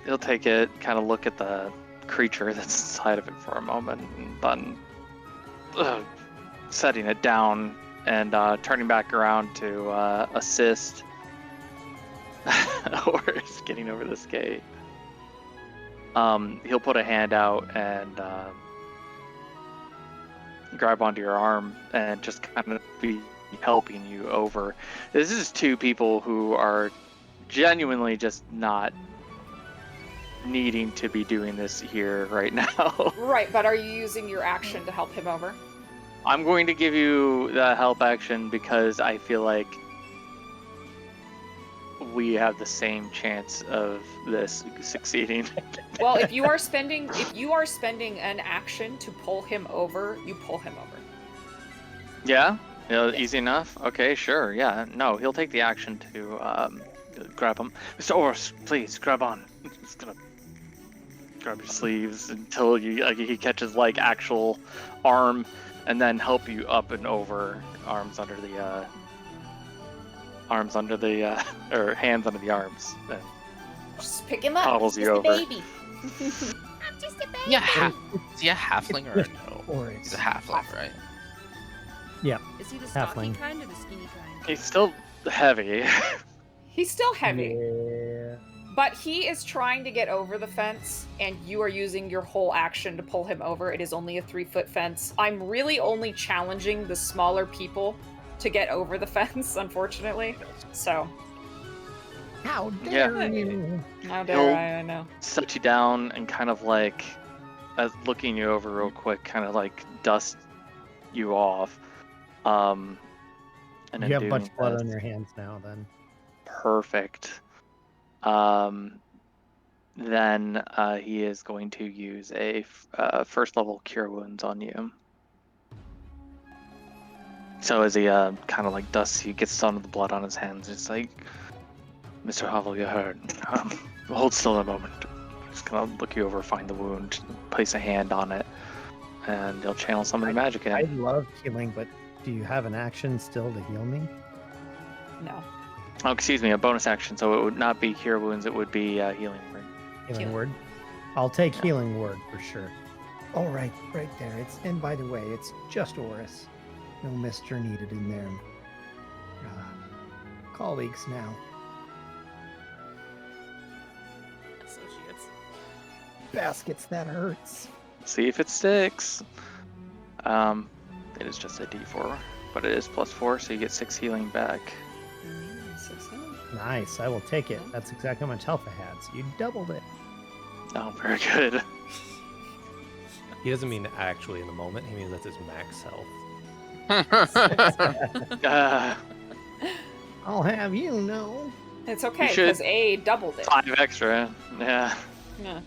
He'll take it, kind of look at the creature that's inside of it for a moment, and then setting it down and turning back around to assist Oris getting over this gate. He'll put a hand out and grab onto your arm and just kind of be helping you over. This is 2 people who are genuinely just not needing to be doing this here right now. Right, but are you using your action to help him over? I'm going to give you the help action because I feel like we have the same chance of this succeeding. Well, if you are spending an action to pull him over, you pull him over. Yeah? Easy enough? Okay, sure, yeah. No, he'll take the action to grab him. Mr. Oris, please, grab on. He's gonna grab your sleeves until he catches, like, actual arm, and then help you up and over, arms under the, or hands under the arms. And Just pick him up. toddles He's you just a over. baby. I'm just a baby. Yeah, is he a halfling or a no? Oris. He's a halfling, right? Is he the stocky Halfling. kind or the skinny kind? He's still heavy. He's still heavy, Yeah. but he is trying to get over the fence, and you are using your whole action to pull him over. It is only a 3-foot fence. I'm really only challenging the smaller people to get over the fence, unfortunately. So, How dare Yeah. you? how dare He'll- I know. Set you down and kind of like, as looking you over real quick, kind of like dust you off. And in You have much doing blood this- on your hands now, then. Perfect. Then he is going to use a first level cure wounds on you. So as he kind of like dusts, he gets some of the blood on his hands. It's like, Mr. Hovel, you heard. Hold still a moment. Just gonna look you over, find the wound, place a hand on it, and he'll channel some of the magic in. I love healing, but do you have an action still to heal me? No. Oh, excuse me, a bonus action. So it would not be cure wounds. It would be healing word. Healing Healing. word? I'll take Yeah. healing word for sure. All right, right there. And by the way, it's just Oris. No Mister needed in there. Colleagues now. Associates. Baskets, that hurts. See if it sticks. It is just a D4, but it is +4, so you get 6 healing back. 16. Nice. I will take it. That's exactly how much health I had. So you doubled it. Oh, very good. He doesn't mean actually in the moment. He means that's his max health. I'll have you know. It's okay, should- because A doubled it. 5 extra. Yeah. Yeah.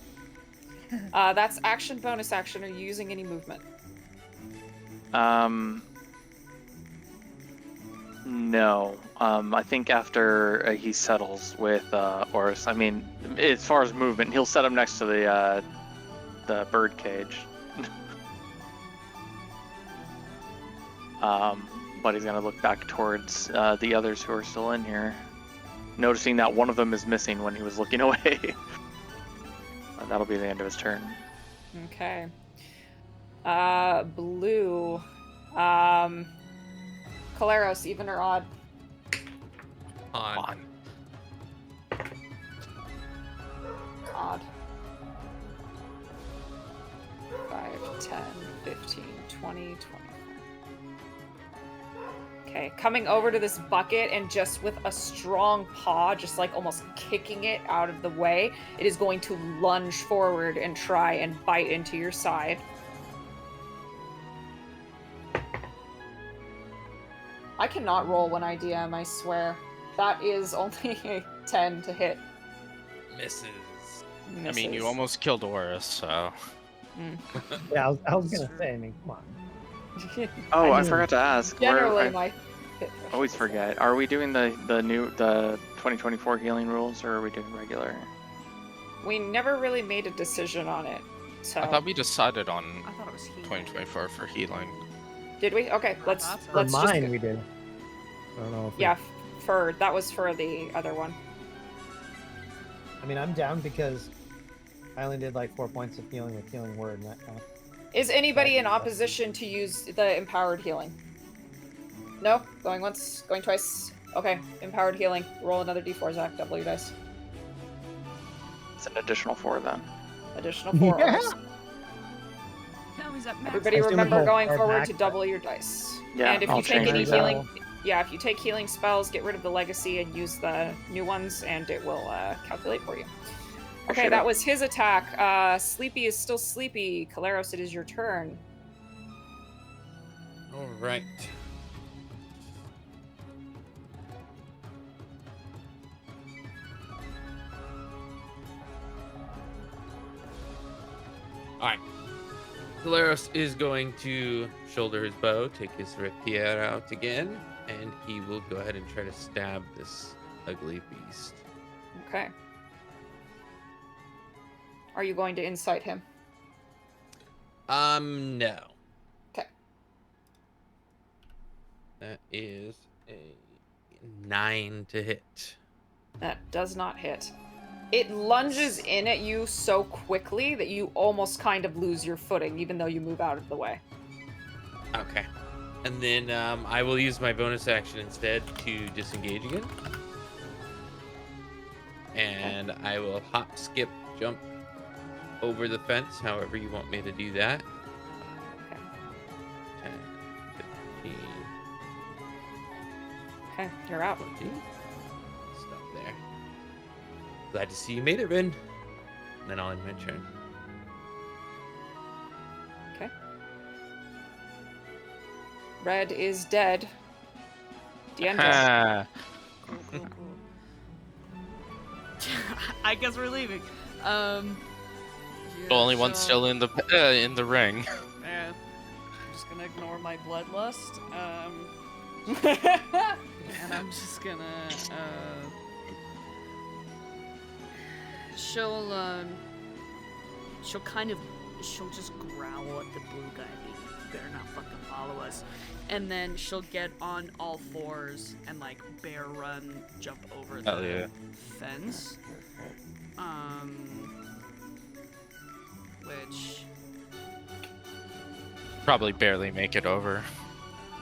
That's action, bonus action. Are you using any movement? No. I think after he settles with Oris, I mean, as far as movement, he'll set him next to the bird cage. But he's gonna look back towards the others who are still in here, noticing that one of them is missing when he was looking away. That'll be the end of his turn. Okay. Blue. Caleros, even or odd? On. Odd. 5, 10, 15, 20, 25. Okay, coming over to this bucket and just with a strong paw, just like almost kicking it out of the way, it is going to lunge forward and try and bite into your side. I cannot roll when I DM, I swear. That is only a 10 to hit. Misses. I mean, you Misses. almost killed Horus, so. Yeah, I was gonna say. I mean, come on. Oh, I mean, forgot to ask. Generally, I my hit always threshold's forget. Are we doing the 2024 healing rules, or are we doing regular? We never really made a decision on it. So I thought we decided on I thought it was healing. 2024 for healing. did we? Okay, let's thought so. For let's mine, just we did. I don't know if yeah. For that was for the other one. I mean, I'm down because I only did like 4 points of healing with healing word, and that kind of. Is anybody in opposition to use the empowered healing? No? Going once, going twice. Okay, empowered healing. Roll another d4, Zach. Double your dice. It's an additional 4 then. Additional 4. Yeah. Now he's at max. Everybody I assume remember both going are forward back, to but- double your dice. Yeah, And if I'll you take change any it. healing, yeah, if you take healing spells, get rid of the legacy and use the new ones, and it will calculate for you. Okay, Appreciate that it. was his attack. Sleepy is still sleepy. Caleros, it is your turn. All right. All right. Valeros is going to shoulder his bow, take his rapier out again, and he will go ahead and try to stab this ugly beast. Okay. Are you going to incite him? No. Okay. That is a 9 to hit. That does not hit. It lunges in at you so quickly that you almost kind of lose your footing, even though you move out of the way. Okay. And then I will use my bonus action instead to disengage again. And I will hop, skip, jump over the fence, however you want me to do that. Okay. 10, 15, Okay, you're out. 20. Stop there. Glad to see you made it, Rin. And then I'll end my turn. Okay. Red is dead. Deandra. Ah, Cool, cool, cool. I guess we're leaving. Yeah, the only one so- still in the ring. Yeah. I'm just gonna ignore my bloodlust. And I'm just gonna she'll just growl at the blue guy, being like, "You better not fucking follow us." And then she'll get on all fours and like bear run, jump over Hell the yeah. fence. Which Probably barely make it over.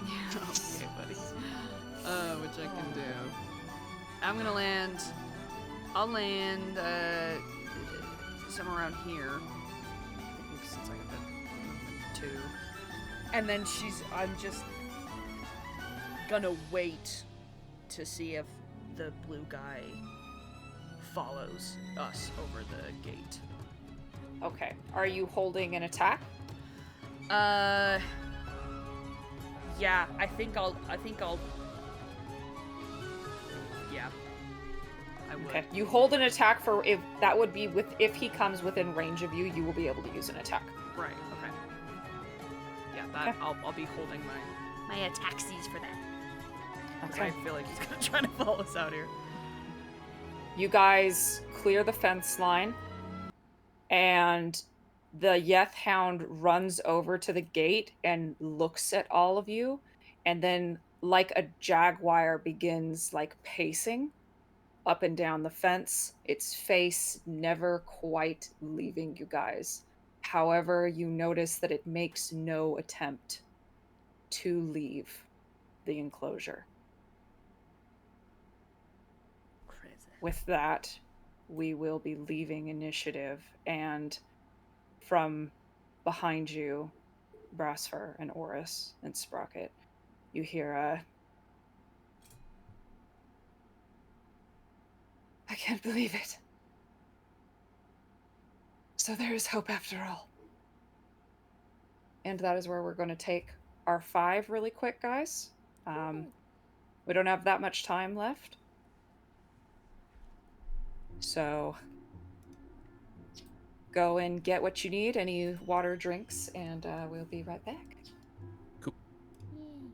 yeah, okay, buddy. Which I can do. I'm gonna land. I'll land somewhere around here. I think since I have that movement too. And then I'm just gonna wait to see if the blue guy follows us over the gate. Okay. Are you holding an attack? Yeah, I think I'll yeah. I would. Okay. You hold an attack for if that would be if he comes within range of you, you will be able to use an attack. Right, okay. Yeah, that Okay. I'll be holding my ataxies for that. because I feel like he's gonna try to follow us out here. You guys clear the fence line, and the Yeth Hound runs over to the gate and looks at all of you, and then, like a jaguar, begins like pacing up and down the fence, its face never quite leaving you guys. However, you notice that it makes no attempt to leave the enclosure. Crazy. With that, we will be leaving initiative, and from behind you, Brassfur and Oris and Sprocket, you hear I can't believe it. So there is hope after all. And that is where we're going to take our 5 really quick, guys. We don't have that much time left. So go and get what you need, any water, drinks, and we'll be right back. Cool. Yay.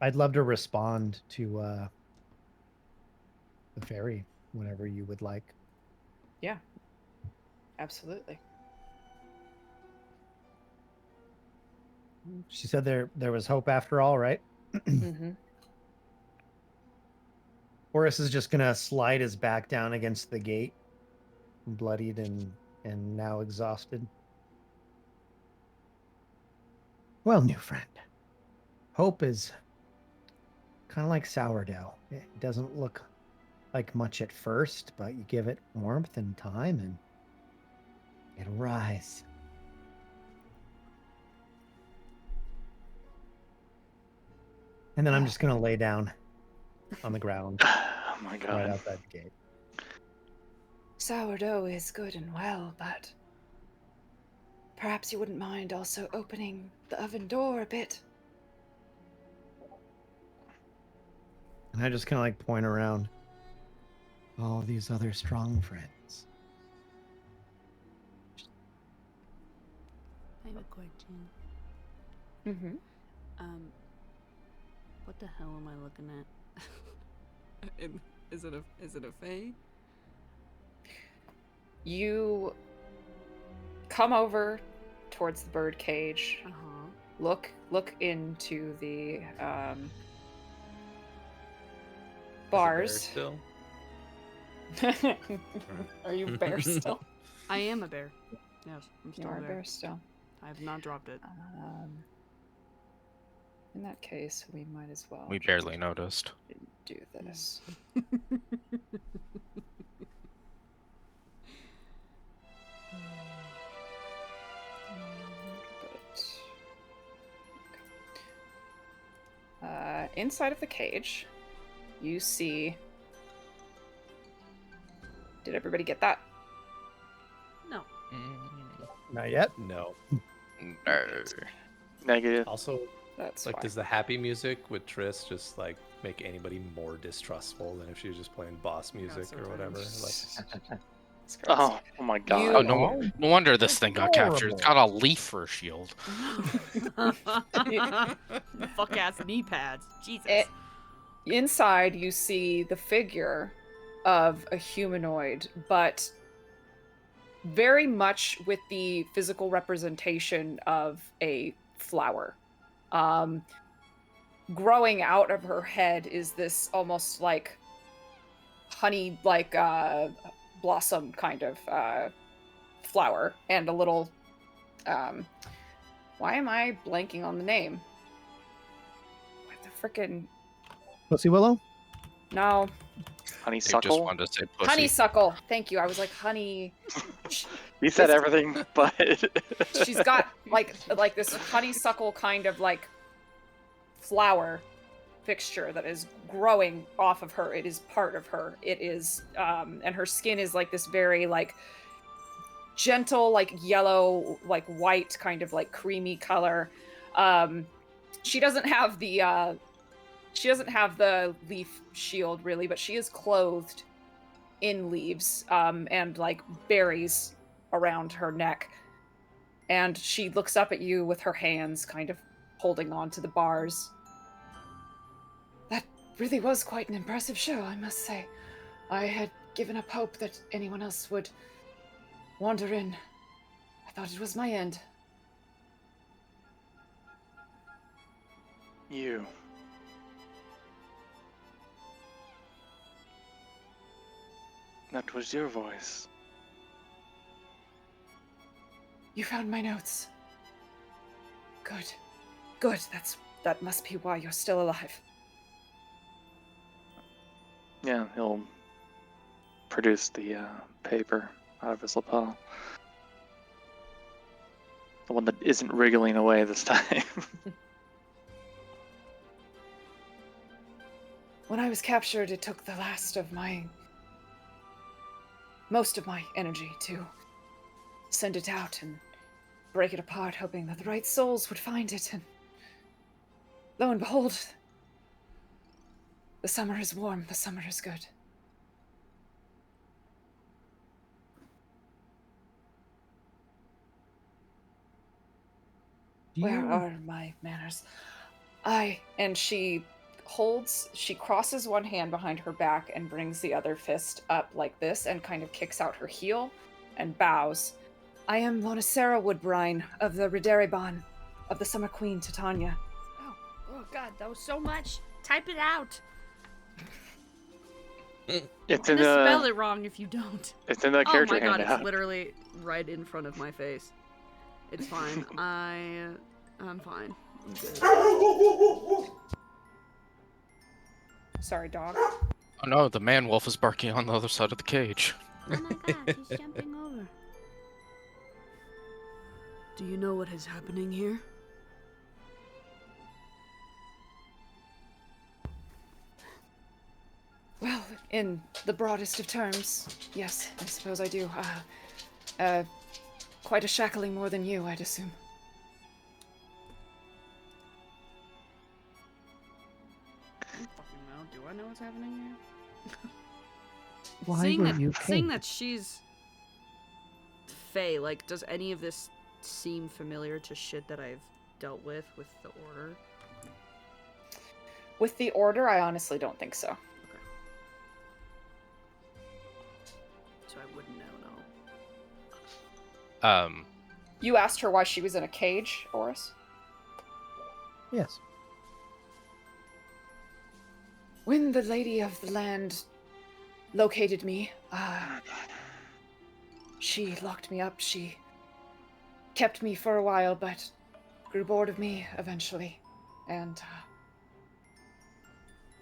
I'd love to respond to the fairy whenever you would like. Yeah. Absolutely. She said there was hope after all, right? Mm-hmm. Horace is just gonna slide his back down against the gate, bloodied and now exhausted. Well, new friend, hope is kind of like sourdough. It doesn't look like much at first, but you give it warmth and time and it'll rise. And then I'm just gonna lay down on the ground Oh my god. right outside the gate. Sourdough is good and well, but perhaps you wouldn't mind also opening the oven door a bit. And I just kind of like point around all these other strong friends. I have a question. Mm-hmm. What the hell am I looking at? Is it a fae? You come over towards the bird cage. Look into the bars. Still? Are you bear still? I am a bear. Yes, I'm You still are a a bear. bear still. I have not dropped it. In that case, we might as well. We barely noticed. Do this. Inside of the cage, you see. Did everybody get that? No. Not yet. No. No. Negative. Also, That's like, fine. does the happy music with Triss just like make anybody more distrustful than if she was just playing boss music so or whatever? It's Like, gross. Oh my god. You- Oh, no wonder this thing got captured. It's got a leaf for a shield. Fuck ass knee pads. Jesus. Inside, you see the figure of a humanoid, but very much with the physical representation of a flower. Growing out of her head is this almost like honey, like blossom kind of flower, and a little. Why am I blanking on the name? What the frickin'. Pussy Willow? No. They just Honeysuckle. wanted to say pussy. Honeysuckle. Thank you. I was like, honey. You said everything, but She's got like this honeysuckle kind of like flower fixture that is growing off of her. It is part of her. It is and her skin is like this very like gentle, like yellow, like white, kind of like creamy color. She doesn't have the leaf shield really, but she is clothed in leaves and like berries around her neck. And she looks up at you with her hands kind of holding on to the bars. That really was quite an impressive show, I must say. I had given up hope that anyone else would wander in. I thought it was my end. you. That was your voice. You found my notes. Good. Good. That must be why you're still alive. Yeah, he'll produce the paper out of his lapel. The one that isn't wriggling away this time. When I was captured, it took most of my energy to send it out and break it apart, hoping that the right souls would find it. And lo and behold, the summer is warm, the summer is good. Where are my manners? And she she crosses one hand behind her back and brings the other fist up like this and kind of kicks out her heel and bows. I am Monacera Woodbrine of the Rideriban of the Summer Queen Titania. Oh God, that was so much. Type it out. It's I'm in gonna spell the. it wrong if you don't. It's in the Oh character my God, handout. it's literally right in front of my face. It's fine. I'm fine. I'm good. Sorry, dog. Oh no, the man wolf is barking on the other side of the cage. Oh my God, he's jumping over. Do you know what is happening here? Well, in the broadest of terms, yes, I suppose I do. Quite a shackling more than you, I'd assume. I don't fucking know. Do I know what's happening here? Why seeing were that, you seeing caged? that she's Faye, like, does any of this seem familiar to shit that I've dealt with the Order? With the Order, I honestly don't think so. So I wouldn't know, no. You asked her why she was in a cage, Oris? Yes. When the Lady of the Land located me, she locked me up. She kept me for a while, but grew bored of me eventually. And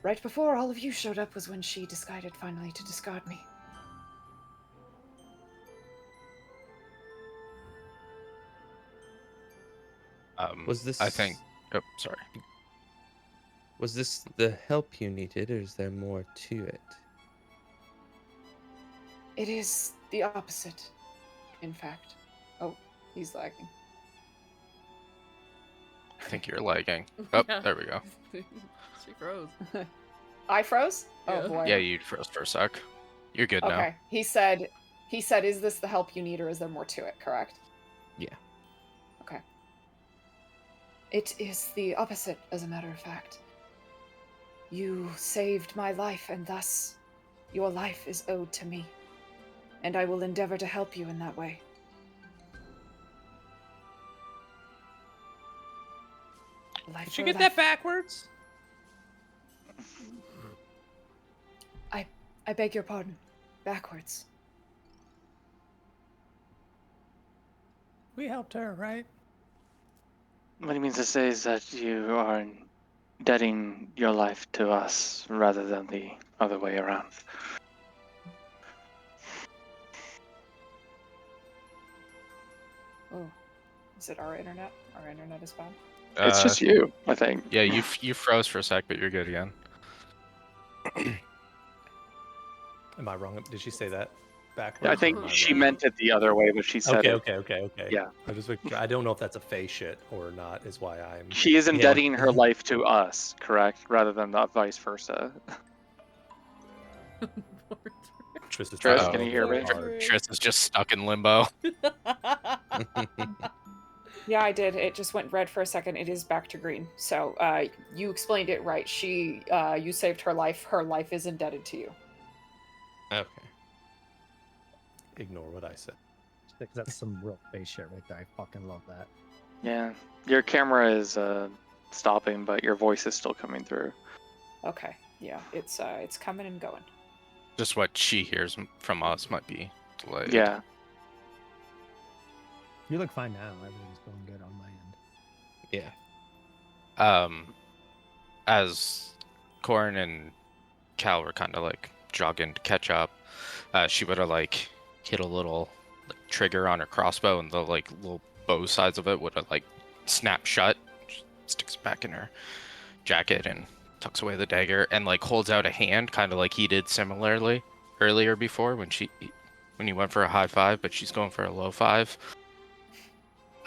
right before all of you showed up was when she decided finally to discard me. Was this? I think. Oh, sorry. Was this the help you needed, or is there more to it? It is the opposite, in fact. Oh, he's lagging. I think you're lagging. Oh, Yeah. there we go. She froze. I froze? Yeah. Oh boy. Yeah, you froze for a sec. You're good now. Okay. He said, is this the help you need or is there more to it, correct? Yeah. Okay. It is the opposite, as a matter of fact. You saved my life, and thus your life is owed to me. And I will endeavor to help you in that way. Life Did you for get life. that backwards? I beg your pardon. Backwards. We helped her, right? What he means to say is that you are indebting your life to us rather than the other way around. Oh. Is it our internet? Our internet is bad. It's just you, I think. Yeah, you froze for a sec, but you're good again. Am I wrong? Did she say that backwards? I Or think am I she wrong? meant it the other way, but she said Okay, it. okay. Yeah. I don't know if that's a Fey shit or not. Is why I'm. She is indebting her life to us, correct? Rather than the vice versa. Tris, Tris, can you hear me? Tris is just stuck in limbo. Yeah, I did. It just went red for a second. It is back to green. So, you explained it right. You saved her life. Her life is indebted to you. Okay. Ignore what I said. Because that's some real face shit right there. I fucking love that. Yeah. Your camera is stopping, but your voice is still coming through. Okay. Yeah, it's coming and going. Just what she hears from us might be delayed. Yeah. You look fine now. Everything's going good on my end. Yeah. As Corin and Cal were kind of like jogging to catch up, she would have like hit a little like, trigger on her crossbow, and the like little bow sides of it would have like snapped shut. She sticks it back in her jacket and tucks away the dagger, and like holds out a hand, kind of like he did similarly earlier before when he went for a high five, but she's going for a low five.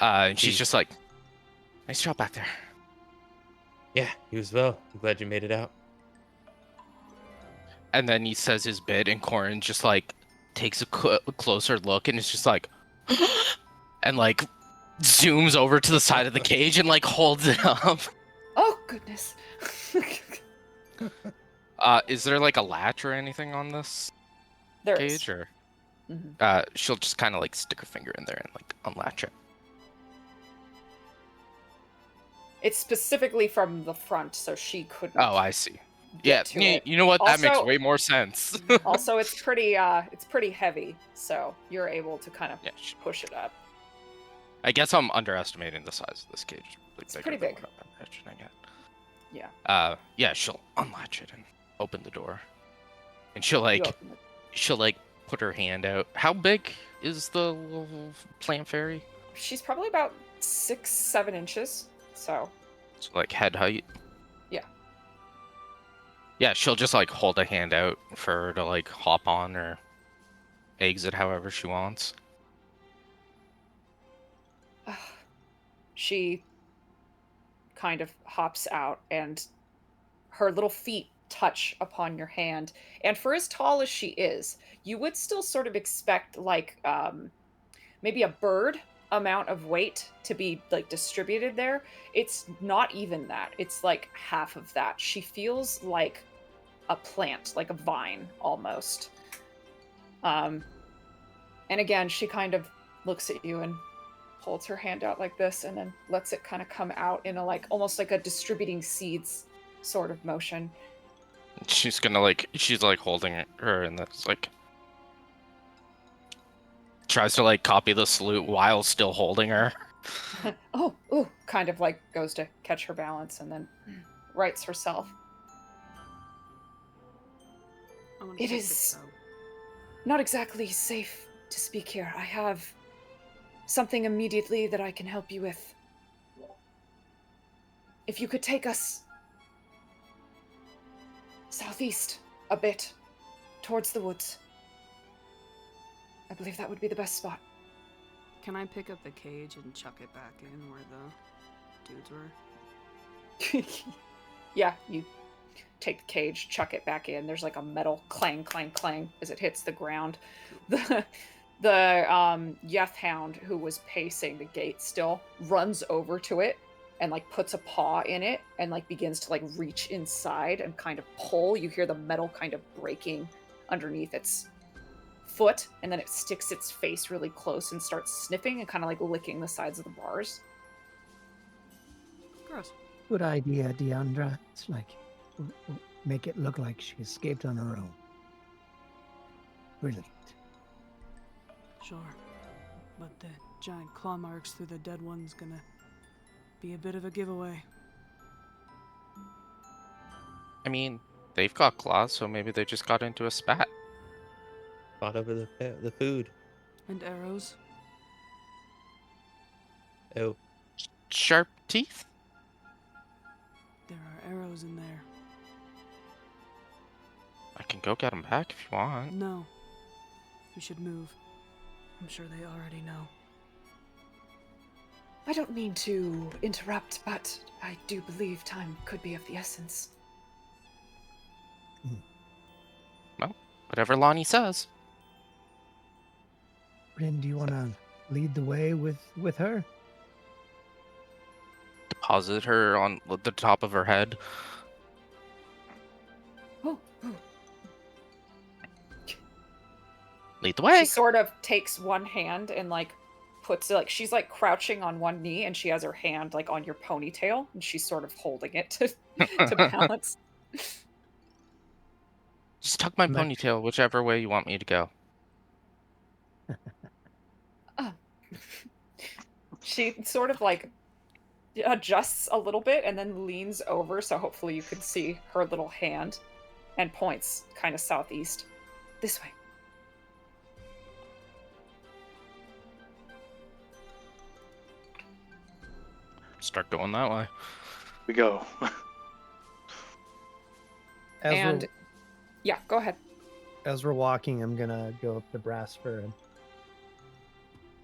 And she's just like, nice job back there. Yeah, you as well. I'm glad you made it out. And then he says his bit, and Corin just like takes a closer look, and it's just like, and like zooms over to the side of the cage and like holds it up. Oh goodness. Is there like a latch or anything on this There cage, is. or Mhm. she'll just kind of like stick her finger in there and like unlatch it. It's specifically from the front, so she couldn't Oh, I see. get to it. You know what? That makes Also, way more sense. also it's pretty heavy, so you're able to kind of Yeah, push it up. I guess I'm underestimating the size of this cage. It's pretty big. Than what I'm imagining it. Yeah. Yeah, she'll unlatch it and open the door, and she'll You open it. she'll like put her hand out. How big is the little plant fairy? She's probably about 6-7 inches. So It's like head height. yeah. Yeah, she'll just like hold a hand out for her to like hop on or exit however she wants. She kind of hops out, and her little feet touch upon your hand. And for as tall as she is, you would still sort of expect like maybe a bird amount of weight to be like distributed there. It's not even that. It's like half of that. She feels like a plant, like a vine almost. And again, she kind of looks at you and holds her hand out like this, and then lets it kind of come out in a like almost like a distributing seeds sort of motion. She's like holding her and that's like tries to like copy the salute while still holding her. Ooh, kind of like goes to catch her balance and then rights herself. It is not exactly safe to speak here. I have something immediately that I can help you with. If you could take us southeast a bit, towards the woods. I believe that would be the best spot. Can I pick up the cage and chuck it back in where the dudes were? Yeah, you take the cage, chuck it back in. There's like a metal clang, clang, clang as it hits the ground. The Yeth Hound, who was pacing the gate still, runs over to it and like puts a paw in it and like begins to like reach inside and kind of pull. You hear the metal kind of breaking underneath its foot, and then it sticks its face really close and starts sniffing and kind of like licking the sides of the bars. Gross. Good idea, Deandra. It's like, make it look like she escaped on her own. Brilliant. Sure. But the giant claw marks through the dead one's gonna be a bit of a giveaway. I mean, they've got claws, so maybe they just got into a spat. Fought over the food. And arrows. Oh, Sharp teeth? There are arrows in there. I can go get them back if you want. No. We should move. I'm sure they already know. I don't mean to interrupt, but I do believe time could be of the essence. Well, whatever Lonnie says. Bryn, do you want to lead the way with her? Deposit her on the top of her head. Oh. Lead the way. She sort of takes one hand and like puts it like she's like crouching on one knee, and she has her hand like on your ponytail, and she's sort of holding it to balance. Just tuck my ponytail whichever way you want me to go. She sort of like adjusts a little bit and then leans over, so hopefully you can see her little hand, and points kind of southeast. This way. Start going that way. We go. And yeah, go ahead. As we're walking, I'm gonna go up to Brasper and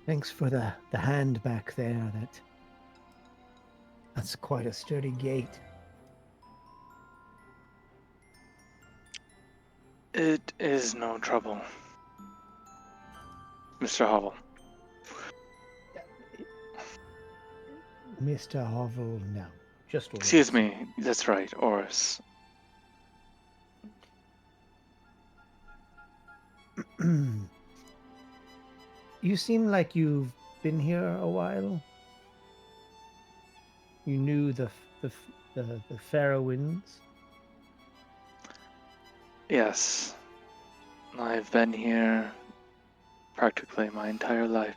Thanks for the hand back there. That's quite a sturdy gate. It is no trouble, Mr. Hovel. Mr. Hovel, no. Just Oris. Excuse me. That's right, Oris. You seem like you've been here a while. You knew the Faroes. Yes, I've been here practically my entire life.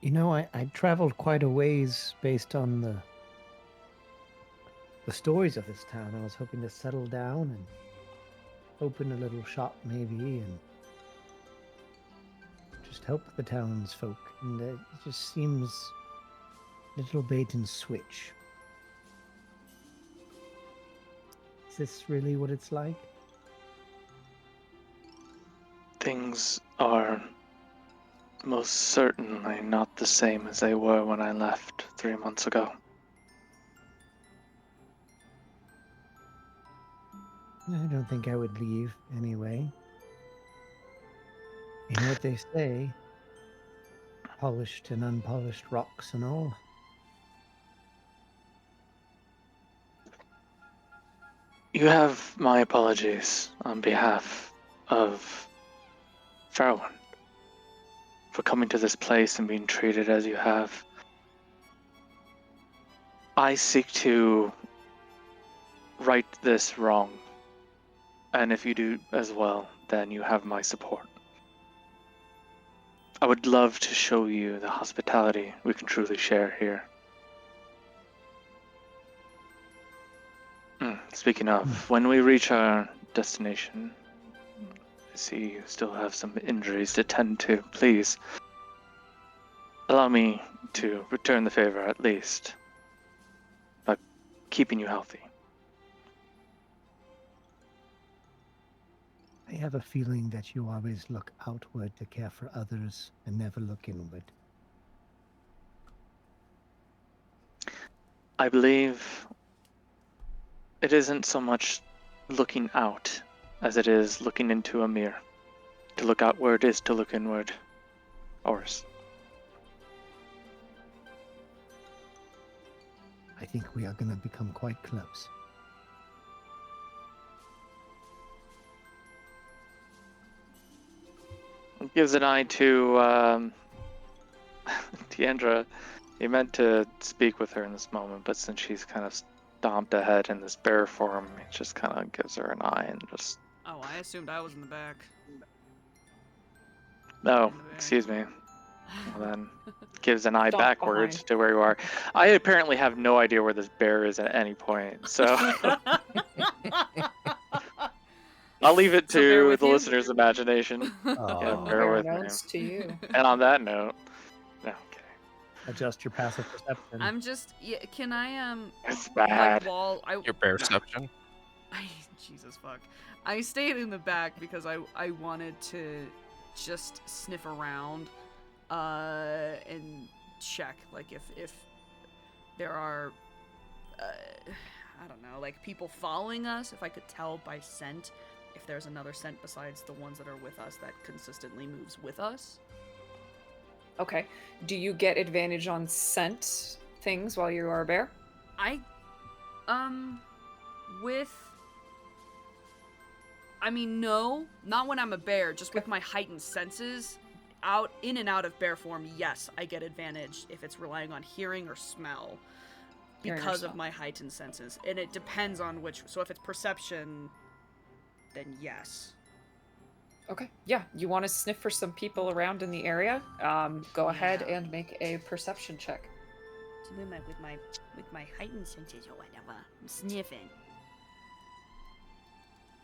You know, I traveled quite a ways based on the stories of this town. I was hoping to settle down and open a little shop maybe and just help the townsfolk. And it just seems a little bait and switch. Is this really what it's like? Things are most certainly not the same as they were when I left 3 months ago. I don't think I would leave anyway. You know what they say? Polished and unpolished rocks and all. You have my apologies on behalf of Farrowin for coming to this place and being treated as you have. I seek to right this wrong, and if you do as well, then you have my support. I would love to show you the hospitality we can truly share here. Speaking of, when we reach our destination, I see you still have some injuries to tend to. Please, allow me to return the favor at least by keeping you healthy. I have a feeling that you always look outward to care for others and never look inward. I believe it isn't so much looking out as it is looking into a mirror. To look outward is to look inward. Ours. I think we are going to become quite close. It gives an eye to Deandra. He meant to speak with her in this moment, but since she's kind of stomped ahead in this bear form, he just kind of gives her an eye and just... Oh, I assumed I was in the back. No, excuse me. Well, then gives an eye Stomp backwards behind. to where you are. I apparently have no idea where this bear is at any point, so I'll leave it So bear to with the you? listener's imagination. Yeah, Aw. bear Bear with me. notes to you. And on that note, no, okay. Adjust your passive perception. I'm just. Yeah, can I It's like bad. while I Your perception. Jesus fuck. I stayed in the back because I wanted to just sniff around and check like if there are I don't know, like people following us, if I could tell by scent if there's another scent besides the ones that are with us that consistently moves with us. Okay. Do you get advantage on scent things while you are a bear? I with I mean, no, not when I'm a bear, just with my heightened senses. Out in and out of bear form, yes, I get advantage if it's relying on hearing or smell Hearing or because of smell. my heightened senses. And it depends on which, so if it's perception, then yes. Okay. Yeah. You want to sniff for some people around in the area? Go ahead Yeah. and make a perception check. So with my heightened senses or whatever, I'm sniffing.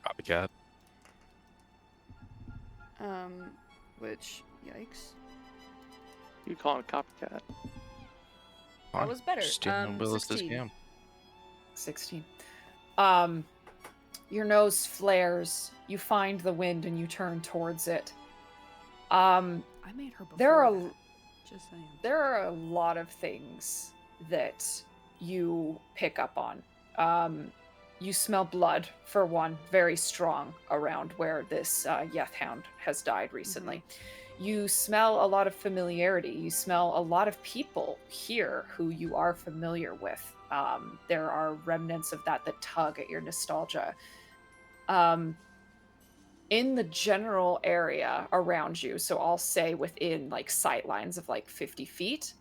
Copycat. Which, yikes. You call it a copycat. That was better. Just didn't know Willis this 16. game. 16. Your nose flares. You find the wind and you turn towards it. I made her before. There are that. Just saying. there are a lot of things that you pick up on. You smell blood, for one, very strong around where this Yeth Hound has died recently. You smell a lot of familiarity. You smell a lot of people here who you are familiar with. There are remnants of that tug at your nostalgia. In the general area around you, so I'll say within like sight lines of like 50 feet,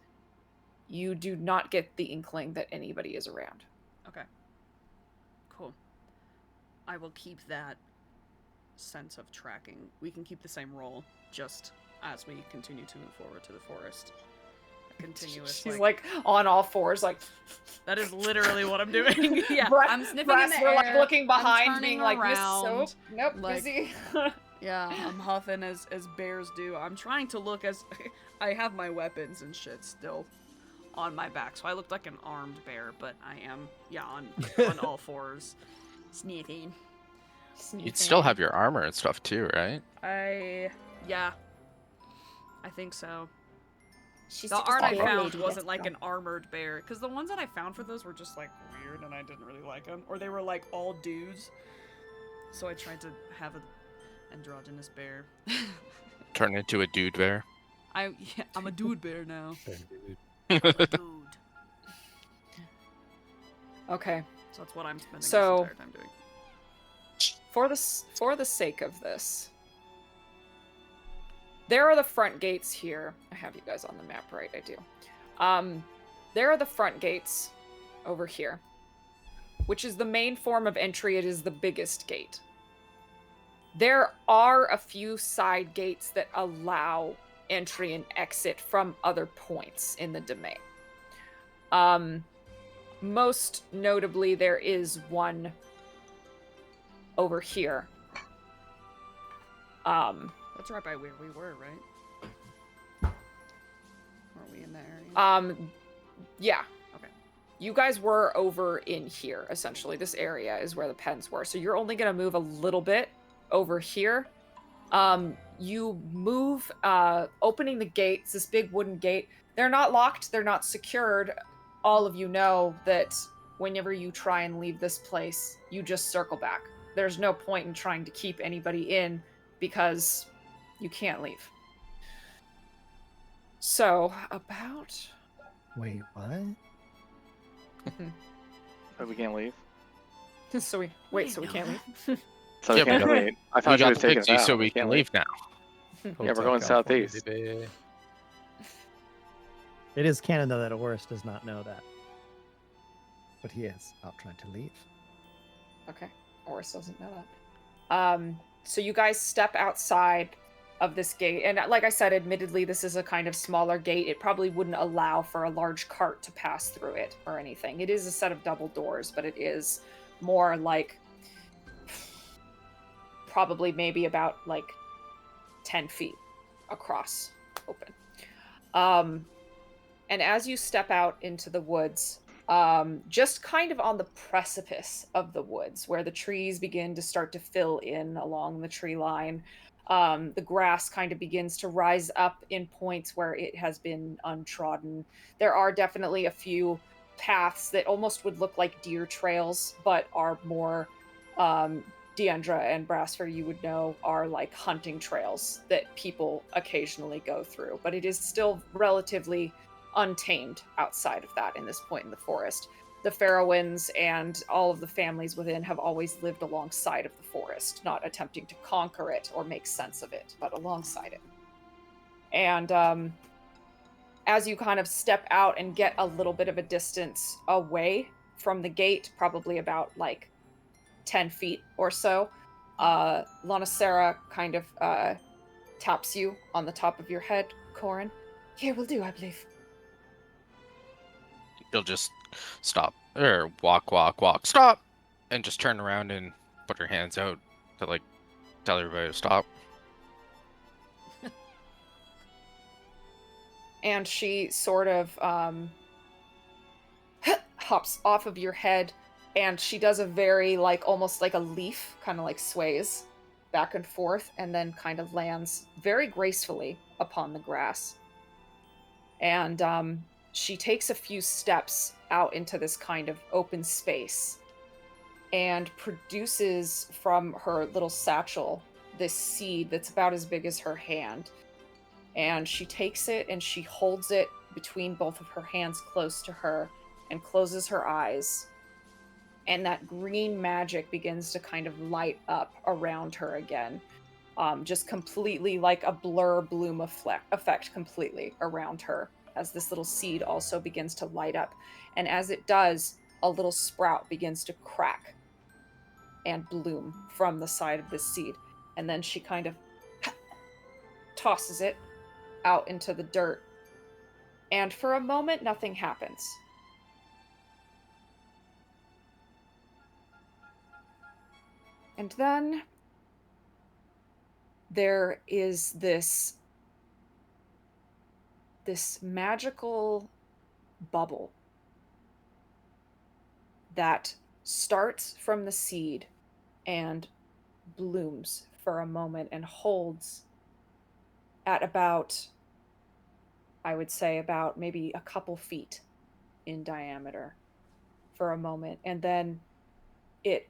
you do not get the inkling that anybody is around. Okay. Cool. I will keep that sense of tracking. We can keep the same roll just as we continue to move forward to the forest. A continuous. She's like on all fours, like. That is literally what I'm doing. Yeah, Brett, I'm sniffing in Brett's the were air. like looking behind, I'm being turning like, Miss around, Soap. Nope, like, busy. Yeah, I'm huffing as bears do. I'm trying to look as I have my weapons and shit still on my back, so I look like an armed bear, but I am on all fours, sniffing. You'd still have your armor and stuff too, right? I think so. She's The just art a I bear found lady, wasn't let's like go. an armored bear, because the ones that I found for those were just like weird, and I didn't really like them, or they were like all dudes. So I tried to have an androgynous bear. Turn into a dude bear. I'm a dude bear now. Dude. Okay. So that's what I'm spending So- this entire time doing. For the sake of this, there are the front gates here. I have you guys on the map, right? I do. There are the front gates over here, which is the main form of entry. It is the biggest gate. There are a few side gates that allow entry and exit from other points in the domain. Most notably, there is one over here. That's right by where we were, right? Weren't we in that area? Yeah. Okay. You guys were over in here, essentially. This area is where the pens were. So you're only going to move a little bit over here. You move, opening the gates, this big wooden gate. They're not locked. They're not secured. All of you know that whenever you try and leave this place, you just circle back. There's no point in trying to keep anybody in because you can't leave. So, about... Wait, what? But we can't leave. So we... Wait, so we can't leave? So we Yeah, can't but- go eat. I We thought you got were the taking pixie, it out. so we can can't leave now. Yeah, we're Hotel going California, southeast. baby. It is canon though that Oris does not know that. But he is out trying to leave. Okay. Oris doesn't know that. So you guys step outside of this gate. And like I said, admittedly, this is a kind of smaller gate. It probably wouldn't allow for a large cart to pass through it or anything. It is a set of double doors, but it is more like probably maybe about like 10 feet across open. And as you step out into the woods, just kind of on the precipice of the woods where the trees begin to start to fill in along the tree line, the grass kind of begins to rise up in points where it has been untrodden. There are definitely a few paths that almost would look like deer trails, but are more Deandra and Brasfer, you would know, are like hunting trails that people occasionally go through. But it is still relatively untamed outside of that in this point in the forest. The Faroans and all of the families within have always lived alongside of the forest, not attempting to conquer it or make sense of it, but alongside it. And as you kind of step out and get a little bit of a distance away from the gate, probably about like 10 feet or so, Lana Sarah kind of taps you on the top of your head, Corin. Here will do, I believe. You'll just stop or walk, stop, and just turn around and put your hands out to like tell everybody to stop. And she sort of hops off of your head, and she does a very like almost like a leaf, kind of like sways back and forth, and then kind of lands very gracefully upon the grass. And she takes a few steps out into this kind of open space and produces from her little satchel this seed that's about as big as her hand. And she takes it and she holds it between both of her hands close to her and closes her eyes and that green magic begins to kind of light up around her again. Just completely like a blur bloom effect completely around her as this little seed also begins to light up. And as it does, a little sprout begins to crack and bloom from the side of this seed. And then she kind of tosses it out into the dirt. And for a moment, nothing happens. And then there is this magical bubble that starts from the seed and blooms for a moment and holds at about, I would say, about maybe a couple feet in diameter for a moment. And then it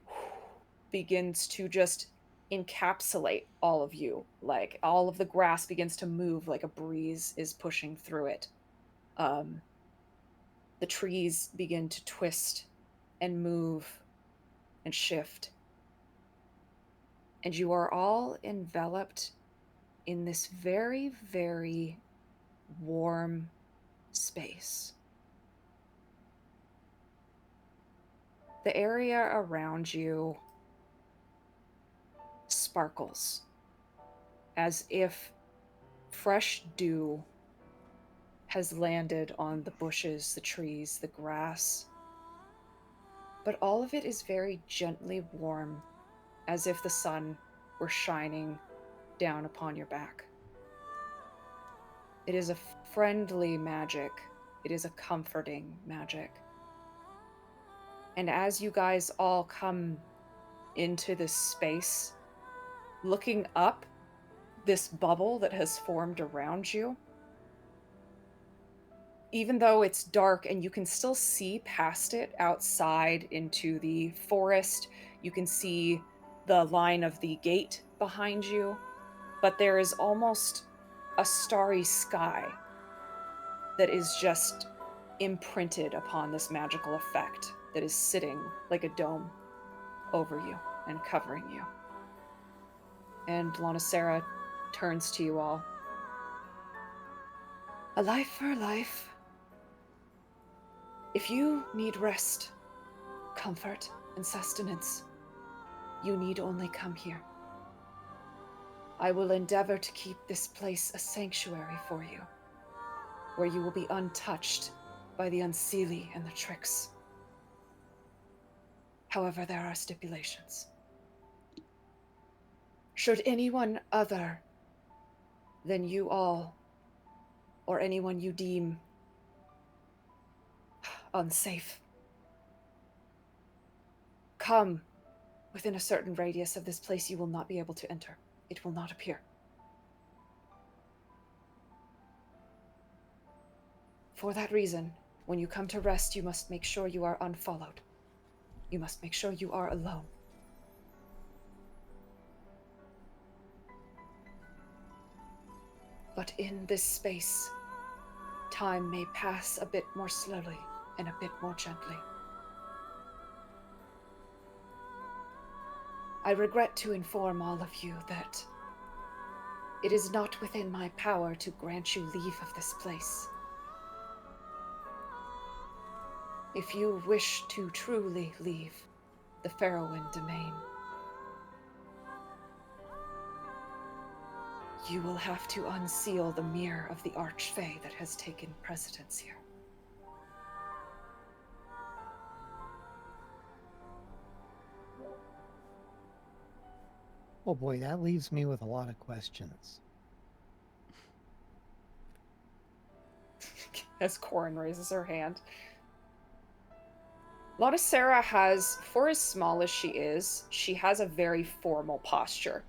begins to just encapsulate all of you. Like all of the grass begins to move like a breeze is pushing through it. The trees begin to twist and move and shift. And you are all enveloped in this very, very warm space. The area around you sparkles as if fresh dew has landed on the bushes, the trees, the grass. But all of it is very gently warm, as if the sun were shining down upon your back. It is a friendly magic. It is a comforting magic. And as you guys all come into this space, looking up this bubble that has formed around you, even though it's dark and you can still see past it outside into the forest, you can see the line of the gate behind you, but there is almost a starry sky that is just imprinted upon this magical effect that is sitting like a dome over you and covering you. And Lanacera turns to you all. A life for a life. If you need rest, comfort, and sustenance, you need only come here. I will endeavor to keep this place a sanctuary for you, where you will be untouched by the unseelie and the tricks. However, there are stipulations. Should anyone other than you all, or anyone you deem unsafe, come within a certain radius of this place, you will not be able to enter. It will not appear. For that reason, when you come to rest, you must make sure you are unfollowed. You must make sure you are alone. But in this space, time may pass a bit more slowly and a bit more gently. I regret to inform all of you that it is not within my power to grant you leave of this place. If you wish to truly leave the Farrowwind domain, you will have to unseal the mirror of the Archfey that has taken precedence here. Oh boy, that leaves me with a lot of questions. As Corin raises her hand. Lanacera has, for as small as she has a very formal posture.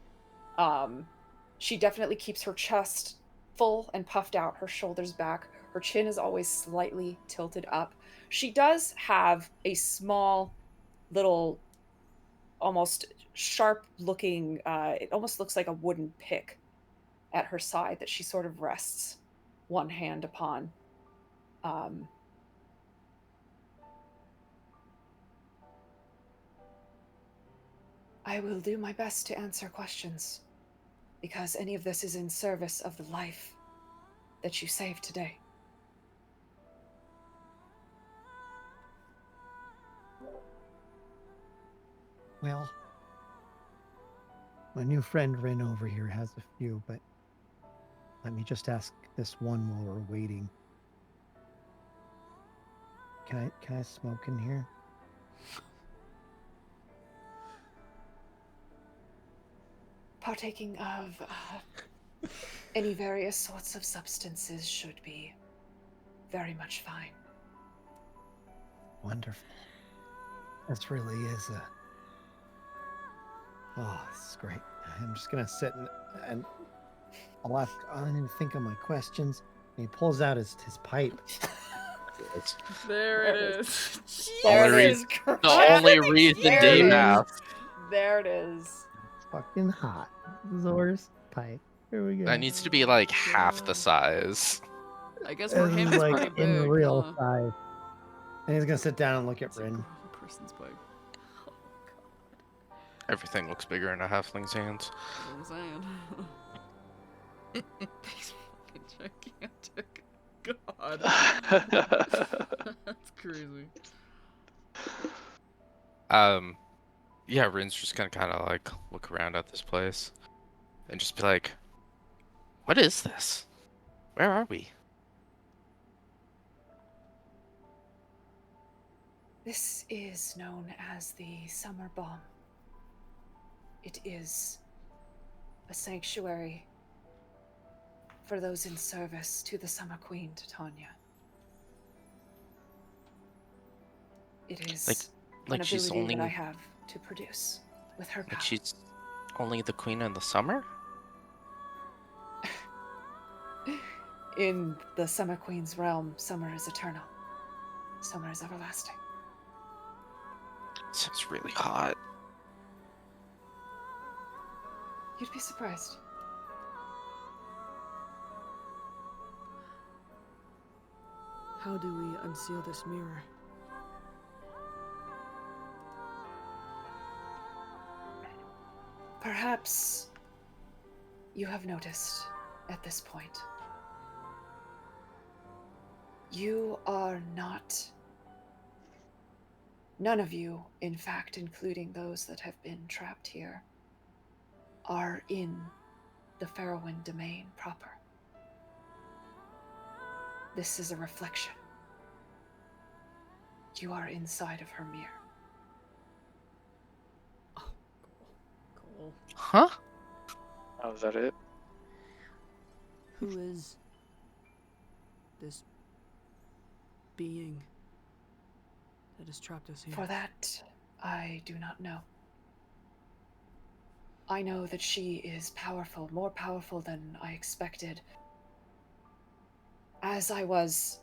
She definitely keeps her chest full and puffed out, her shoulders back. Her chin is always slightly tilted up. She does have a small, little, almost sharp-looking, it almost looks like a wooden pick at her side that she sort of rests one hand upon. I will do my best to answer questions, because any of this is in service of the life that you saved today. Well, my new friend Rin over here has a few, but let me just ask this one while we're waiting. Can I smoke in here? Partaking of any various sorts of substances should be very much fine. Wonderful. This really is a... Oh, this is great. I'm just gonna sit and I'll ask. I don't even think of my questions. And he pulls out his pipe. There it is. There Only it reason- is. The only reason There Dave it is. asked. There it is. It's fucking hot. Zor's pipe. Here we go. That needs to be like half the size. I guess for This him is it's like pretty in big. real huh? size. And he's gonna sit down and look at It's a Rin. grown person's pipe. Oh god. Everything looks bigger in a halfling's hands. That's what I'm saying. He's fucking gigantic. God. That's crazy. Yeah, Rin's just gonna kind of like look around at this place and just be like, "What is this? Where are we?" This is known as the Summer Bomb. It is a sanctuary for those in service to the Summer Queen, Titania. It is Like an she's ability only that I have to produce with her power. like she's only the queen in the summer. In the Summer Queen's realm, summer is eternal. Summer is everlasting. Sounds really hot. You'd be surprised. How do we unseal this mirror? Perhaps you have noticed at this point. You are not... None of you, in fact, including those that have been trapped here, are in the Farrowwind domain proper. This is a reflection. You are inside of her mirror. Cool. Huh? Oh, is that it? Who is this being that has trapped us here? For that, I do not know. I know that she is powerful, more powerful than I expected. As I was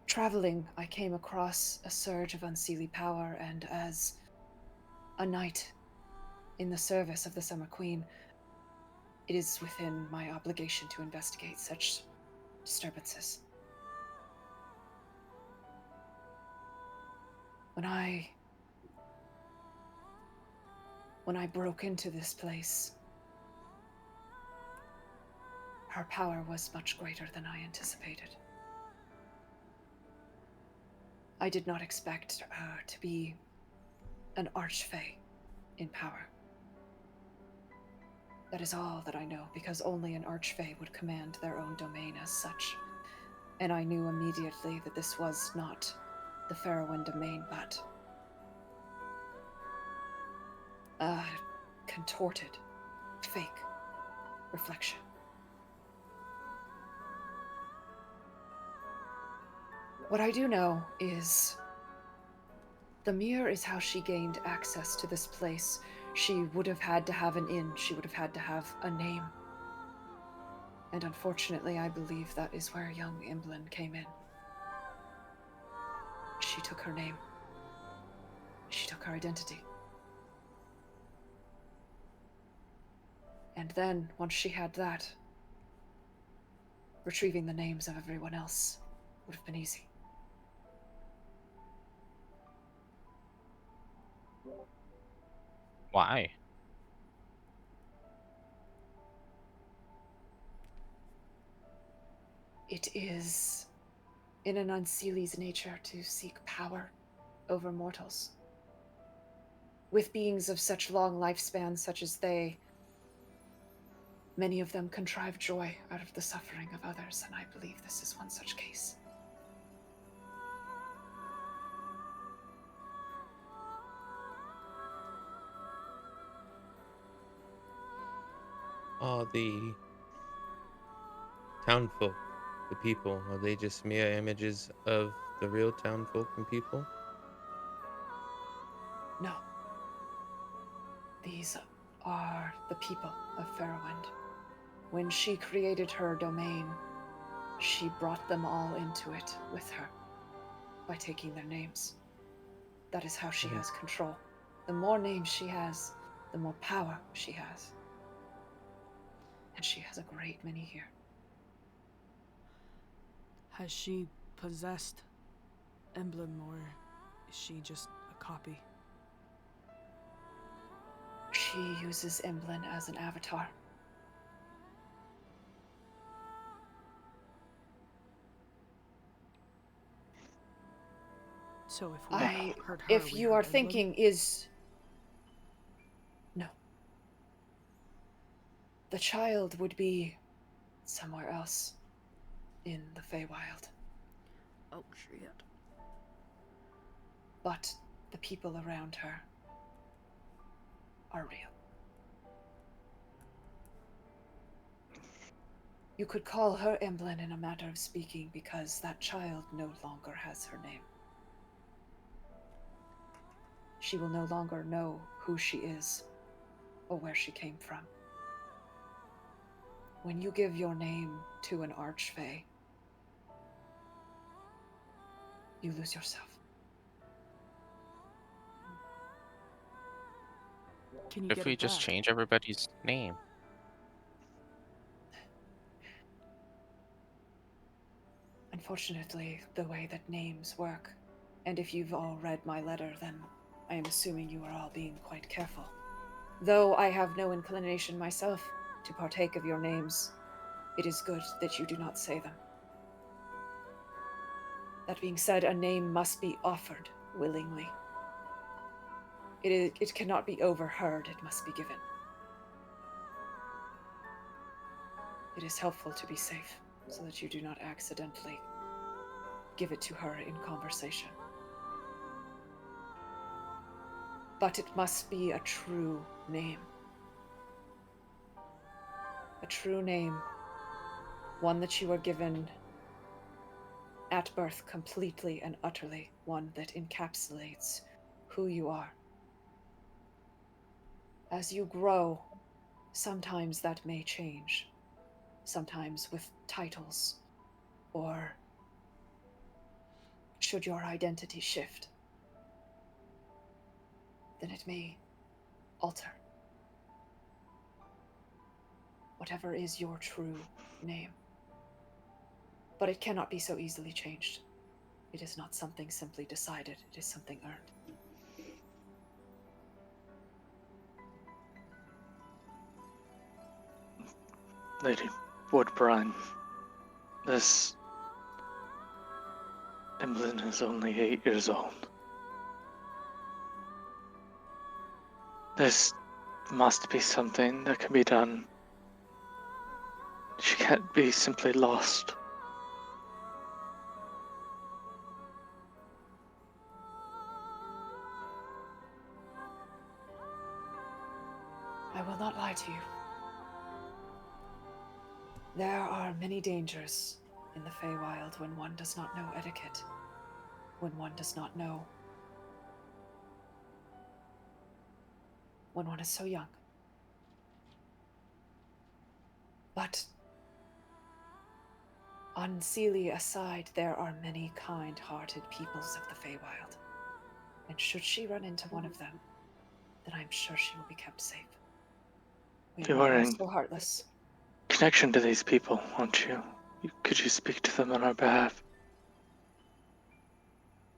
traveling, I came across a surge of unseelie power, and as a knight in the service of the Summer Queen, it is within my obligation to investigate such disturbances. When I broke into this place, her power was much greater than I anticipated. I did not expect her to be an archfey in power. That is all that I know, because only an archfey would command their own domain as such. And I knew immediately that this was not the Farrowwind domain, but a contorted, fake reflection. What I do know is the mirror is how she gained access to this place. She would have had to have an inn. She would have had to have a name. And unfortunately, I believe that is where young Imblin came in. She took her name. She took her identity. And then, once she had that, retrieving the names of everyone else would have been easy. Why? It is in an Unseely's nature to seek power over mortals. With beings of such long lifespans such as they, many of them contrive joy out of the suffering of others, and I believe this is one such case. Are the townfolk, the people, are they just mere images of the real townfolk and people? No. These are the people of Fairwind. When she created her domain, she brought them all into it with her by taking their names. That is how she has control. The more names she has, the more power she has. And she has a great many here. Has she possessed Emblem, or is she just a copy? She uses Emblem as an avatar. So if we hurt her, if we you hurt are Emblem? thinking is... No. The child would be somewhere else in the Feywild. Oh, shit. But the people around her are real. You could call her Emblem in a matter of speaking because that child no longer has her name. She will no longer know who she is or where she came from. When you give your name to an Archfey, you lose yourself. Can you If get we it just back? change everybody's name? Unfortunately, the way that names work, and if you've all read my letter, then I am assuming you are all being quite careful. Though I have no inclination myself to partake of your names, it is good that you do not say them. That being said, a name must be offered willingly. It cannot be overheard, it must be given. It is helpful to be safe, so that you do not accidentally give it to her in conversation. But it must be a true name. A true name, one that you are given at birth completely and utterly, one that encapsulates who you are. As you grow, sometimes that may change, sometimes with titles, or should your identity shift, then it may alter. Whatever is your true name. But it cannot be so easily changed. It is not something simply decided, it is something earned. Lady Woodbrine, this Emblem is only 8 years old. This must be something that can be done. She can't be simply lost. I will not lie to you. There are many dangers in the Feywild when one does not know etiquette, when one does not know, when one is so young. But Unseelie aside, there are many kind-hearted peoples of the Feywild, and should she run into one of them, then I'm sure she will be kept safe. We You are are all in so heartless. connection to these people, aren't you? Could you speak to them on our behalf?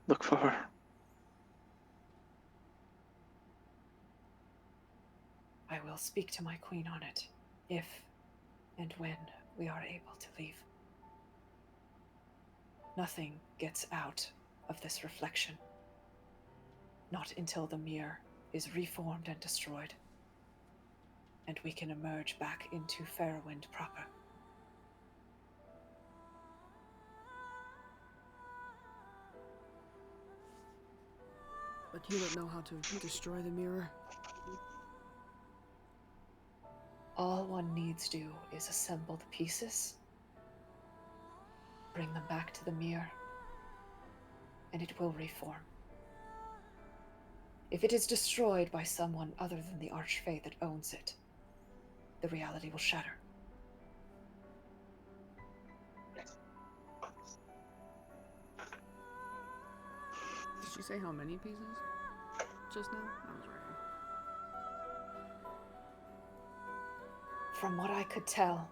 Look for her. speak to my queen on it, if and when we are able to leave. Nothing gets out of this reflection. Not until the mirror is reformed and destroyed, and we can emerge back into Fairwind proper. But you don't know how to destroy the mirror. All one needs do is assemble the pieces, bring them back to the mirror, and it will reform. If it is destroyed by someone other than the Archfey that owns it, the reality will shatter. Did she say how many pieces? Just now? I was writing. From what I could tell,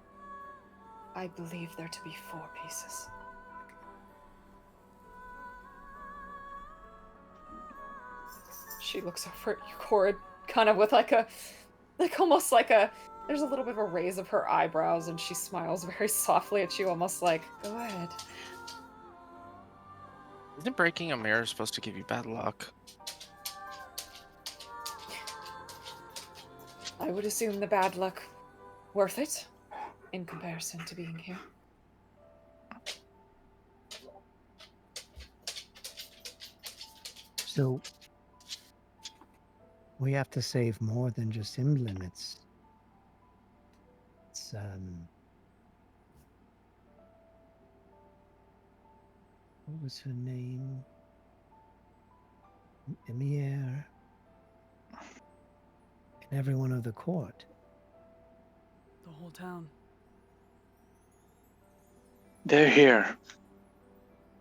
I believe there to be 4 pieces. She looks over at you, Cord, kind of with almost like there's a little bit of a raise of her eyebrows, and she smiles very softly at you, almost like, go ahead. Isn't breaking a mirror supposed to give you bad luck? I would assume the bad luck worth it in comparison to being here. So we have to save more than just Imblin. It's what was her name? Emir and everyone of the court. The whole town. They're here.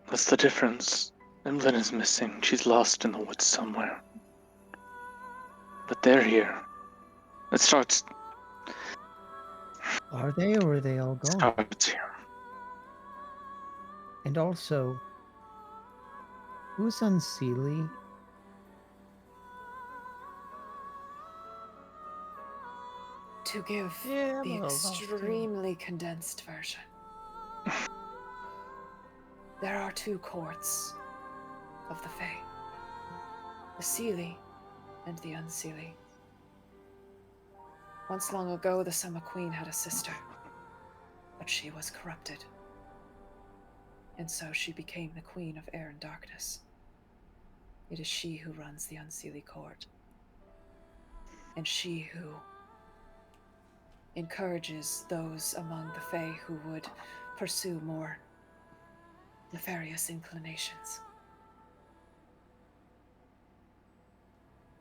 What's the difference? Emlyn is missing. She's lost in the woods somewhere. But they're here. It starts. Are they, or are they all gone? Starts here. And also, who's Unseelie? To give Yeah, the I'm a lost extremely condensed version, there are 2 courts of the Fae. The Seelie and the Unseelie. Once long ago, the Summer Queen had a sister, but she was corrupted. And so she became the Queen of Air and Darkness. It is she who runs the Unseelie court. And she who encourages those among the Fae who would pursue more nefarious inclinations.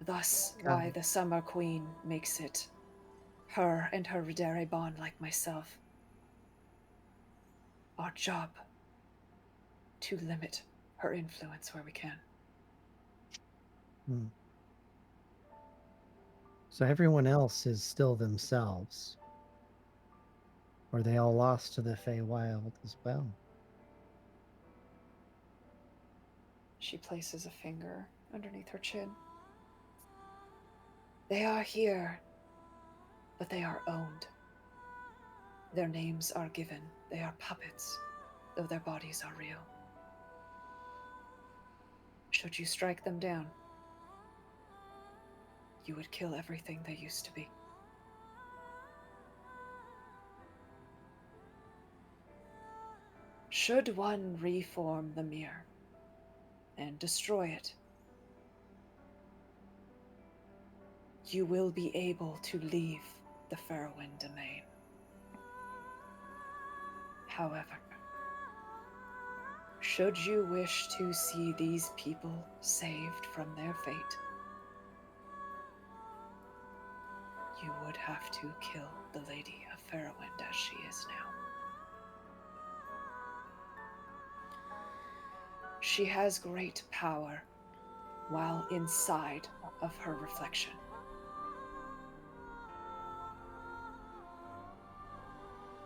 Thus, why the Summer Queen makes it her and her Ridere bond like myself. Our job to limit her influence where we can. So everyone else is still themselves. Or they all lost to the Feywild as well. She places a finger underneath her chin. They are here, but they are owned. Their names are given. They are puppets, though their bodies are real. Should you strike them down, you would kill everything they used to be. Should one reform the mirror and destroy it, you will be able to leave the Fairwind domain. However, should you wish to see these people saved from their fate, you would have to kill the Lady of Fairwind as she is now. She has great power while inside of her reflection.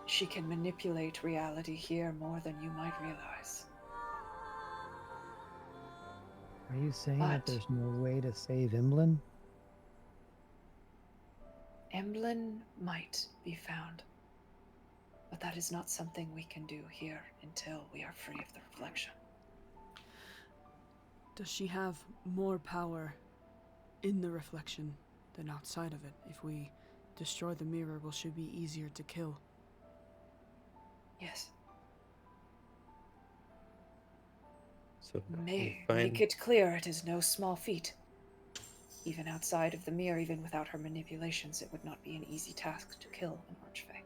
She can manipulate reality here more than you might realize. Are you saying that But- there's no way to save Imblin? emblem might be found, but that is not something we can do here until we are free of the reflection. Does she have more power in the reflection than outside of it? If we destroy the mirror, will she be easier to kill? Yes. So Make it clear it is no small feat. Even outside of the mirror, even without her manipulations, it would not be an easy task to kill an Archfey.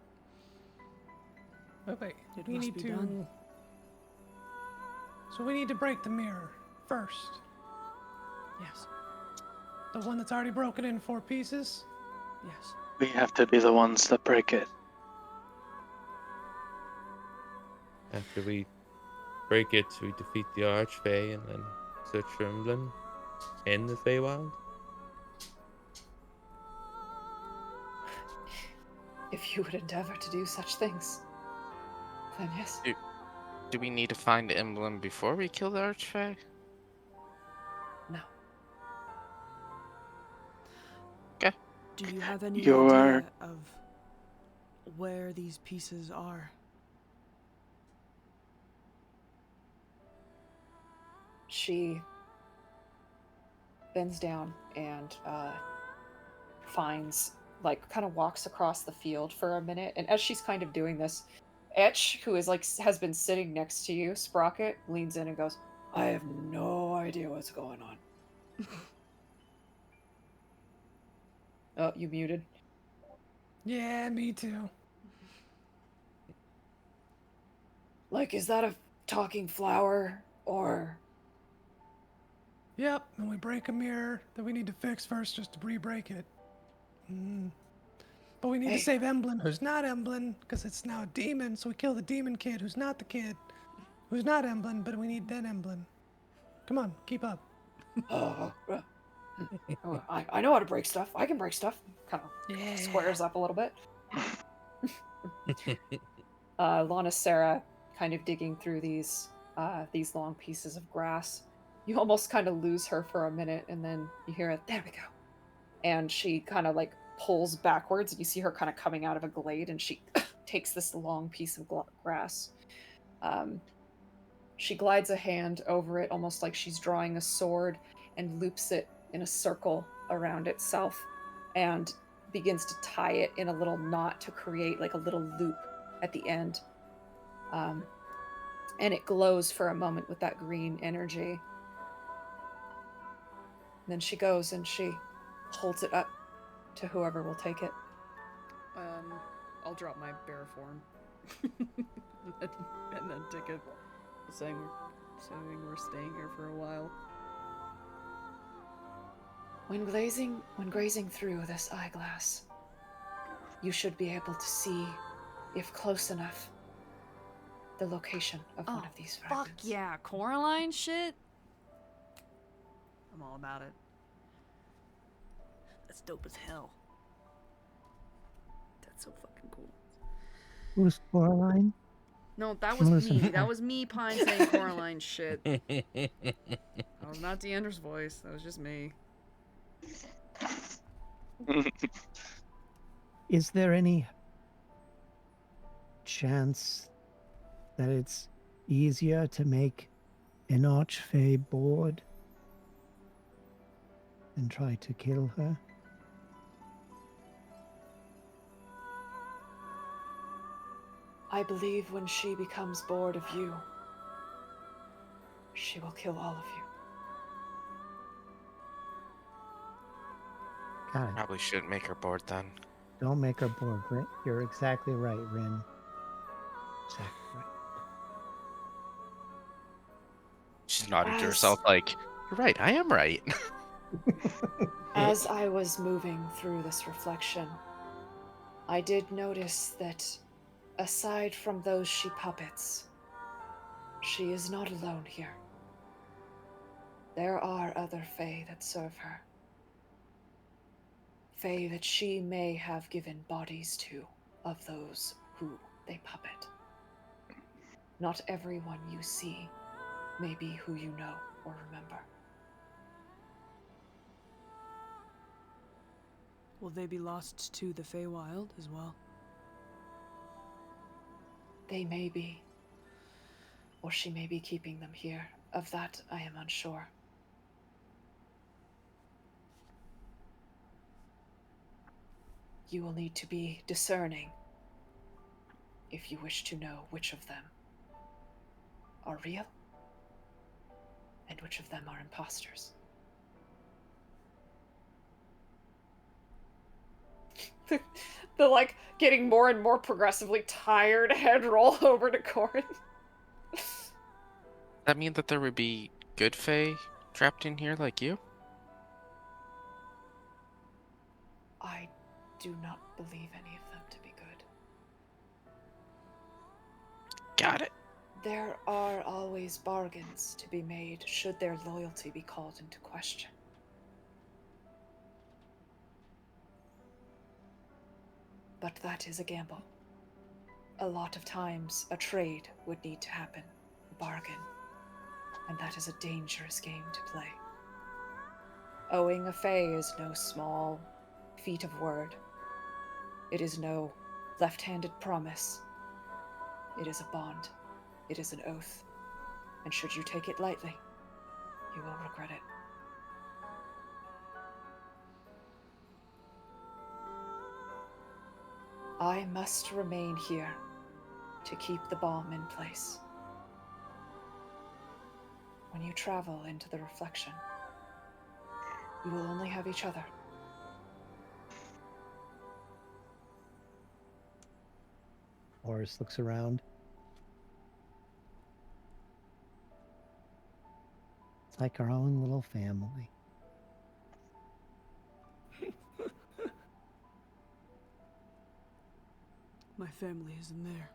Wait, It we must need be to. done. So we need to break the mirror first. Yes. The one that's already broken in 4 pieces. Yes. We have to be the ones that break it. after we break it, we defeat the Archfey and then search for emblem in the Feywild. If you would endeavor to do such things, then yes. Do we need to find the emblem before we kill the Archfey? No. Okay. Do you have any You are- idea of where these pieces are? She bends down and finds, like, kind of walks across the field for a minute. And as she's kind of doing this, Etch, who is like has been sitting next to you, Sprocket, leans in and goes, "I have no idea what's going on." Oh, you muted. Yeah, me too. Like, is that a talking flower or? Yep, and we break a mirror that we need to fix first just to re-break it. But we need Hey. to save Emblem, who's not Emblem, because it's now a demon, so we kill the demon kid, who's not the kid, who's not Emblem, but we need then Emblem. Come on, keep up. Oh, I know how to break stuff. I can break stuff. Kind of Yeah. squares up a little bit. Lana Sarah kind of digging through these long pieces of grass. You almost kind of lose her for a minute, and then you hear it. There we go. And she kind of like pulls backwards, and you see her kind of coming out of a glade, and she takes this long piece of grass. She glides a hand over it, almost like she's drawing a sword, and loops it in a circle around itself, and begins to tie it in a little knot to create like a little loop at the end. And it glows for a moment with that green energy. And then she goes and she holds it up to whoever will take it. I'll drop my bear form. and then take it, saying we're staying here for a while. When grazing through this eyeglass, you should be able to see, if close enough, the location of one of these fragments. Fuck yeah, Coraline shit. I'm all about it. That's dope as hell. That's so fucking cool. Who's Coraline? No, that was me. That was me, Pine, saying Coraline shit. That was not Deander's voice. That was just me. Is there any chance that it's easier to make an Archfey bored than try to kill her? I believe when she becomes bored of you, she will kill all of you. Got it. Probably shouldn't make her bored then. Don't make her bored, Rin. You're exactly right, Rin. Exactly right. She's nodding to As- herself like, "You're right, I am right." As I was moving through this reflection, I did notice that aside from those she puppets, she is not alone here. There are other Fae that serve her. Fae that she may have given bodies to, of those who they puppet. Not everyone you see may be who you know or remember. Will they be lost to the Feywild as well? They may be. Or she may be keeping them here. Of that, I am unsure. You will need to be discerning if you wish to know which of them are real and which of them are imposters. The like getting more and more progressively tired head roll over to Corin. That mean that there would be good Fae trapped in here like you? I do not believe any of them to be good. Got it. There are always bargains to be made should their loyalty be called into question. But that is a gamble. A lot of times, a trade would need to happen, a bargain, and that is a dangerous game to play. Owing a Fae is no small feat of word. It is no left-handed promise. It is a bond. It is an oath. And should you take it lightly, you will regret it. I must remain here to keep the bomb in place. When you travel into the reflection, you will only have each other. Horace looks around. It's like our own little family. My family is in there.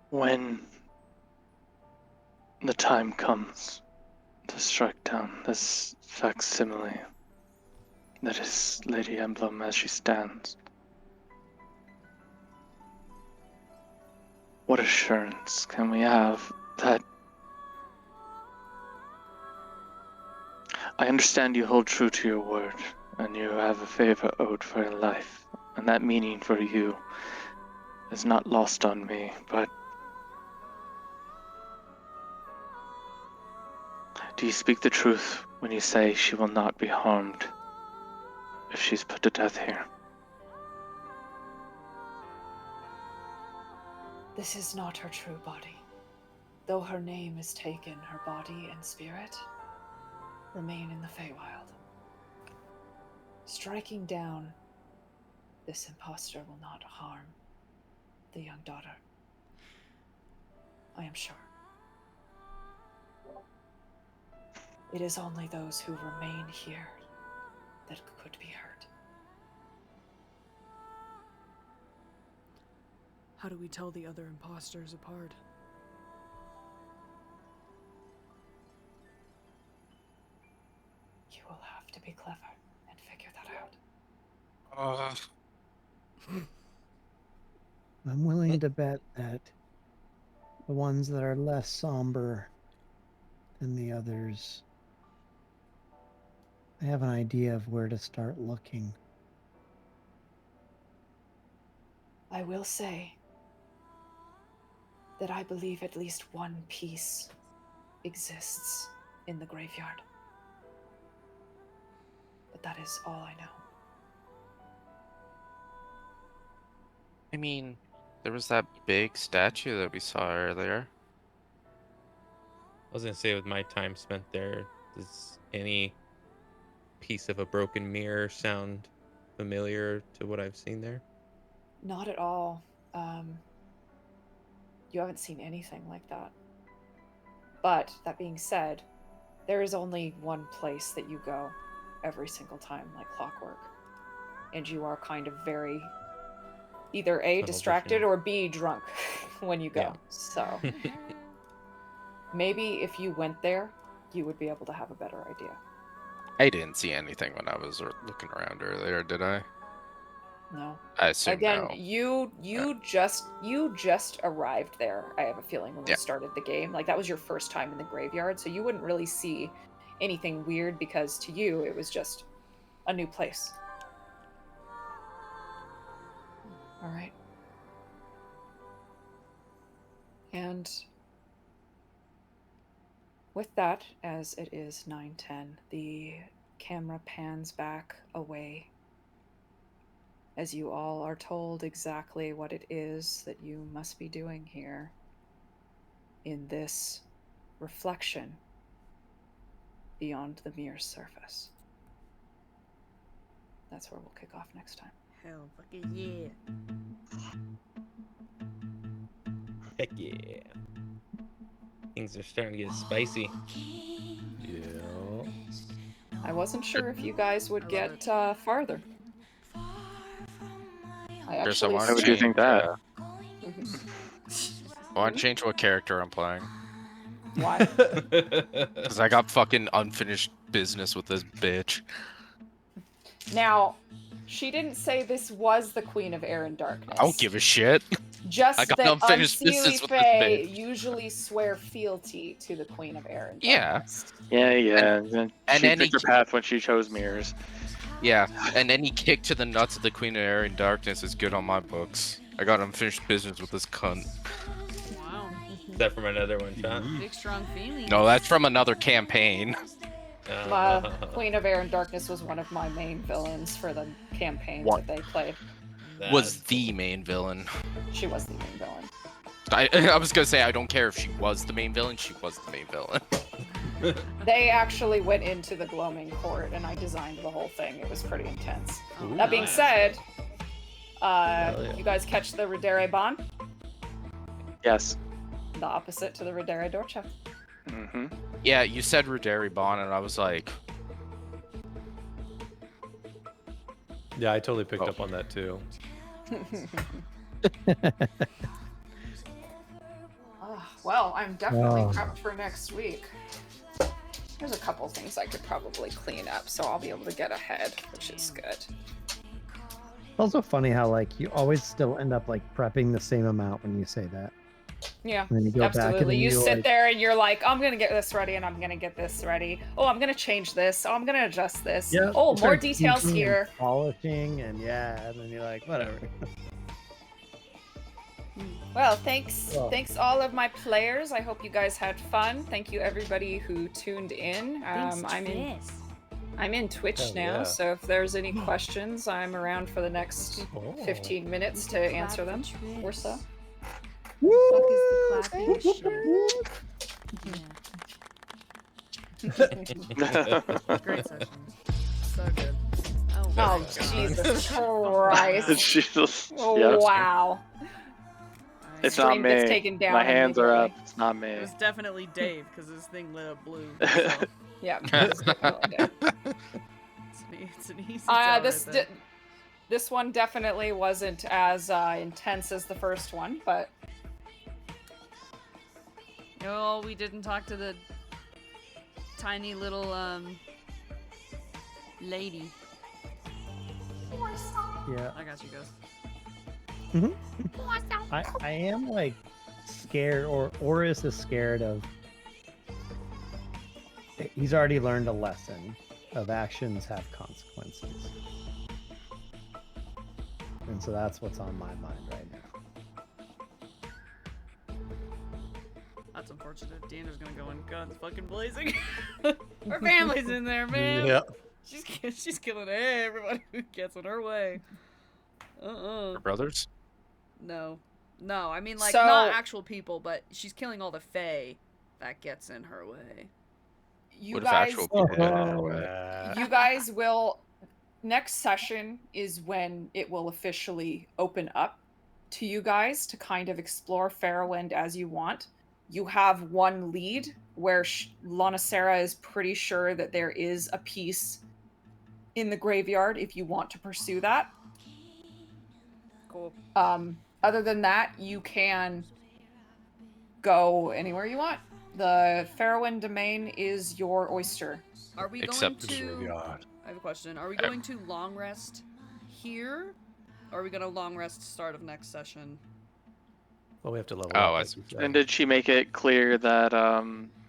When the time comes to strike down this facsimile that is Lady Emblem as she stands, what assurance can we have that I understand you hold true to your word, and you have a favor owed for your life, and that meaning for you is not lost on me, but do you speak the truth when you say she will not be harmed if she's put to death here? This is not her true body. Though her name is taken, her body and spirit remain in the Feywild. Striking down this impostor will not harm the young daughter. I am sure. It is only those who remain here that could be hurt. How do we tell the other imposters apart? You will have to be clever and figure that out. I'm willing to bet that the ones that are less somber than the others, I have an idea of where to start looking. I will say that I believe at least one piece exists in the graveyard. But that is all I know. I mean, there was that big statue that we saw earlier. I was gonna say, with my time spent there, does any piece of a broken mirror sound familiar to what I've seen there? Not at all. You haven't seen anything like that. But that being said, there is only one place that you go every single time, like clockwork. And you are kind of very either A, Tunnel distracted, vision. or B, drunk when you go. Yeah. So maybe if you went there, you would be able to have a better idea. I didn't see anything when I was looking around earlier, did I? No. I assume Again, no. you just arrived there. I have a feeling when we Yeah. started the game, like that was your first time in the graveyard, so you wouldn't really see anything weird because to you it was just a new place. All right. And with that, as it is 9:10, the camera pans back away as you all are told exactly what it is that you must be doing here in this reflection beyond the mirror's surface. That's where we'll kick off next time. Hell fucking yeah. Heck yeah. Things are starting to get spicy. Yeah. I wasn't sure if you guys would get farther. I Chris, I actually want Why would you think that? I want to change what character I'm playing. Why? Because I got fucking unfinished business with this bitch. Now, she didn't say this was the Queen of Air and Darkness. I don't give a shit. Just I got that unfinished unseelie business with this fae bitch. usually swear fealty to the Queen of Air and Yeah. Darkness. Yeah. And She any picked her path when she chose mirrors. Yeah, and any kick to the nuts of the Queen of Air and Darkness is good on my books. I got unfinished business with this cunt. Wow. Is that from another one shot? Big strong feelings. No, that's from another campaign. Queen of Air and Darkness was one of my main villains for the campaign What? that they played. Was the main villain. She was the main villain. I was gonna say I don't care if she was the main villain. She was the main villain. They actually went into the Gloaming Court, and I designed the whole thing. It was pretty intense. That being said, you guys catch the Redere Bon? Yes. The opposite to the Redere Dorcha. Mm-hmm. Yeah, you said Ruderi Bon, and I was like, Yeah, I totally picked up on that too. Well, I'm definitely Oh. prepped for next week. There's a couple things I could probably clean up, so I'll be able to get ahead, which is good. It's also funny how like you always still end up like prepping the same amount when you say that. Yeah, And then you go back and absolutely. then You you sit like, there and you're like, I'm gonna get this ready, and I'm gonna get this ready. Oh, I'm gonna change this. Oh, I'm gonna adjust this. yeah, Oh, you more start details tweaking and here. polishing and and then you're like, whatever. Well, thanks. Well. Thanks all of my players. I hope you guys had fun. Thank you everybody who tuned in. I'm in Twitch Hell now, yeah. so if there's any questions, I'm around for the next 15 minutes to answer them or so. Fuck is the clapping shit? Great session. So good. Oh, Jesus Christ. Jesus. Oh, Yeah. wow. It's not Stream gets me. taken down My hands are up. immediately. It's not It me. was definitely Dave because his thing lit up blue. So Yeah. it's definitely good. it's an easy tell This right there. this one definitely wasn't as intense as the first one, but Oh, we didn't talk to the tiny little lady. Yeah. I got you guys. I am like scared, or Oris is scared of. He's already learned a lesson of actions have consequences, and so that's what's on my mind right now. That's unfortunate. Deanna's gonna go in guns fucking blazing. Her family's in there, man. Yeah. She's killing everybody who gets in her way. Her brothers? No. I mean, like, So- not actual people, but she's killing all the fae that gets in her way. you What if guys actual people get in Oh, her way? you guys will next session is when it will officially open up to you guys to kind of explore Fairwind as you want. You have one lead where Lana Sarah is pretty sure that there is a piece in the graveyard if you want to pursue that. Cool. Other than that, you can go anywhere you want. The Fairwind domain is your oyster. Are we Except going the to... graveyard. I have a question. Are we going to long rest here? Or are we gonna long rest start of next session? Well, we have to level Oh, up. I like see. you said. And did she make it clear that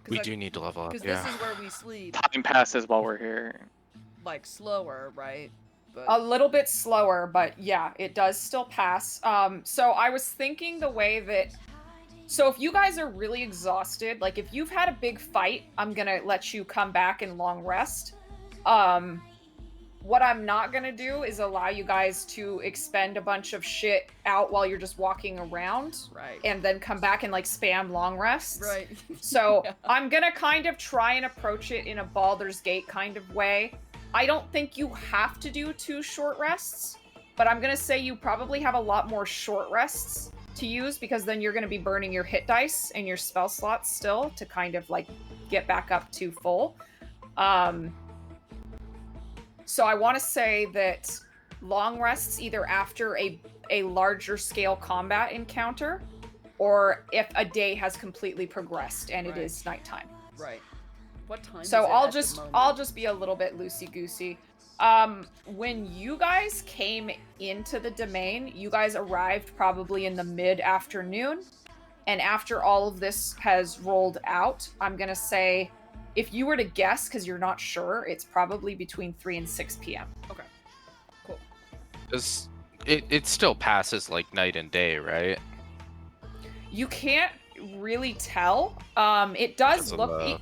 We do need to level up. Because Yeah. this is where we sleep, time passes while we're here? like slower, right? But A little bit slower, but yeah, it does still pass. So I was thinking the way that. So if you guys are really exhausted, like if you've had a big fight, I'm gonna let you come back and long rest. What I'm not gonna do is allow you guys to expend a bunch of shit out while you're just walking around, right. and then come back and like spam long rests. Right. So Yeah. I'm gonna kind of try and approach it in a Baldur's Gate kind of way. I don't think you have to do 2 short rests, but I'm gonna say you probably have a lot more short rests to use, because then you're gonna be burning your hit dice and your spell slots still to kind of like get back up to full. So I want to say that long rests either after a larger scale combat encounter, or if a day has completely progressed and it Right. is nighttime. Right. What time? So is it I'll at the just moment? I'll just be a little bit loosey goosey. When you guys came into the domain, you guys arrived probably in the mid-afternoon, and after all of this has rolled out, I'm gonna say, if you were to guess, because you're not sure, it's probably between 3 and 6 p.m. Okay. Cool. It still passes like night and day, right? You can't really tell. It does Because of look the-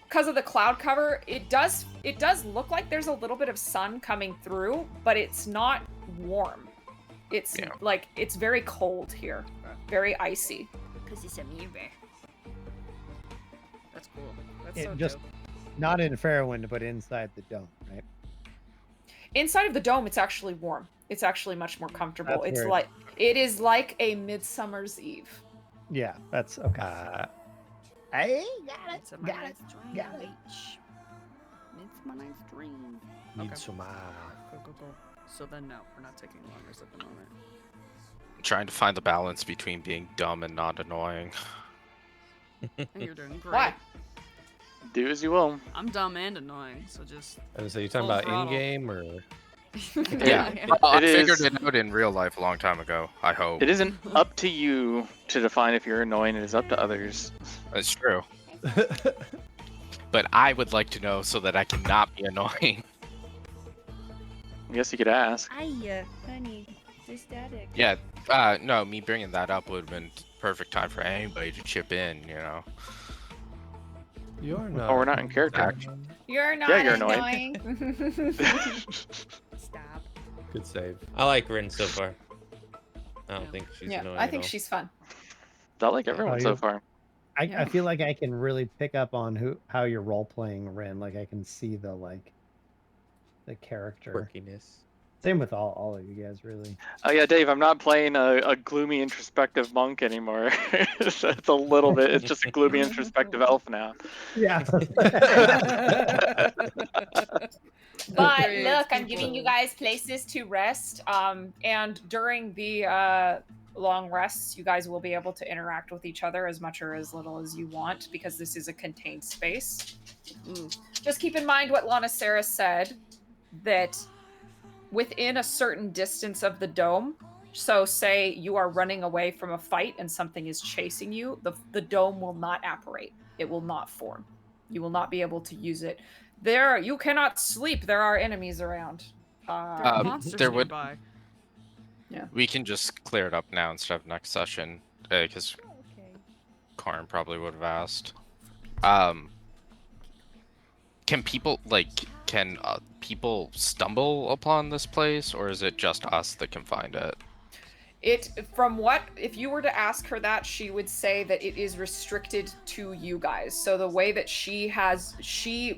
because of the cloud cover. It does look like there's a little bit of sun coming through, but it's not warm. It's Yeah. like it's very cold here, very icy. Because it's a mirror. That's cool. That's It so just dope. not in Fairwind, but inside the dome, right? Inside of the dome, it's actually warm. It's actually much more comfortable. That's It's weird. like it is like a Midsummer's Eve. Yeah, that's okay. Hey, got it. It's a Got it. night's dream, Got it. bitch. It's my night's dream. Okay. Mitsuma. Cool. So then, no, we're not taking longers at the moment. Trying to find the balance between being dumb and not annoying. And you're doing great. Why? Do as you will. I'm dumb and annoying, so just. And so you're talking Full about throttle. in-game or? Yeah. I It figured is- it out in real life a long time ago. I hope. It isn't up to you to define if you're annoying. It is up to others. That's true. But I would like to know so that I cannot be annoying. I guess you could ask. Hi, honey. There's static. Yeah. No, me bringing that up would have been perfect time for anybody to chip in. You know. You're not. Oh, we're not in character. You're not Yeah, you're annoying. Stop. Good save. I like Rin so far. I don't Yeah. think she's Yeah, annoying I at think all. she's fun. I like everyone you- so far. Yeah. I feel like I can really pick up on how you're role playing Ren. Like I can see the character. Quirkiness. Same with all of you guys, really. Oh yeah, Dave, I'm not playing a gloomy introspective monk anymore. So it's a little bit. It's just a gloomy introspective elf now. Yeah. But Creative look, I'm people. giving you guys places to rest. And during the long rests, you guys will be able to interact with each other as much or as little as you want, because this is a contained space. Just keep in mind what Lana Sarah said, that within a certain distance of the dome, so say you are running away from a fight and something is chasing you, the dome will not apparate. It will not form. You will not be able to use it. You cannot sleep. There are enemies around. There are Um, monsters there would- nearby. We can just clear it up now instead of next session, because Okay. Karn probably would have asked. Can people people stumble upon this place, or is it just us that can find it? If you were to ask her that, she would say that it is restricted to you guys. So the way that she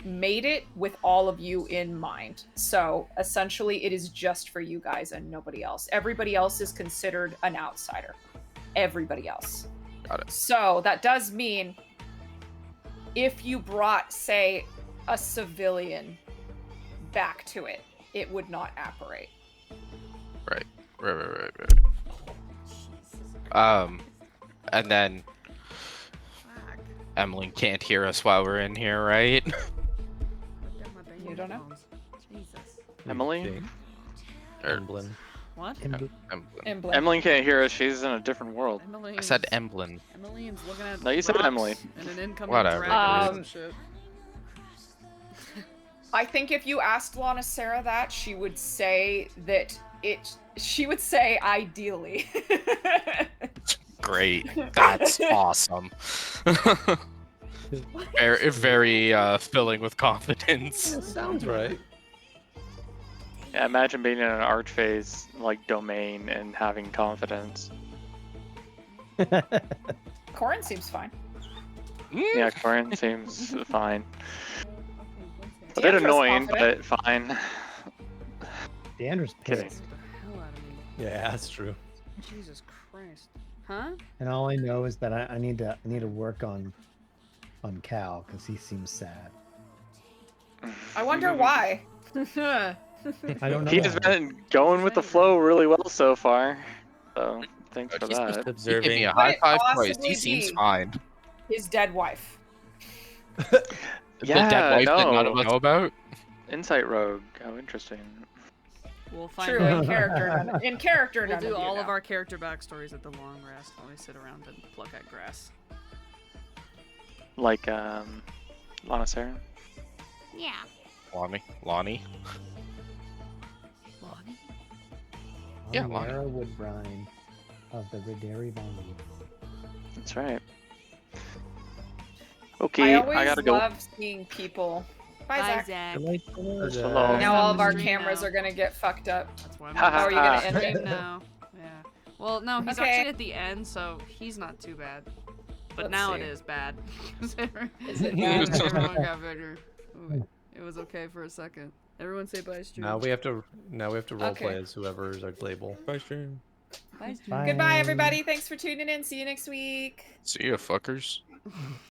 made it with all of you in mind. So essentially it is just for you guys and nobody else. Everybody else is considered an outsider. Everybody else. Got it. So that does mean if you brought, say, a civilian back to it, it would not apparate. Right. Jesus. And then Fuck. Emily can't hear us while we're in here, right? Put down my banging You don't know? headphones. Jesus. Emily? Think. Or- Emblem. What? Emblem. Emblem. Emily can't hear us. She's in a different world. I said Emblem. Emily's looking at No, you said rocks Emily. and an incoming Whatever, dragon or dude. some shit. I think if you asked Lana Sarah that, she would say that she would say ideally. Great. That's awesome. very filling with confidence. Sounds right. Yeah, imagine being in an archphase like domain and having confidence. Corin seems fine. Yeah, Corin seems fine. A bit Deandra's annoying, confident. but fine. Deandra's Kidding. pissed. The hell out of me. Yeah, that's true. Jesus Christ. Huh? And all I know is that I need to work on Cal because he seems sad. I wonder why. I don't know. He has been going with the flow really well so far. So thanks for He's just that. Give me Observing. a Could high it five twice. possibly He seems be fine. his dead wife. The Yeah, dead wife that none of no. us know about. Insight rogue. How interesting. We'll find True, out. in character. In character, We'll none do of you all know. of our character backstories at the long rest while we sit around and pluck at grass. Like Lana Sarah. Yeah. Lonnie. Lonnie? Yeah, Lonnie. Lara Woodbrine of the Rederi Valley. That's right. Okay, I I always gotta go. love seeing people. Bye, Bye, Zach. Zach. First of all, Now all of our Stream cameras now. are gonna get fucked up. That's why I'm Ha, on ha, How are you gonna ha. end stream it? now. Yeah. Well, no, he's Okay. actually at the end, so he's not too bad. But Let's now see. it is bad. Is it Everyone got better. Ooh, it was okay for a second. Everyone say bye, stream. Now we have to roleplay Okay. as whoever's our label. Bye, stream. Bye, Bye. Goodbye, everybody. Thanks for tuning in. See you next week. See ya, fuckers.